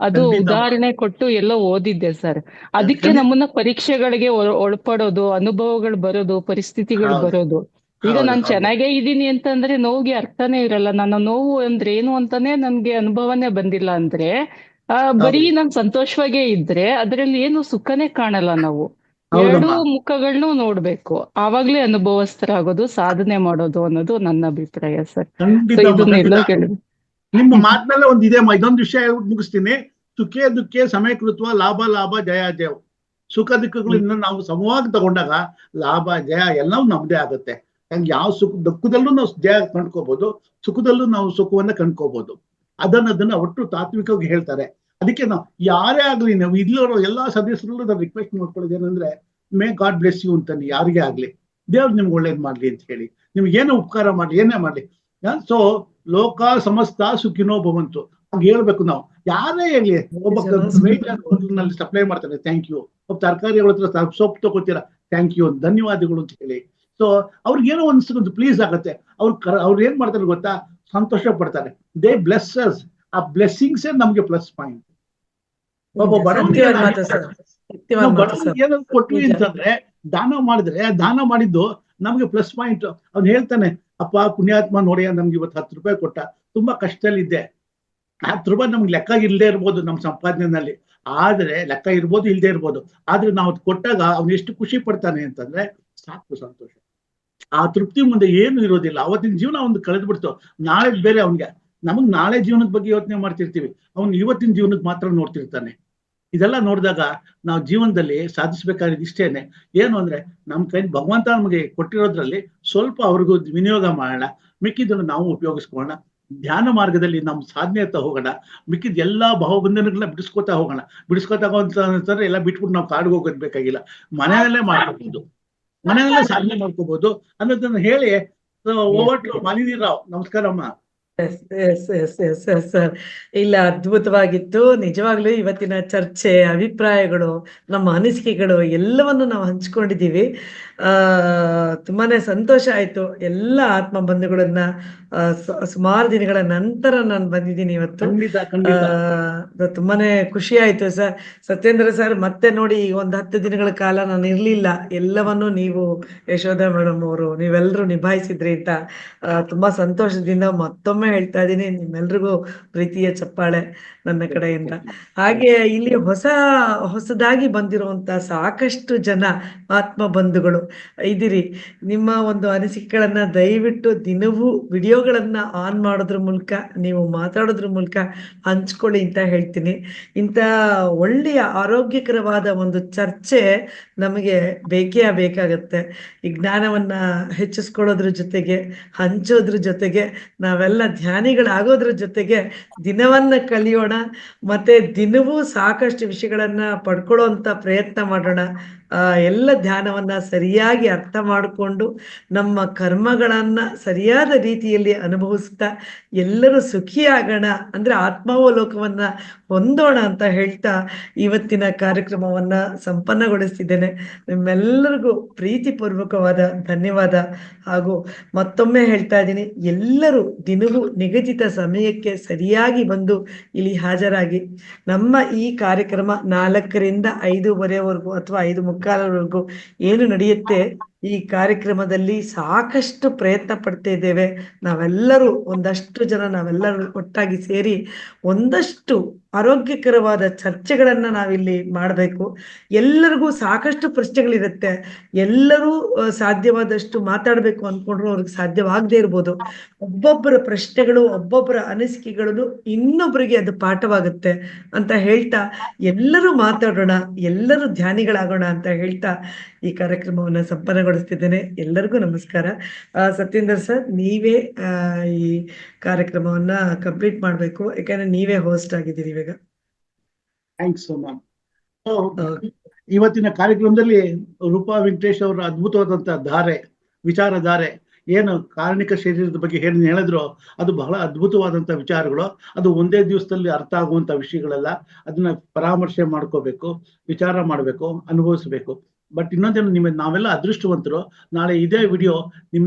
ಅದು ಖಂಡಿತ ಉದಾಹರಣೆ ಕೊಟ್ಟು ಎಲ್ಲೋ ಓದಿದ್ದೆ ಸರ್. ಅದಕ್ಕೆ ಖಂಡಿತ. ನಮ್ಮನ್ನ ಪರೀಕ್ಷೆಗಳಿಗೆ ಒಳಪಡೋದು, ಅನುಭವಗಳು ಬರೋದು, ಪರಿಸ್ಥಿತಿಗಳು ಹೌದು ಬರೋದು. ಈಗ ಹೌದು ನಾನ್ ಹೌದು ಚೆನ್ನಾಗೇ ಇದ್ದೀನಿ ಅಂತಂದ್ರೆ ನೋವಿಗೆ ಅರ್ಥನೇ ಇರಲ್ಲ. ನನ್ನ ನೋವು ಅಂದ್ರೆ ಏನು ಅಂತಾನೆ ನನ್ಗೆ ಅನುಭವನೇ ಬಂದಿಲ್ಲ ಅಂದ್ರೆ ಬರೀ ಹೌದು ನಾನ್ ಸಂತೋಷವಾಗೇ ಇದ್ರೆ ಅದ್ರಲ್ಲಿ ಏನು ಸುಖನೇ ಕಾಣಲ್ಲ ನಾವು. ಎರಡೂ ಹೌದಮ್ಮ. ಮುಖಗಳನ್ನೂ ನೋಡ್ಬೇಕು, ಆವಾಗ್ಲೇ ಅನುಭವಸ್ಥರಾಗೋದು, ಸಾಧನೆ ಮಾಡೋದು ಅನ್ನೋದು ನನ್ನ ಅಭಿಪ್ರಾಯ ಸರ್. ಸೊ ಖಂಡಿತಮ್ಮ ಇದನ್ನೆಲ್ಲ ಖಂಡಿತ. ಕೇಳಿದ್ರು. ನಿಮ್ಮ ಮಾತಿನಲ್ಲೇ ಒಂದು ಇದೆ ಇದೊಂದು ವಿಷಯ ಹೇಳ್ಬಿಟ್ಟು ಮುಗಿಸ್ತೀನಿ. ಸುಖೇ ದುಃಖೇ ಸಮಯಕೃತ್ವ ಲಾಭ ಲಾಭ ಜಯ ಜಯ. ಸುಖ ದುಃಖಗಳಿಂದ ನಾವು ಸಮವಾಗಿ ತಗೊಂಡಾಗ ಲಾಭ ಜಯ ಎಲ್ಲವೂ ನಮ್ದೇ ಆಗುತ್ತೆ. ಯಾವ ದುಃಖದಲ್ಲೂ ನಾವು ಜಯ ಕಂಡ್ಕೋಬಹುದು, ಸುಖದಲ್ಲೂ ನಾವು ಸುಖವನ್ನ ಕಂಡ್ಕೋಬಹುದು. ಅದನ್ನ ಒಟ್ಟು ತಾತ್ವಿಕವಾಗಿ ಹೇಳ್ತಾರೆ. ಅದಕ್ಕೆ ನಾವು ಯಾರೇ ಆಗ್ಲಿ, ನಾವು ಇಲ್ಲಿರೋ ಎಲ್ಲಾ ಸದಸ್ಯರಲ್ಲೂ ನಾನು ರಿಕ್ವೆಸ್ಟ್ ಮಾಡ್ಕೊಳ್ಳೋದು ಏನಂದ್ರೆ, ಮೇ ಗಾಡ್ ಬ್ಲೆಸ್ ಯು ಅಂತಾನೆ ಯಾರಿಗೇ ಆಗ್ಲಿ, ದೇವ್ರು ನಿಮ್ಗೆ ಒಳ್ಳೇದ್ ಮಾಡ್ಲಿ ಅಂತ ಹೇಳಿ, ನಿಮ್ಗೆ ಏನೋ ಉಪಕಾರ ಮಾಡ್ಲಿ, ಏನೇ ಮಾಡ್ಲಿ. ಸೊ ಲೋಕ ಸಮಸ್ತ ಸುಖಿನೋ ಭವಂತು ಹಂಗೆ ಹೇಳ್ಬೇಕು ನಾವು. ಯಾರೇ ಹೇಳಿ, ಒಬ್ಬ ನಲ್ಲಿ ಸಪ್ಲೈ ಮಾಡ್ತಾರೆ ಥ್ಯಾಂಕ್ ಯು, ಒಬ್ಬ ತರಕಾರಿಗಳ ಹತ್ರ ಸೊಪ್ಪು ತಗೋತೀರಾ ಥ್ಯಾಂಕ್ ಯು, ಧನ್ಯವಾದಗಳು ಅಂತ ಹೇಳಿ. ಸೊ ಅವ್ರಿಗೆ ಏನೋ ಒಂದು ಪ್ಲೀಸ್ ಆಗತ್ತೆ. ಅವ್ರು ಏನ್ ಮಾಡ್ತಾರೆ ಗೊತ್ತಾ, ಸಂತೋಷ ಪಡ್ತಾರೆ. They blesses. ಆ ಬ್ಲೆಸ್ಸಿಂಗ್ಸೇ ನಮ್ಗೆ ಪ್ಲಸ್ ಪಾಯಿಂಟ್. ಒಬ್ಬ ಬಡವನಿಗೆ ಏನಾದ್ರು ಕೊಟ್ವಿ ಅಂತಂದ್ರೆ, ದಾನ ಮಾಡಿದ್ರೆ ಆ ದಾನ ಮಾಡಿದ್ದು ನಮ್ಗೆ ಪ್ಲಸ್ ಪಾಯಿಂಟ್. ಅವ್ನು ಹೇಳ್ತಾನೆ, ಅಪ್ಪ ಪುಣ್ಯಾತ್ಮ ನೋಡಿ, ನಮ್ಗೆ ಇವತ್ತು 10 ರೂಪಾಯಿ ಕೊಟ್ಟ, ತುಂಬಾ ಕಷ್ಟದಲ್ಲಿದ್ದೆ. 10 ರೂಪಾಯಿ ನಮ್ಗೆ ಲೆಕ್ಕ ಇಲ್ಲದೆ ಇರ್ಬೋದು ನಮ್ಮ ಸಂಪಾದನೆಯಲ್ಲಿ, ಆದ್ರೆ ಲೆಕ್ಕ ಇರ್ಬೋದು ಇಲ್ಲದೆ ಇರ್ಬೋದು, ಆದ್ರೆ ನಾವು ಕೊಟ್ಟಾಗ ಅವ್ನು ಎಷ್ಟು ಖುಷಿ ಪಡ್ತಾನೆ ಅಂತಂದ್ರೆ ಸಾಕು, ಸಂತೋಷ. ಆ ತೃಪ್ತಿ ಮುಂದೆ ಏನು ಇರೋದಿಲ್ಲ. ಅವತ್ತಿನ ಜೀವನ ಒಂದು ಕಳೆದು ಬಿಡ್ತು. ನಾಳೆ ಬೇರೆ ಅವ್ನಿಗೆ. ನಮಗ್ ನಾಳೆ ಜೀವನದ ಬಗ್ಗೆ ಯೋಚನೆ ಮಾಡ್ತಿರ್ತೀವಿ, ಅವ್ನು ಇವತ್ತಿನ ಜೀವನಕ್ಕೆ ಮಾತ್ರ ನೋಡ್ತಿರ್ತಾನೆ. ಇದೆಲ್ಲ ನೋಡಿದಾಗ ನಾವು ಜೀವನದಲ್ಲಿ ಸಾಧಿಸ್ಬೇಕಾಗಿದ್ದು ಇಷ್ಟೇನೆ. ಏನು ಅಂದ್ರೆ, ನಮ್ಮ ಕೈ ಭಗವಂತ ನಮಗೆ ಕೊಟ್ಟಿರೋದ್ರಲ್ಲಿ ಸ್ವಲ್ಪ ಅವ್ರಿಗೂ ವಿನಿಯೋಗ ಮಾಡೋಣ, ಮಿಕ್ಕಿದ್ದನ್ನು ನಾವು ಉಪಯೋಗಿಸ್ಕೊಳ್ಳೋಣ. ಧ್ಯಾನ ಮಾರ್ಗದಲ್ಲಿ ನಮ್ಮ ಸಾಧನೆ ಹತ್ತ ಹೋಗೋಣ. ಮಿಕ್ಕಿದ ಎಲ್ಲಾ ಭಾವಬಂಧನಗಳನ್ನ ಬಿಡಿಸ್ಕೋತಾ ಹೋಗೋಣ. ಅಂತಂದ್ರೆ ಎಲ್ಲ ಬಿಟ್ಬಿಟ್ಟು ನಾವು ಕಾಡಿಗೆ ಹೋಗೋದ್ ಬೇಕಾಗಿಲ್ಲ, ಮನೆಯಲ್ಲೇ ಮಾಡ್ಕೋಬಹುದು, ಮನೆಯಲ್ಲೇ ಸಾಧನೆ ಮಾಡ್ಕೋಬಹುದು ಅನ್ನೋದನ್ನ ಹೇಳಿ ಓವರ್ ಮಾಲಿನಿ ರಾವ್, ನಮಸ್ಕಾರಮ್ಮ. ಸರ್, ಇಲ್ಲ, ಅದ್ಭುತವಾಗಿತ್ತು ನಿಜವಾಗ್ಲೂ. ಇವತ್ತಿನ ಚರ್ಚೆ, ಅಭಿಪ್ರಾಯಗಳು, ನಮ್ಮ ಅನಿಸಿಕೆಗಳು ಎಲ್ಲವನ್ನು ನಾವು ಹಂಚ್ಕೊಂಡಿದ್ದೀವಿ. ತುಂಬಾನೇ ಸಂತೋಷ ಆಯ್ತು. ಎಲ್ಲ ಆತ್ಮ ಬಂಧುಗಳನ್ನ ಸುಮಾರು ದಿನಗಳ ನಂತರ ನಾನು ಬಂದಿದ್ದೀನಿ ಇವತ್ತು. ತುಂಬಾನೇ ಖುಷಿ ಆಯ್ತು ಸರ್. ಸತ್ಯೇಂದ್ರ ಸರ್, ಮತ್ತೆ ನೋಡಿ, ಒಂದು 10 ದಿನಗಳ ಕಾಲ ನಾನು ಇರ್ಲಿಲ್ಲ. ಎಲ್ಲವನ್ನು ನೀವು, ಯಶೋಧ ಮೇಡಮ್ ಅವರು, ನೀವೆಲ್ಲರೂ ನಿಭಾಯಿಸಿದ್ರಿ ಅಂತ ತುಂಬಾ ಸಂತೋಷದಿಂದ ಮತ್ತೊಮ್ಮೆ ಹೇಳ್ತಾ ಇದ್ದೀನಿ. ನಿಮ್ಮೆಲ್ರಿಗೂ ಪ್ರೀತಿಯ ಚಪ್ಪಾಳೆ ನನ್ನ ಕಡೆಯಿಂದ. ಹಾಗೆ ಇಲ್ಲಿ ಹೊಸದಾಗಿ ಬಂದಿರುವಂತ ಸಾಕಷ್ಟು ಜನ ಆತ್ಮ ಬಂಧುಗಳು ಇದ್ದೀರಿ. ನಿಮ್ಮ ಒಂದು ಅನಿಸಿಕೆಗಳನ್ನ ದಯವಿಟ್ಟು ದಿನವೂ ವಿಡಿಯೋಗಳನ್ನ ಆನ್ ಮಾಡೋದ್ರ ಮೂಲಕ, ನೀವು ಮಾತಾಡೋದ್ರ ಮೂಲಕ ಹಂಚ್ಕೊಳ್ಳಿ ಅಂತ ಹೇಳ್ತೀನಿ. ಇಂಥ ಒಳ್ಳೆಯ ಆರೋಗ್ಯಕರವಾದ ಒಂದು ಚರ್ಚೆ ನಮಗೆ ಬೇಕೇ ಬೇಕಾಗತ್ತೆ. ಈ ಜ್ಞಾನವನ್ನ ಹೆಚ್ಚಿಸ್ಕೊಳ್ಳೋದ್ರ ಜೊತೆಗೆ, ಹಂಚೋದ್ರ ಜೊತೆಗೆ, ನಾವೆಲ್ಲ ಧ್ಯಾನಿಗಳಾಗೋದ್ರ ಜೊತೆಗೆ ದಿನವನ್ನ ಕಲಿಯೋಣ. ಮತ್ತೆ ದಿನವೂ ಸಾಕಷ್ಟು ವಿಷಯಗಳನ್ನ ಪಡ್ಕೊಳ್ಳೋ ಅಂತ ಪ್ರಯತ್ನ ಮಾಡೋಣ. ಎಲ್ಲ ಧ್ಯಾನವನ್ನ ಸರಿಯಾಗಿ ಅರ್ಥ ಮಾಡಿಕೊಂಡು ನಮ್ಮ ಕರ್ಮಗಳನ್ನ ಸರಿಯಾದ ರೀತಿಯಲ್ಲಿ ಅನುಭವಿಸ್ತಾ ಎಲ್ಲರೂ ಸುಖಿಯಾಗೋಣ, ಅಂದ್ರೆ ಆತ್ಮಾವಲೋಕವನ್ನ ಹೊಂದೋಣ ಅಂತ ಹೇಳ್ತಾ ಇವತ್ತಿನ ಕಾರ್ಯಕ್ರಮವನ್ನ ಸಂಪನ್ನಗೊಳಿಸ್ತಿದ್ದೇನೆ. ನಿಮ್ಮೆಲ್ಲರಿಗೂ ಪ್ರೀತಿಪೂರ್ವಕವಾದ ಧನ್ಯವಾದ. ಹಾಗೂ ಮತ್ತೊಮ್ಮೆ ಹೇಳ್ತಾ ಇದ್ದೀನಿ, ಎಲ್ಲರೂ ದಿನವೂ ನಿಗದಿತ ಸಮಯಕ್ಕೆ ಸರಿಯಾಗಿ ಬಂದು ಇಲ್ಲಿ ಹಾಜರಾಗಿ ನಮ್ಮ ಈ ಕಾರ್ಯಕ್ರಮ 4ರಿಂದ 5:15 ಅಥವಾ 5:45 ಏನು ನಡೆಯುತ್ತೆ, ಈ ಕಾರ್ಯಕ್ರಮದಲ್ಲಿ ಸಾಕಷ್ಟು ಪ್ರಯತ್ನ ಪಡ್ತಾ ಇದ್ದೇವೆ. ನಾವೆಲ್ಲರೂ ಒಂದಷ್ಟು ಜನ ನಾವೆಲ್ಲರೂ ಒಟ್ಟಾಗಿ ಸೇರಿ ಒಂದಷ್ಟು ಆರೋಗ್ಯಕರವಾದ ಚರ್ಚೆಗಳನ್ನ ನಾವಿಲ್ಲಿ ಮಾಡಬೇಕು. ಎಲ್ಲರಿಗೂ ಸಾಕಷ್ಟು ಪ್ರಶ್ನೆಗಳಿರುತ್ತೆ. ಎಲ್ಲರೂ ಸಾಧ್ಯವಾದಷ್ಟು ಮಾತಾಡಬೇಕು ಅಂದ್ಕೊಂಡ್ರು ಅವ್ರಿಗೆ ಸಾಧ್ಯವಾಗದೇ ಇರ್ಬೋದು. ಒಬ್ಬೊಬ್ಬರ ಪ್ರಶ್ನೆಗಳು, ಒಬ್ಬೊಬ್ಬರ ಅನಿಸಿಕೆಗಳು ಇನ್ನೊಬ್ಬರಿಗೆ ಅದು ಪಾಠವಾಗುತ್ತೆ ಅಂತ ಹೇಳ್ತಾ, ಎಲ್ಲರೂ ಮಾತಾಡೋಣ, ಎಲ್ಲರೂ ಧ್ಯಾನಿಗಳಾಗೋಣ ಅಂತ ಹೇಳ್ತಾ ಈ ಕಾರ್ಯಕ್ರಮವನ್ನ ಸಂಪನ್ನಗೊಳಿಸ್ತಿದ್ದೇನೆ. ಎಲ್ಲರಿಗೂ ನಮಸ್ಕಾರ. ಸತ್ಯೇಂದ್ರ ಸರ್, ನೀವೇ ಈ ಕಾರ್ಯಕ್ರಮವನ್ನ ಕಂಪ್ಲೀಟ್ ಮಾಡ್ಬೇಕು, ಯಾಕಂದ್ರೆ ನೀವೇ ಹೋಸ್ಟ್ ಆಗಿದ್ದೀರಿ ಇವಾಗ. Thanks ma'am. ಇವತ್ತಿನ ಕಾರ್ಯಕ್ರಮದಲ್ಲಿ ರೂಪಾ ವೆಂಕಟೇಶ್ ಅವರ ಅದ್ಭುತವಾದಂತಹ ವಿಚಾರಧಾರೆ ಏನು ಕಾರಣಿಕ ಶರೀರದ ಬಗ್ಗೆ ಏನು ಹೇಳಿದ್ರು ಅದು ಬಹಳ ಅದ್ಭುತವಾದಂಥ ವಿಚಾರಗಳು. ಅದು ಒಂದೇ ದಿವಸದಲ್ಲಿ ಅರ್ಥ ಆಗುವಂಥ ವಿಷಯಗಳೆಲ್ಲ. ಅದನ್ನ ಪರಾಮರ್ಶೆ ಮಾಡ್ಕೋಬೇಕು, ವಿಚಾರ ಮಾಡಬೇಕು, ಅನುಭವಿಸ್ಬೇಕು. ಬಟ್ ಇನ್ನೊಂದೇನು, ನಾವೆಲ್ಲ ಅದೃಷ್ಟವಂತರು. ನಾಳೆ ಇದೇ ವಿಡಿಯೋ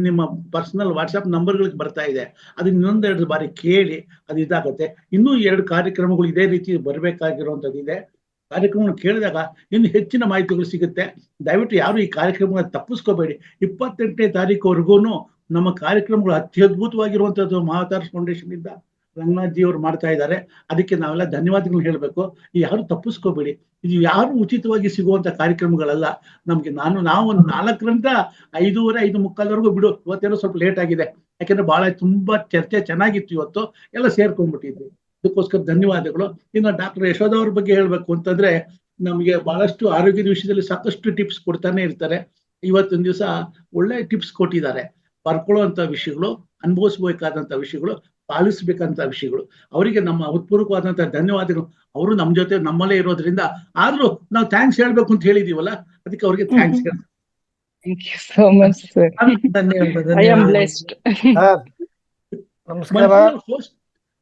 ನಿಮ್ಮ ಪರ್ಸನಲ್ ವಾಟ್ಸ್ಆಪ್ ನಂಬರ್ಗಳಿಗೆ ಬರ್ತಾ ಇದೆ. ಅದನ್ನ ಇನ್ನೊಂದೆರಡು ಬಾರಿ ಕೇಳಿ, ಅದು ಇದಾಗುತ್ತೆ. ಇನ್ನೂ 2 ಕಾರ್ಯಕ್ರಮಗಳು ಇದೇ ರೀತಿ ಬರಬೇಕಾಗಿರುವಂಥದ್ದು ಇದೆ. ಕಾರ್ಯಕ್ರಮವನ್ನು ಕೇಳಿದಾಗ ಇನ್ನು ಹೆಚ್ಚಿನ ಮಾಹಿತಿಗಳು ಸಿಗುತ್ತೆ. ದಯವಿಟ್ಟು ಯಾರು ಈ ಕಾರ್ಯಕ್ರಮಗಳನ್ನ ತಪ್ಪಿಸ್ಕೋಬೇಡಿ. 28ನೇ ತಾರೀಕುವರೆಗೂ ನಮ್ಮ ಕಾರ್ಯಕ್ರಮಗಳು ಅತ್ಯದ್ಭುತವಾಗಿರುವಂಥದ್ದು ಮಹಾತಾರ್ಸ್ ಫೌಂಡೇಶನ್ ಇಂದ ರಂಗನಾಥ್ ಜಿ ಅವರು ಮಾಡ್ತಾ ಇದ್ದಾರೆ. ಅದಕ್ಕೆ ನಾವೆಲ್ಲ ಧನ್ಯವಾದಗಳು ಹೇಳಬೇಕು. ಯಾರು ತಪ್ಪಿಸ್ಕೋಬೇಡಿ. ಇದು ಯಾರು ಉಚಿತವಾಗಿ ಸಿಗುವಂತ ಕಾರ್ಯಕ್ರಮಗಳಲ್ಲ. ನಾವು ಒಂದು 4ರಿಂದ 5:30, 5:45 ಬಿಡು. ಇವತ್ತೇನೋ ಸ್ವಲ್ಪ ಲೇಟ್ ಆಗಿದೆ, ಯಾಕೆಂದ್ರೆ ಬಹಳ ತುಂಬಾ ಚರ್ಚೆ ಚೆನ್ನಾಗಿತ್ತು. ಇವತ್ತು ಎಲ್ಲ ಸೇರ್ಕೊಂಡ್ಬಿಟ್ಟಿದ್ವಿ. ಅದಕ್ಕೋಸ್ಕರ ಧನ್ಯವಾದಗಳು. ಇನ್ನು ಡಾಕ್ಟರ್ ಯಶೋಧ ಅವ್ರ ಬಗ್ಗೆ ಹೇಳ್ಬೇಕು ಅಂತಂದ್ರೆ, ನಮಗೆ ಬಹಳಷ್ಟು ಆರೋಗ್ಯದ ವಿಷಯದಲ್ಲಿ ಸಾಕಷ್ಟು ಟಿಪ್ಸ್ ಕೊಡ್ತಾನೆ ಇರ್ತಾರೆ. ಇವತ್ತೊಂದು ದಿವಸ ಒಳ್ಳೆ ಟಿಪ್ಸ್ ಕೊಟ್ಟಿದ್ದಾರೆ. ಬರ್ಕೊಳ್ಳುವಂತ ವಿಷಯಗಳು, ಅನುಭವಿಸಬೇಕಾದಂತ ವಿಷಯಗಳು, ಪಾಲಿಸಬೇಕಂತ ವಿಷಯಗಳು. ಅವರಿಗೆ ನಮ್ಮ ಹೃತ್ಪೂರ್ವಕವಾದಂತಹ ಧನ್ಯವಾದಗಳು. ಅವರು ನಮ್ಮ ಜೊತೆ ನಮ್ಮಲ್ಲೇ ಇರೋದ್ರಿಂದ. ಆದ್ರೂ ನಾವು ಥ್ಯಾಂಕ್ಸ್ ಹೇಳ್ಬೇಕು ಅಂತ ಹೇಳಿದೀವಲ್ಲ, ಅದಕ್ಕೆ ಅವ್ರಿಗೆ thanks. Thank you so much, sir. ಧನ್ಯವಾದ. I am blessed. ನಮಸ್ಕಾರ.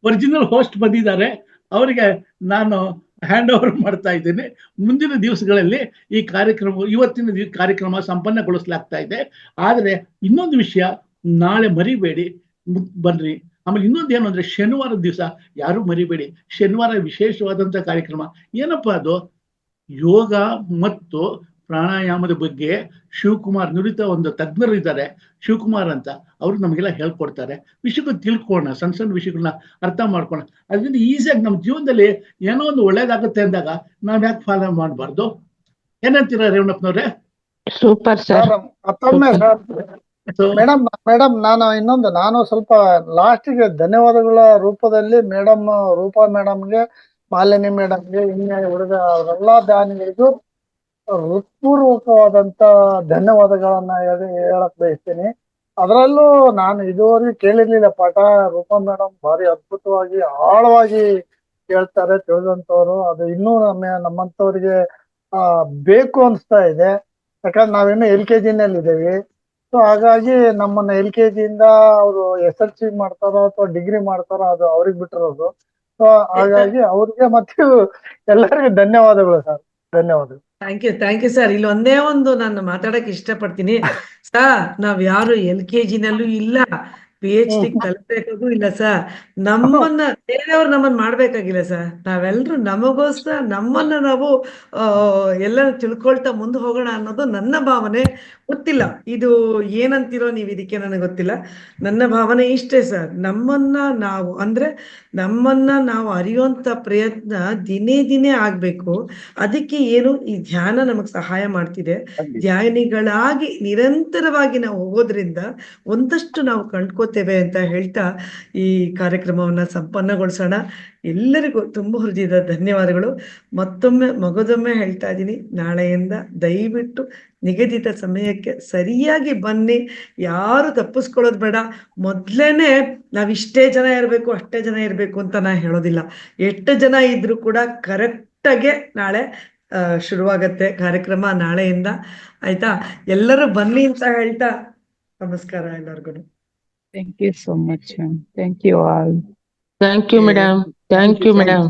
ಒರಿಜಿನಲ್ ಹೋಸ್ಟ್ ಬಂದಿದ್ದಾರೆ. ಅವರಿಗೆ ನಾನು ಹ್ಯಾಂಡ್ ಓವರ್ ಮಾಡ್ತಾ ಇದ್ದೇನೆ. ಮುಂದಿನ ದಿವಸಗಳಲ್ಲಿ ಈ ಇವತ್ತಿನ ಕಾರ್ಯಕ್ರಮ ಸಂಪನ್ನಗೊಳಿಸಲಾಗ್ತಾ ಇದೆ. ಆದ್ರೆ ಇನ್ನೊಂದು ವಿಷಯ, ನಾಳೆ ಮರಿಬೇಡಿ, ಬನ್ರಿ. ಆಮೇಲೆ ಇನ್ನೊಂದು ಏನು ಅಂದ್ರೆ, ಶನಿವಾರದ ದಿವಸ ಯಾರು ಮರಿಬೇಡಿ. ಶನಿವಾರ ವಿಶೇಷವಾದಂತ ಕಾರ್ಯಕ್ರಮ. ಏನಪ್ಪಾ ಅದು? ಯೋಗ ಮತ್ತು ಪ್ರಾಣಾಯಾಮದ ಬಗ್ಗೆ ಶಿವಕುಮಾರ್, ನುರಿತ ಒಂದು ತಜ್ಞರು ಇದ್ದಾರೆ, ಶಿವಕುಮಾರ್ ಅಂತ. ಅವರು ನಮಗೆಲ್ಲ ಹೇಳ್ಕೊಡ್ತಾರೆ. ವಿಷಯಗಳು ತಿಳ್ಕೊಳ್ಳೋಣ, ಸಣ್ಣ ಸಣ್ಣ ವಿಷಯಗಳನ್ನ ಅರ್ಥ ಮಾಡ್ಕೊಳ್ಳೋಣ. ಅದರಿಂದ ಈಸಿಯಾಗಿ ನಮ್ಮ ಜೀವನದಲ್ಲಿ ಏನೋ ಒಂದು ಒಳ್ಳೇದಾಗುತ್ತೆ ಅಂದಾಗ ನಾವ್ ಯಾಕೆ ಫಾಲೋ ಮಾಡಬಾರ್ದು? ಏನಂತೀರಾ ರೇವಣಪ್ಪನವ್ರೆ? Super, sir. ಮತ್ತೊಮ್ಮೆ ಮೇಡಮ್ ನಾನು ಸ್ವಲ್ಪ ಲಾಸ್ಟಿಗೆ ಧನ್ಯವಾದಗಳ ರೂಪದಲ್ಲಿ ರೂಪಾ ಮೇಡಮ್ಗೆ, ಮಾಲಿನಿ ಮೇಡಮ್ಗೆ, ಇನ್ನೇ ಹುಡುಗ ಅವರೆಲ್ಲಾ ದಾನಿಗಳಿಗೂ ಹೃತ್ಪೂರ್ವಕವಾದಂತ ಧನ್ಯವಾದಗಳನ್ನ ಹೇಳಕ್ ಬಯಸ್ತೀನಿ. ಅದರಲ್ಲೂ ನಾನು ಇದುವರೆಗೆ ಕೇಳಿರ್ಲಿಲ್ಲ ಪಾಠ. ರೂಪಾ ಮೇಡಮ್ ಭಾರಿ ಅದ್ಭುತವಾಗಿ ಆಳವಾಗಿ ಹೇಳ್ತಾರೆ, ತಿಳಿದಂತವ್ರು. ಅದು ಇನ್ನೂ ನಮ್ಮಂತವ್ರಿಗೆ ಬೇಕು ಅನ್ಸ್ತಾ ಇದೆ. ಯಾಕಂದ್ರೆ ನಾವಿನ್ನು LKG ನಲ್ಲಿ ಇದ್ದೇವೆ. ಸೊ ಹಾಗಾಗಿ ನಮ್ಮನ್ನ LKG ಇಂದ ಅವರು SSLC ಮಾಡ್ತಾರೋ ಅಥವಾ ಡಿಗ್ರಿ ಮಾಡ್ತಾರೋ ಅದು ಅವ್ರಿಗೆ ಬಿಟ್ಟಿರೋದು. ಸೊ ಹಾಗಾಗಿ ಅವ್ರಿಗೆ ಮತ್ತು ಎಲ್ಲರಿಗೂ ಧನ್ಯವಾದಗಳು ಸರ್. ಧನ್ಯವಾದಗಳು. Thank you sir. ಇಲ್ಲಿ ಒಂದೇ ಒಂದು ನಾನು ಮಾತಾಡಕ್ ಇಷ್ಟಪಡ್ತೀನಿ ಸರ್. ನಾವ್ ಯಾರು LKG ನಲ್ಲೂ ಇಲ್ಲ, PhD ಕಲಿಬೇಕಾಗೂ ಇಲ್ಲ ಸರ್. ಬೇರೆಯವ್ರು ನಮ್ಮನ್ನ ಮಾಡ್ಬೇಕಾಗಿಲ್ಲ ಸರ್. ನಾವೆಲ್ಲರೂ ನಮಗೋಸ್ಕರ ನಮ್ಮನ್ನ ನಾವು ಎಲ್ಲ ತಿಳ್ಕೊಳ್ತಾ ಮುಂದೆ ಹೋಗೋಣ ಅನ್ನೋದು ನನ್ನ ಭಾವನೆ. ಗೊತ್ತಿಲ್ಲ ಇದು ಏನಂತೀರೋ ನೀವು ಇದಕ್ಕೆ, ನನಗೆ ಗೊತ್ತಿಲ್ಲ. ನನ್ನ ಭಾವನೆ ಇಷ್ಟೇ ಸರ್. ನಮ್ಮನ್ನ ನಾವು ಅರಿಯುವಂತ ಪ್ರಯತ್ನ ದಿನೇ ಆಗ್ಬೇಕು. ಅದಕ್ಕೆ ಈ ಧ್ಯಾನ ನಮಗ್ ಸಹಾಯ ಮಾಡ್ತಿದೆ. ಧ್ಯಾನಿಗಳಾಗಿ ನಿರಂತರವಾಗಿ ನಾವು ಹೋಗೋದ್ರಿಂದ ಒಂದಷ್ಟು ನಾವು ಕಂಡ್ಕೋತೇವೆ ಅಂತ ಹೇಳ್ತಾ ಈ ಕಾರ್ಯಕ್ರಮವನ್ನ ಸಂಪನ್ನಗೊಳಿಸೋಣ. ಎಲ್ಲರಿಗೂ ತುಂಬ ಹೃದಯದ ಧನ್ಯವಾದಗಳು. ಮಗದೊಮ್ಮೆ ಹೇಳ್ತಾ ಇದ್ದೀನಿ, ನಾಳೆಯಿಂದ ದಯವಿಟ್ಟು ನಿಗದಿತ ಸಮಯಕ್ಕೆ ಸರಿಯಾಗಿ ಬನ್ನಿ. ಯಾರು ತಪ್ಪಿಸ್ಕೊಳ್ಳೋದು ಬೇಡ. ಮೊದ್ಲೇನೆ ನಾವಿಷ್ಟೇ ಜನ ಇರಬೇಕು, ಅಷ್ಟೇ ಜನ ಇರಬೇಕು ಅಂತ ನಾ ಹೇಳೋದಿಲ್ಲ. ಎಷ್ಟು ಜನ ಇದ್ರೂ ಕೂಡ ಕರೆಕ್ಟಾಗೆ ನಾಳೆ ಶುರುವಾಗತ್ತೆ ಕಾರ್ಯಕ್ರಮ ನಾಳೆಯಿಂದ. ಆಯ್ತಾ? ಎಲ್ಲರೂ ಬನ್ನಿ ಅಂತ ಹೇಳ್ತಾ ನಮಸ್ಕಾರ ಎಲ್ಲರಿಗೂ. Thank you so much. Thank you all. Thank you, madam. Thank you, madam.